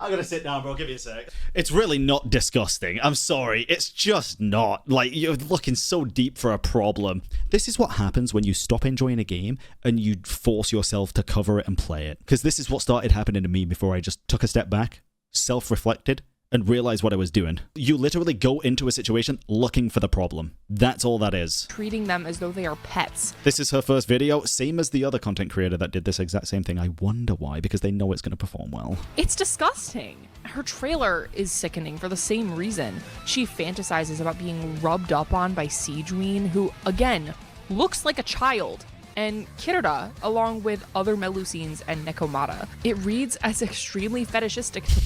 I'm gonna sit down, bro. Give me a sec. It's really not disgusting. I'm sorry. It's just not. Like, you're looking so deep for a problem. This is what happens when you stop enjoying a game and you force yourself to cover it and play it. Because this is what started happening to me before I just took a step back, self-reflected, and realized what I was doing. You literally go into a situation looking for the problem. That's all that is. Treating them as though they are pets. This is her first video, same as the other content creator that did this exact same thing. I wonder why, because they know it's going to perform well. It's disgusting. Her trailer is sickening for the same reason. She fantasizes about being rubbed up on by Siegeween, who, again, looks like a child. and Kirura, along with other Melusines and Nekomata. It reads as extremely fetishistic to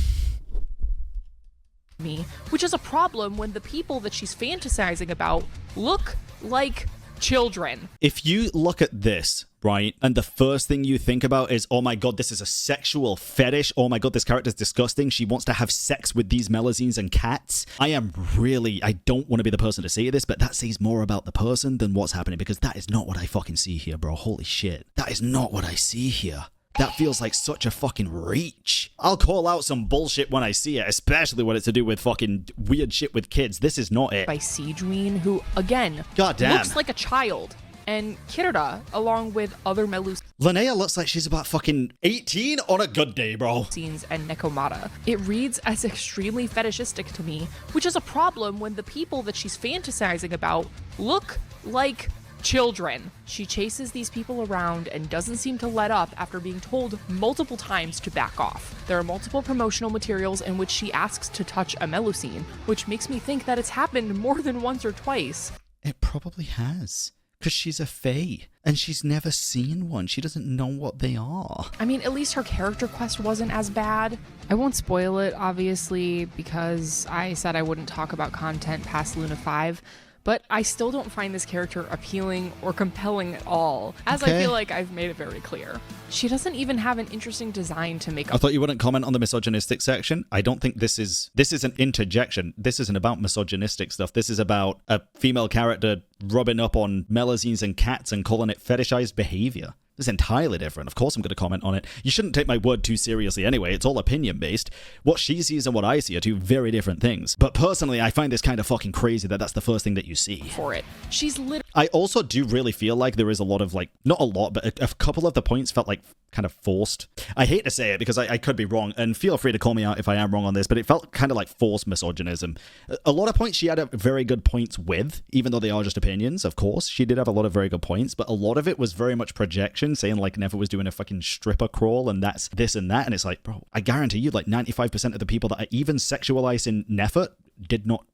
me, which is a problem when the people that she's fantasizing about look like children. If you look at this, right, and the first thing you think about is, oh my god, this is a sexual fetish, oh my god, this character's disgusting, she wants to have sex with these Melusines and cats, I don't want to be the person to say this, but that says more about the person than what's happening, because that is not what I fucking see here, bro. Holy shit. That is not what I see here. That feels like such a fucking reach. I'll call out some bullshit when I see it, especially when it's to do with fucking weird shit with kids. This is not it. By Siegeween, who, again, goddamn, looks like a child. And Kirura, along with other Melusines. Linnea looks like she's about fucking 18 on a good day, bro. And Nekomata. It reads as extremely fetishistic to me, which is a problem when the people that she's fantasizing about look like children. She chases these people around and doesn't seem to let up after being told multiple times to back off. There are multiple promotional materials in which she asks to touch a Melusine, which makes me think that it's happened more than once or twice. It probably has. Because she's a fae, and she's never seen one. She doesn't know what they are. I mean, at least her character quest wasn't as bad. I won't spoil it, obviously, because I said I wouldn't talk about content past Luna 5, but I still don't find this character appealing or compelling at all, as I feel like I've made it very clear. She doesn't even have an interesting design to make up. I thought you wouldn't comment on the misogynistic section. I don't think this is an interjection. This isn't about misogynistic stuff. This is about a female character rubbing up on Melusines and cats and calling it fetishized behavior. It's entirely different. Of course I'm going to comment on it. You shouldn't take my word too seriously anyway. It's all opinion-based. What she sees and what I see are two very different things. But personally, I find this kind of fucking crazy that that's the first thing that you see. For it. She's I also do really feel like there is a lot of, like, not a lot, but a couple of the points felt like kind of forced. I hate to say it because I could be wrong, and feel free to call me out if I am wrong on this, but it felt kind of like forced misogynism. A lot of points she had very good points with, even though they are just opinions, of course. She did have a lot of very good points, but a lot of it was very much projection, saying like Nefer was doing a fucking stripper crawl and that's this and that, and it's like, bro, I guarantee you like 95% of the people that are even sexualizing Nefer did not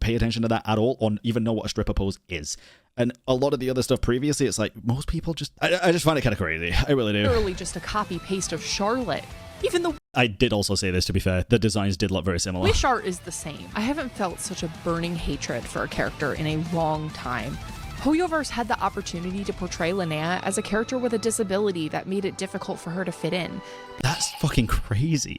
pay attention to that at all or even know what a stripper pose is. And a lot of the other stuff previously, it's like most people just I just find it kind of crazy. I really do. Literally just a copy paste of Charlotte. Even the I did also say this, to be fair, the designs did look very similar. Wish art is the same. I haven't felt such a burning hatred for a character in a long time. Hoyoverse had the opportunity to portray Linnea as a character with a disability that made it difficult for her to fit in. That's fucking crazy.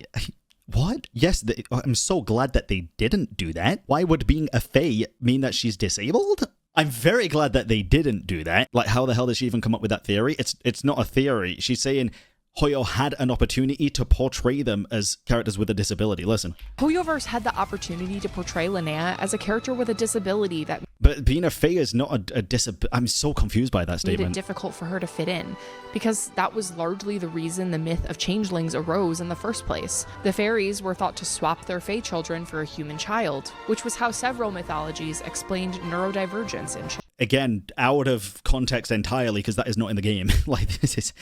What? Yes, I'm so glad that they didn't do that. Why would being a fae mean that she's disabled? I'm very glad that they didn't do that. Like, how the hell did she even come up with that theory? It's not a theory. She's saying Hoyo had an opportunity to portray them as characters with a disability. Listen. Hoyoverse had the opportunity to portray Linnea as a character with a disability that... But being a fae is not a disability. I'm so confused by that statement. Made it difficult for her to fit in, because that was largely the reason the myth of changelings arose in the first place. The fairies were thought to swap their fae children for a human child, which was how several mythologies explained neurodivergence in children. Again, out of context entirely, because that is not in the game. Like, this is...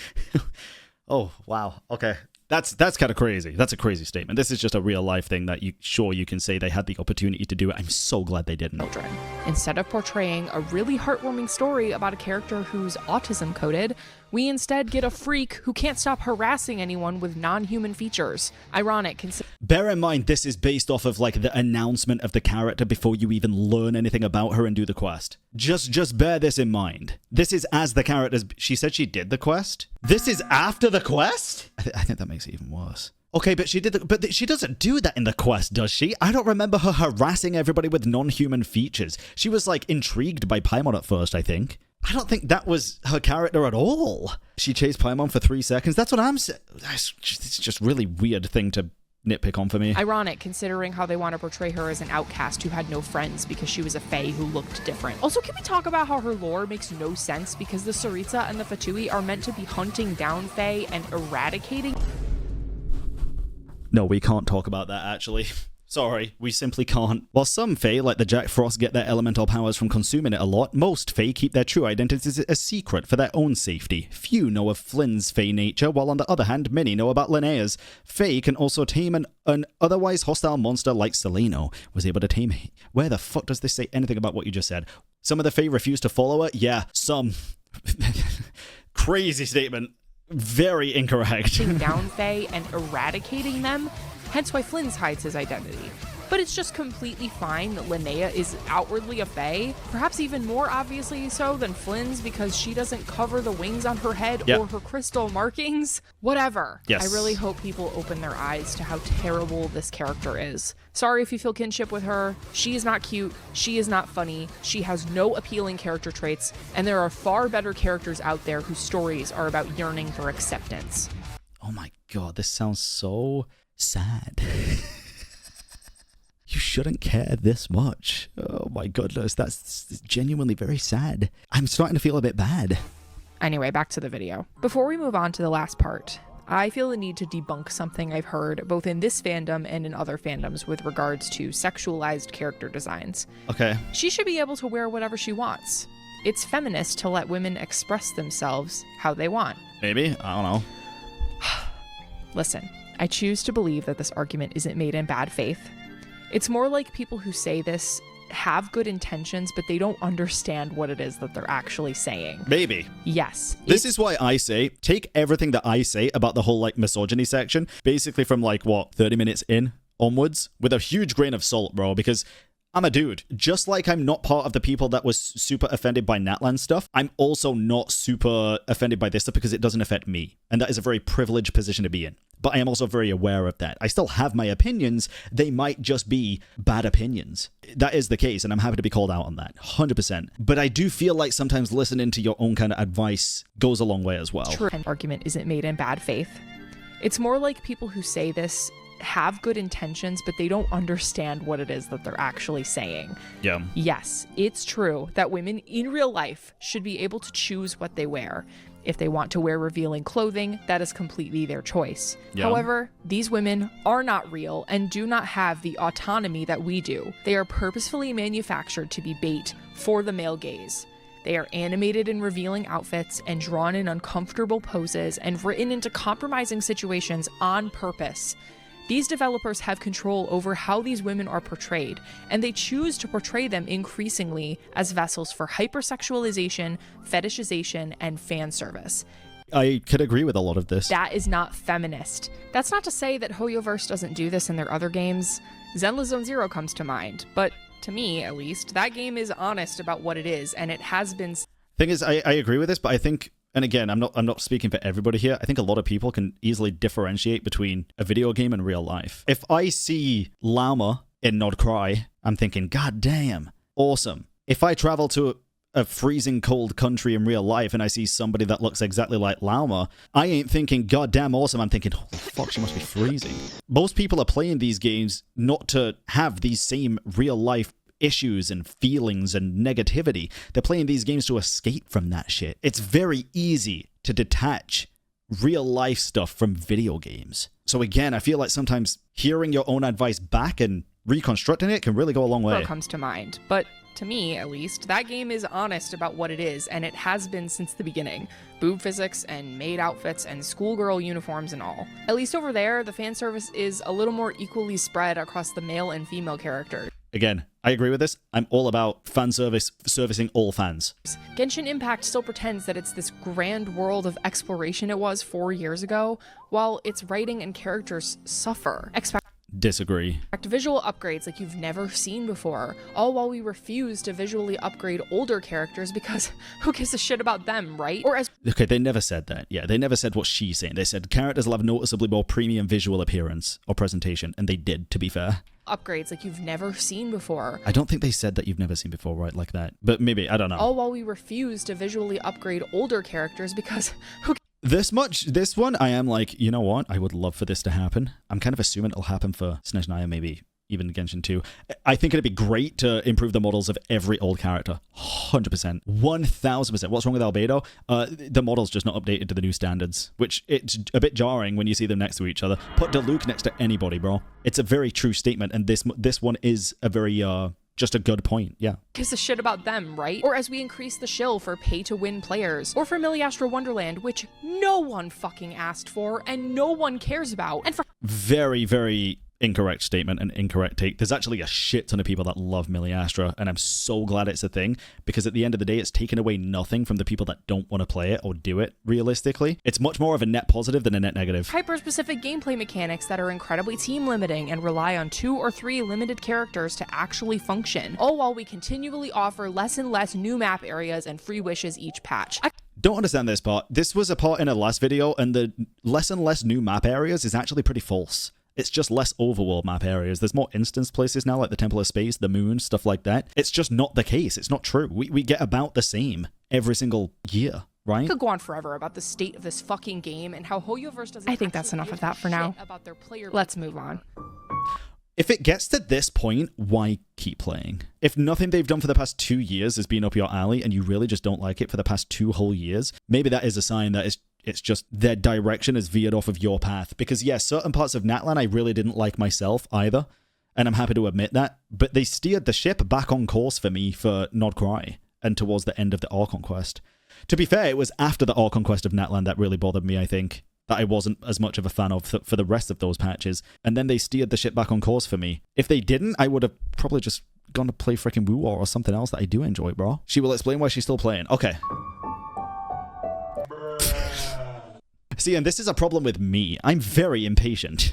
Oh, wow. Okay. That's kind of crazy. That's a crazy statement. This is just a real life thing that you can say they had the opportunity to do it. I'm so glad they didn't. Children. Instead of portraying a really heartwarming story about a character who's autism coded, we instead get a freak who can't stop harassing anyone with non-human features. Ironic. Bear in mind, this is based off of like the announcement of the character before you even learn anything about her and do the quest. Just bear this in mind. This is as the characters. She said she did the quest. This is after the quest? I think that makes it even worse. Okay, but she doesn't do that in the quest, does she? I don't remember her harassing everybody with non-human features. She was like intrigued by Paimon at first, I think. I don't think that was her character at all. She chased Paimon for 3 seconds. That's what I'm saying. It's just really weird thing to nitpick on for me. Ironic, considering how they want to portray her as an outcast who had no friends because she was a fae who looked different. Also, can we talk about how her lore makes no sense because the Tsaritsa and the Fatui are meant to be hunting down fae and eradicating? No, we can't talk about that, actually. Sorry, we simply can't. While some fae, like the Jack Frost, get their elemental powers from consuming it a lot, most fae keep their true identities a secret for their own safety. Few know of Flynn's fae nature, while on the other hand, many know about Linnea's. Fae can also tame an otherwise hostile monster like Seleno was able to tame... Where the fuck does this say anything about what you just said? Some of the fae refuse to follow her? Yeah, some... Crazy statement. Very incorrect. Down Fae and eradicating them, hence why Flynn's hides his identity. But it's just completely fine that Linnea is outwardly a Fae, perhaps even more obviously so than Flynn's because she doesn't cover the wings on her head or her crystal markings. Whatever. Yes. I really hope people open their eyes to how terrible this character is. Sorry if you feel kinship with her. She is not cute. She is not funny. She has no appealing character traits, and there are far better characters out there whose stories are about yearning for acceptance. Oh my god, this sounds so sad. You shouldn't care this much. Oh my goodness, that's genuinely very sad. I'm starting to feel a bit bad. Anyway, back to the video. Before we move on to the last part, I feel the need to debunk something I've heard both in this fandom and in other fandoms with regards to sexualized character designs. Okay. She should be able to wear whatever she wants. It's feminist to let women express themselves how they want. Maybe? I don't know. Listen, I choose to believe that this argument isn't made in bad faith. It's more like people who say this have good intentions, but they don't understand what it is that they're actually saying. Maybe. Yes. This is why I say, take everything that I say about the whole, like, misogyny section, basically from, like, what, 30 minutes in onwards, with a huge grain of salt, bro, because I'm a dude. Just like I'm not part of the people that was super offended by Natlan stuff, I'm also not super offended by this stuff because it doesn't affect me. And that is a very privileged position to be in. But I am also very aware of that. I still have my opinions. They might just be bad opinions. That is the case, and I'm happy to be called out on that, 100%. But I do feel like sometimes listening to your own kind of advice goes a long way as well. True. An argument isn't made in bad faith. It's more like people who say this have good intentions, but they don't understand what it is that they're actually saying. Yeah. Yes, it's true that women in real life should be able to choose what they wear. If they want to wear revealing clothing, that is completely their choice. Yeah. However, these women are not real and do not have the autonomy that we do. They are purposefully manufactured to be bait for the male gaze. They are animated in revealing outfits and drawn in uncomfortable poses and written into compromising situations on purpose. These developers have control over how these women are portrayed, and they choose to portray them increasingly as vessels for hypersexualization, fetishization, and fan service. I could agree with a lot of this. That is not feminist. That's not to say that HoYoverse doesn't do this in their other games. Zenless Zone Zero comes to mind, but to me, at least, that game is honest about what it is, and it has been... Thing is, I agree with this, but I think... And again, I'm not speaking for everybody here. I think a lot of people can easily differentiate between a video game and real life. If I see Llama in Nod Cry, I'm thinking, God damn, awesome. If I travel to a freezing cold country in real life and I see somebody that looks exactly like Llama, I ain't thinking, God damn awesome. I'm thinking, holy fuck, she must be freezing. Most people are playing these games not to have these same real life issues and feelings and negativity. They're playing these games to escape from that shit. It's very easy to detach real life stuff from video games. So again, I feel like sometimes hearing your own advice back and reconstructing it can really go a long way. Comes to mind, but to me, at least, that game is honest about what it is, and it has been since the beginning. Boob physics and maid outfits and schoolgirl uniforms and all. At least over there, the fan service is a little more equally spread across the male and female characters. Again, I agree with this. I'm all about fan service, servicing all fans. Genshin Impact still pretends that it's this grand world of exploration it was 4 years ago, while its writing and characters suffer. Disagree. Visual upgrades like you've never seen before, all while we refuse to visually upgrade older characters because who gives a shit about them, right? Or as Okay, they never said that. Yeah, they never said what she's saying. They said characters will have noticeably more premium visual appearance or presentation, and they did, to be fair. Upgrades like you've never seen before. I don't think they said that you've never seen before, right, like that. But maybe, I don't know. All while we refuse to visually upgrade older characters because who This one, I am like, you know what? I would love for this to happen. I'm kind of assuming it'll happen for Snezhnaya, maybe even Genshin 2. I think it'd be great to improve the models of every old character. 100%. 1000%. What's wrong with Albedo? The model's just not updated to the new standards, which it's a bit jarring when you see them next to each other. Put Diluc next to anybody, bro. It's a very true statement, and this one is a very... just a good point, yeah. gives a shit about them, right? Or as we increase the shill for pay-to-win players, or for Miliastra Wonderland, which no one fucking asked for and no one cares about, and for very, very incorrect statement and incorrect take. There's actually a shit ton of people that love Millie Astra, and I'm so glad it's a thing, because at the end of the day, it's taken away nothing from the people that don't want to play it or do it realistically. It's much more of a net positive than a net negative. Hyper-specific gameplay mechanics that are incredibly team-limiting and rely on 2 or 3 limited characters to actually function, all while we continually offer less and less new map areas and free wishes each patch. Don't understand this part. This was a part in a last video, and the less and less new map areas is actually pretty false. It's just less overworld map areas. There's more instance places now, like the Temple of Space, the Moon, stuff like that. It's just not the case. It's not true. We get about the same every single year, right? I could go on forever about the state of this fucking game and how HoYoverse doesn't. I think that's enough of that for now. Let's move on. If it gets to this point, why keep playing? If nothing they've done for the past 2 years has been up your alley and you really just don't like it for the past 2 whole years, maybe that is a sign that it's just their direction has veered off of your path. Because yes, certain parts of Natlan I really didn't like myself either, and I'm happy to admit that, but they steered the ship back on course for me for Nodcry and towards the end of the Archon Quest. To be fair, it was after the Archon Quest of Natlan that really bothered me, I think, that I wasn't as much of a fan of for the rest of those patches, and then they steered the ship back on course for me. If they didn't, I would have probably just gone to play freaking Woo War or something else that I do enjoy, bro. She will explain why she's still playing. Okay. See, and this is a problem with me. I'm very impatient.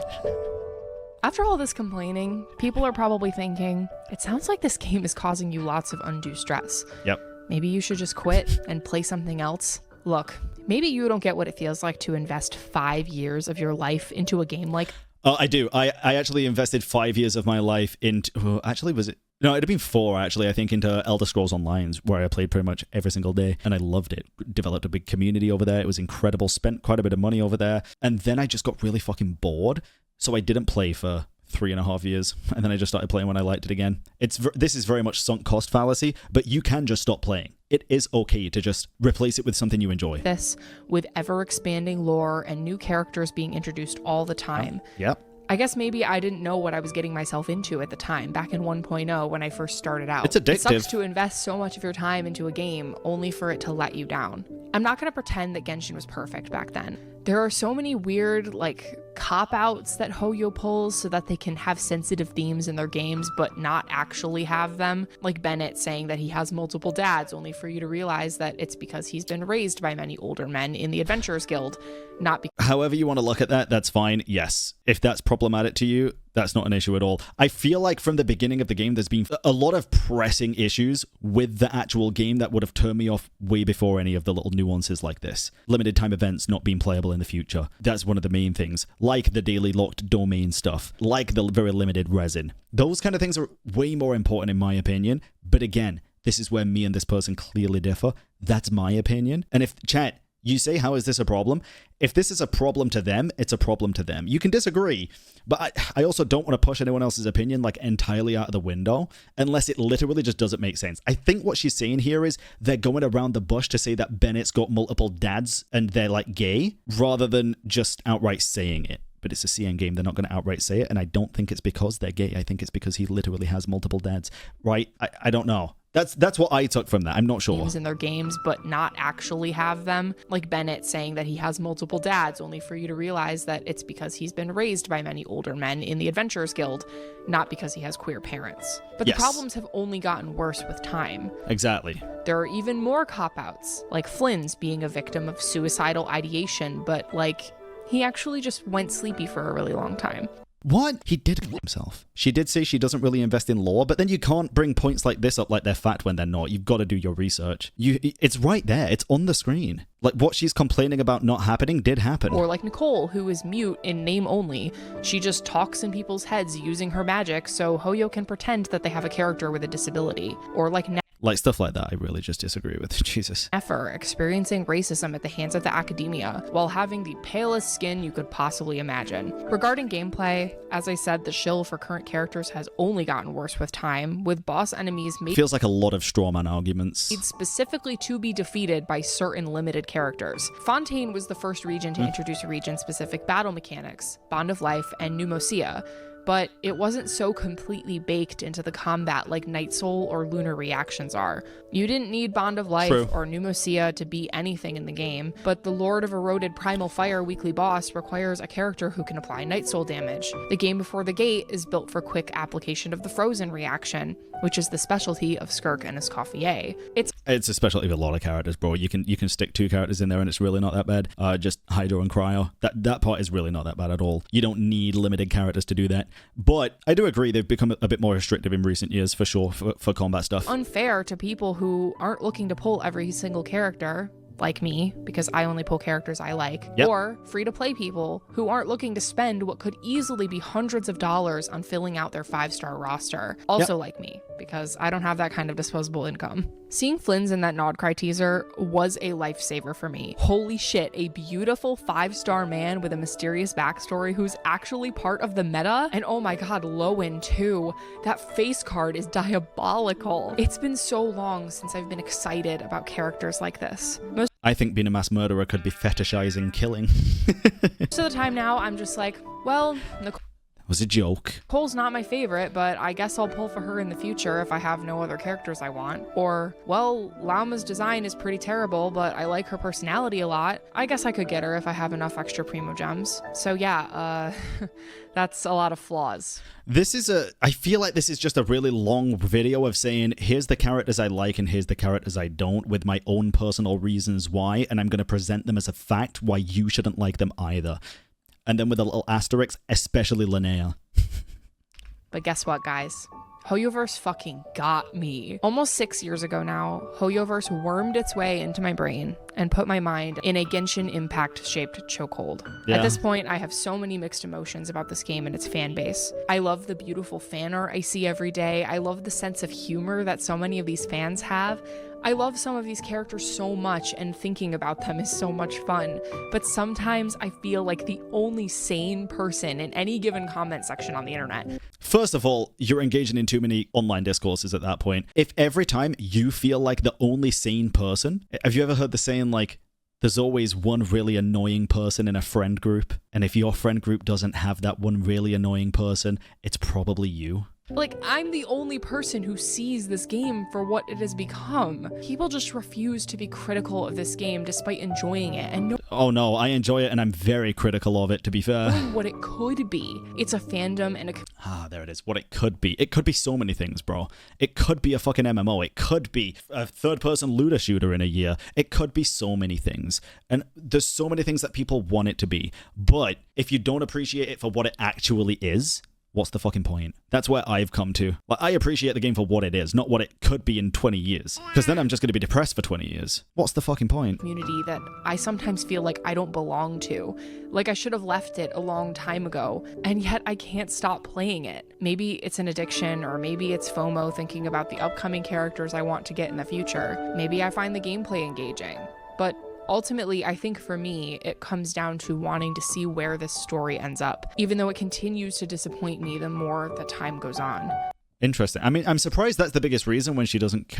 After all this complaining, people are probably thinking, it sounds like this game is causing you lots of undue stress. Yep. Maybe you should just quit and play something else. Look, maybe you don't get what it feels like to invest 5 years of your life into a game like... I do. I actually invested 5 years of my life into... actually, was it... No, it'd have been 4, actually, I think, into Elder Scrolls Online, where I played pretty much every single day, and I loved it. Developed a big community over there. It was incredible. Spent quite a bit of money over there. And then I just got really fucking bored, so I didn't play for 3.5 years, and then I just started playing when I liked it again. This is very much sunk cost fallacy, but you can just stop playing. It is okay to just replace it with something you enjoy. This, with ever-expanding lore and new characters being introduced all the time. Yep. I guess maybe I didn't know what I was getting myself into at the time, back in 1.0 when I first started out. It's addictive. It sucks to invest so much of your time into a game only for it to let you down. I'm not going to pretend that Genshin was perfect back then. There are so many weird, cop-outs that Hoyo pulls so that they can have sensitive themes in their games but not actually have them. Like Bennett saying that he has multiple dads, only for you to realize that it's because he's been raised by many older men in the Adventurers Guild, not because... However you want to look at that, that's fine. Yes, if that's problematic to you, that's not an issue at all. I feel like from the beginning of the game, there's been a lot of pressing issues with the actual game that would have turned me off way before any of the little nuances like this. Limited time events not being playable in the future. That's one of the main things. Like the daily locked domain stuff. Like the very limited resin. Those kind of things are way more important in my opinion. But again, this is where me and this person clearly differ. That's my opinion. And if, chat, you say, how is this a problem? If this is a problem to them, it's a problem to them. You can disagree, but I also don't want to push anyone else's opinion entirely out of the window unless it literally just doesn't make sense. I think what she's saying here is they're going around the bush to say that Bennett's got multiple dads and they're gay rather than just outright saying it. But it's a CN game. They're not going to outright say it, and I don't think it's because they're gay. I think it's because he literally has multiple dads, right? I don't know. That's what I took from that. I'm not sure. In their games, but not actually have them. Like Bennett saying that he has multiple dads, only for you to realize that it's because he's been raised by many older men in the Adventurers Guild, not because he has queer parents. But yes, the problems have only gotten worse with time. Exactly. There are even more cop-outs, like Flynn's being a victim of suicidal ideation, but he actually just went sleepy for a really long time. What? He did himself. She did say she doesn't really invest in lore, but then you can't bring points like this up like they're fact when they're not. You've got to do your research. It's right there. It's on the screen. What she's complaining about not happening did happen. Or like Nicole, who is mute in name only. She just talks in people's heads using her magic so Hoyo can pretend that they have a character with a disability. Or stuff like that, I really just disagree with. Jesus. Nefer experiencing racism at the hands of the academia while having the palest skin you could possibly imagine. Regarding gameplay, as I said, the shill for current characters has only gotten worse with time, with boss enemies feels like a lot of strawman arguments. Made specifically to be defeated by certain limited characters. Fontaine was the first region to introduce region-specific battle mechanics, Bond of Life, and Pneumosia. but it wasn't so completely baked into the combat like Night Soul or Lunar Reactions are. You didn't need Bond of Life or Pneumocia to beat anything in the game, but the Lord of Eroded Primal Fire weekly boss requires a character who can apply Night Soul damage. The game before the gate is built for quick application of the Frozen reaction, which is the specialty of Skirk and Escoffier. It's a specialty with a lot of characters, bro. You can stick 2 characters in there and it's really not that bad. Just Hydro and Cryo. That part is really not that bad at all. You don't need limited characters to do that. But I do agree they've become a bit more restrictive in recent years for sure for combat stuff. Unfair to people who aren't looking to pull every single character, like me, because I only pull characters I like, or free-to-play people who aren't looking to spend what could easily be hundreds of dollars on filling out their 5-star roster, also like me, because I don't have that kind of disposable income. Seeing Flynn's in that Nodcry teaser was a lifesaver for me. Holy shit, a beautiful 5-star man with a mysterious backstory who's actually part of the meta, and oh my god, Lowen too. That face card is diabolical. It's been so long since I've been excited about characters like this. I think being a mass murderer could be fetishizing killing. Most of the time now, I'm just like, well, Nicole was a joke. Nicole's not my favorite, but I guess I'll pull for her in the future if I have no other characters I want. Or, well, Lauma's design is pretty terrible, but I like her personality a lot. I guess I could get her if I have enough extra Primogems. So yeah, that's a lot of flaws. I feel like this is just a really long video of saying, here's the characters I like and here's the characters I don't, with my own personal reasons why, and I'm going to present them as a fact why you shouldn't like them either. And then with a little asterisk, especially Linnea. But guess what, guys? Hoyoverse fucking got me. Almost 6 years ago now, Hoyoverse wormed its way into my brain and put my mind in a Genshin Impact-shaped chokehold. At this point, I have so many mixed emotions about this game and its fan base. I love the beautiful fan art I see every day. I love the sense of humor that so many of these fans have. I love some of these characters so much, and thinking about them is so much fun, but sometimes I feel like the only sane person in any given comment section on the internet. First of all, you're engaging in too many online discourses at that point. If every time you feel like the only sane person, have you ever heard the saying like, there's always one really annoying person in a friend group, and if your friend group doesn't have that one really annoying person, it's probably you? Like, I'm the only person who sees this game for what it has become. People just refuse to be critical of this game despite enjoying it, and oh no, I enjoy it and I'm very critical of it, to be fair. What it could be. It's a fandom and a... there it is. What it could be. It could be so many things, bro. It could be a fucking MMO. It could be a third-person looter shooter in a year. It could be so many things. And there's so many things that people want it to be. But if you don't appreciate it for what it actually is, what's the fucking point? That's where I've come to. Like, I appreciate the game for what it is, not what it could be in 20 years. Because then I'm just going to be depressed for 20 years. What's the fucking point? Community that I sometimes feel like I don't belong to. Like I should have left it a long time ago, and yet I can't stop playing it. Maybe it's an addiction, or maybe it's FOMO thinking about the upcoming characters I want to get in the future. Maybe I find the gameplay engaging. But ultimately, I think for me, it comes down to wanting to see where this story ends up, even though it continues to disappoint me the more the time goes on. Interesting. I mean, I'm surprised that's the biggest reason when she doesn't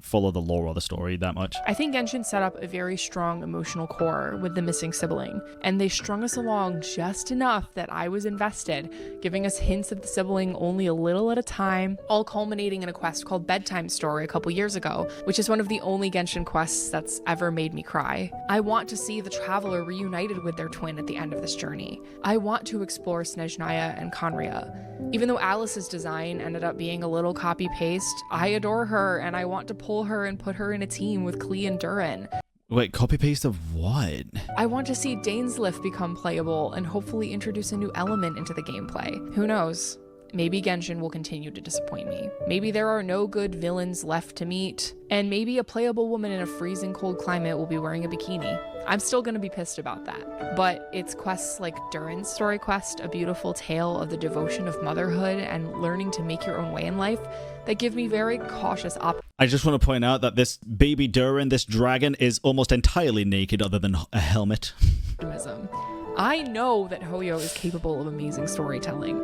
follow the lore or the story that much. I think Genshin set up a very strong emotional core with the missing sibling, and they strung us along just enough that I was invested, giving us hints of the sibling only a little at a time, all culminating in a quest called Bedtime Story a couple years ago, which is one of the only Genshin quests that's ever made me cry. I want to see the Traveler reunited with their twin at the end of this journey. I want to explore Snezhnaya and Conria. Even though Alice's design ended up being a little copy-paste, I adore her and I want to pull her and put her in a team with Klee and Durin. Wait, copy-paste of what? I want to see Dainsleif become playable and hopefully introduce a new element into the gameplay. Who knows? Maybe Genshin will continue to disappoint me. Maybe there are no good villains left to meet, and maybe a playable woman in a freezing cold climate will be wearing a bikini. I'm still gonna be pissed about that. But it's quests like Durin's story quest, a beautiful tale of the devotion of motherhood and learning to make your own way in life, that give me very cautious I just want to point out that this baby Durin, this dragon, is almost entirely naked other than a helmet. optimism. I know that Hoyo is capable of amazing storytelling.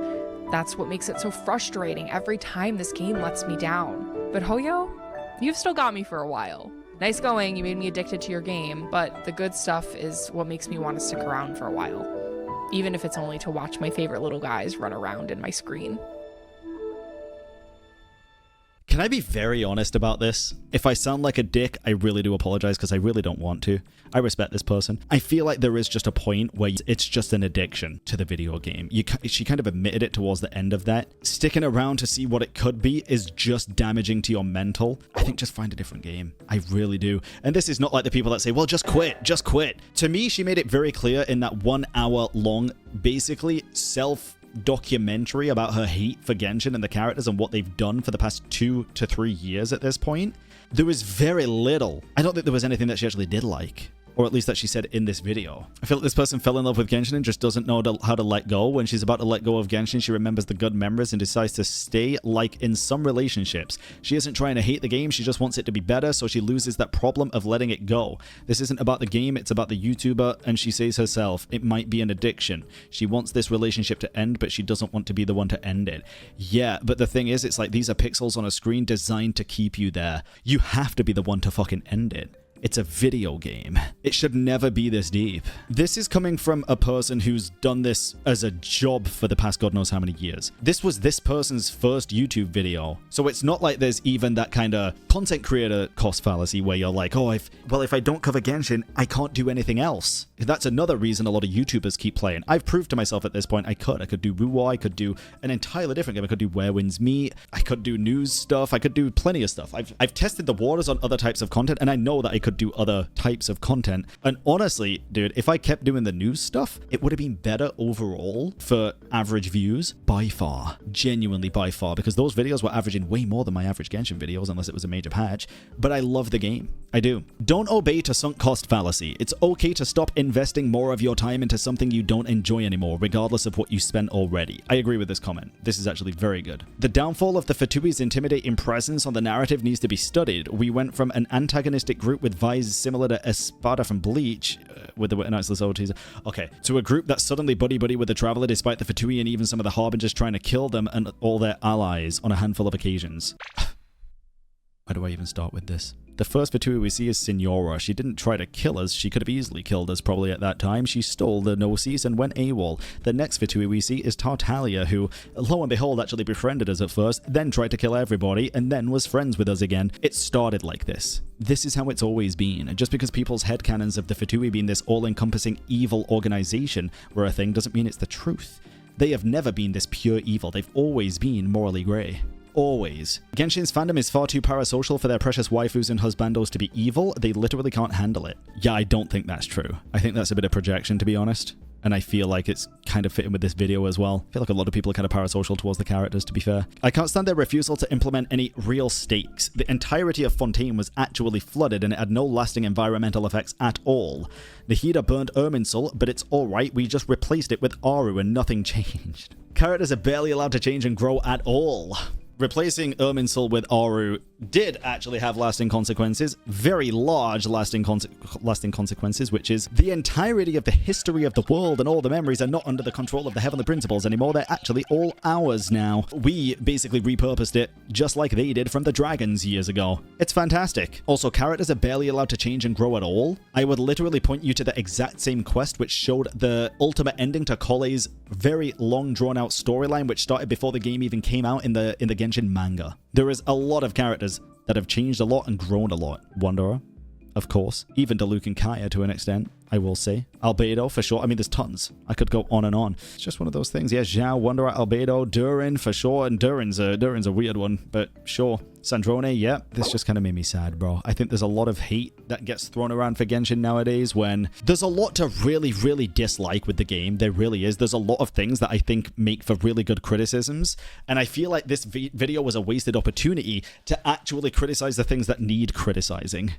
That's what makes it so frustrating every time this game lets me down. But Hoyo, you've still got me for a while. Nice going, you made me addicted to your game, but the good stuff is what makes me want to stick around for a while. even if it's only to watch my favorite little guys run around in my screen. Can I be very honest about this? If I sound like a dick, I really do apologize because I really don't want to. I respect this person. I feel like there is just a point where it's just an addiction to the video game. She kind of admitted it towards the end of that. Sticking around to see what it could be is just damaging to your mental. I think just find a different game. I really do. And this is not like the people that say, well, just quit, just quit. To me, she made it very clear in that 1 hour long, basically documentary about her hate for Genshin and the characters and what they've done for the past 2 to 3 years at this point. There was very little. I don't think there was anything that she actually did like. Or at least that she said in this video. I feel like this person fell in love with Genshin and just doesn't know how to let go. When she's about to let go of Genshin, she remembers the good memories and decides to stay. Like in some relationships, she isn't trying to hate the game, she just wants it to be better, so she loses that problem of letting it go. This isn't about the game, it's about the YouTuber, and she says herself, it might be an addiction. She wants this relationship to end, but she doesn't want to be the one to end it. Yeah, but the thing is, it's like these are pixels on a screen designed to keep you there. You have to be the one to fucking end it. It's a video game. It should never be this deep. This is coming from a person who's done this as a job for the past God knows how many years. This was this person's first YouTube video. So it's not like there's even that kind of content creator cost fallacy where you're like, oh, if I don't cover Genshin, I can't do anything else. That's another reason a lot of YouTubers keep playing. I've proved to myself at this point I could do Wuwa, I could do an entirely different game. I could do Where Winds Meet, I could do news stuff, I could do plenty of stuff. I've tested the waters on other types of content, and I know that I could do other types of content. And honestly, dude, if I kept doing the news stuff, it would have been better overall for average views by far. Genuinely by far, because those videos were averaging way more than my average Genshin videos, unless it was a major patch. But I love the game. I do. Don't obey to sunk cost fallacy. It's okay to stop investing more of your time into something you don't enjoy anymore, regardless of what you spent already. I agree with this comment. This is actually very good. The downfall of the Fatui's intimidating presence on the narrative needs to be studied. We went from an antagonistic group with Vi's similar to Espada from Bleach, with the nice little teaser, okay, to a group that's suddenly buddy-buddy with the Traveler despite the Fatui and even some of the Harbingers trying to kill them and all their allies on a handful of occasions. Where do I even start with this? The first Fatui we see is Signora. She didn't try to kill us. She could have easily killed us probably at that time. She stole the Gnosis and went AWOL. The next Fatui we see is Tartaglia, who, lo and behold, actually befriended us at first, then tried to kill everybody, and then was friends with us again. It started like this. This is how it's always been. Just because people's headcanons of the Fatui being this all-encompassing evil organization were a thing doesn't mean it's the truth. They have never been this pure evil. They've always been morally grey. Always. Genshin's fandom is far too parasocial for their precious waifus and husbandos to be evil. They literally can't handle it. Yeah, I don't think that's true. I think that's a bit of projection, to be honest. And I feel like it's kind of fitting with this video as well. I feel like a lot of people are kind of parasocial towards the characters, to be fair. I can't stand their refusal to implement any real stakes. The entirety of Fontaine was actually flooded and it had no lasting environmental effects at all. Nahida burned Irminsul, but it's alright, we just replaced it with Aru and nothing changed. Characters are barely allowed to change and grow at all. Replacing Irminsul with Aru did actually have lasting consequences, very large lasting consequences, which is the entirety of the history of the world and all the memories are not under the control of the Heavenly Principles anymore. They're actually all ours now. We basically repurposed it just like they did from the dragons years ago. It's fantastic. Also, characters are barely allowed to change and grow at all. I would literally point you to the exact same quest which showed the ultimate ending to Kolle's very long drawn-out storyline, which started before the game even came out in the Genshin manga. There is a lot of characters that have changed a lot and grown a lot. Wanderer, of course. Even Diluc and Kaya to an extent, I will say. Albedo, for sure. I mean, there's tons. I could go on and on. It's just one of those things. Yeah, Zhao, Wanderer, Albedo, Durin, for sure. And Durin's a weird one, but sure. Sandrone, yeah. This just kind of made me sad, bro. I think there's a lot of hate that gets thrown around for Genshin nowadays when there's a lot to really, really dislike with the game. There really is. There's a lot of things that I think make for really good criticisms. And I feel like this video was a wasted opportunity to actually criticize the things that need criticizing.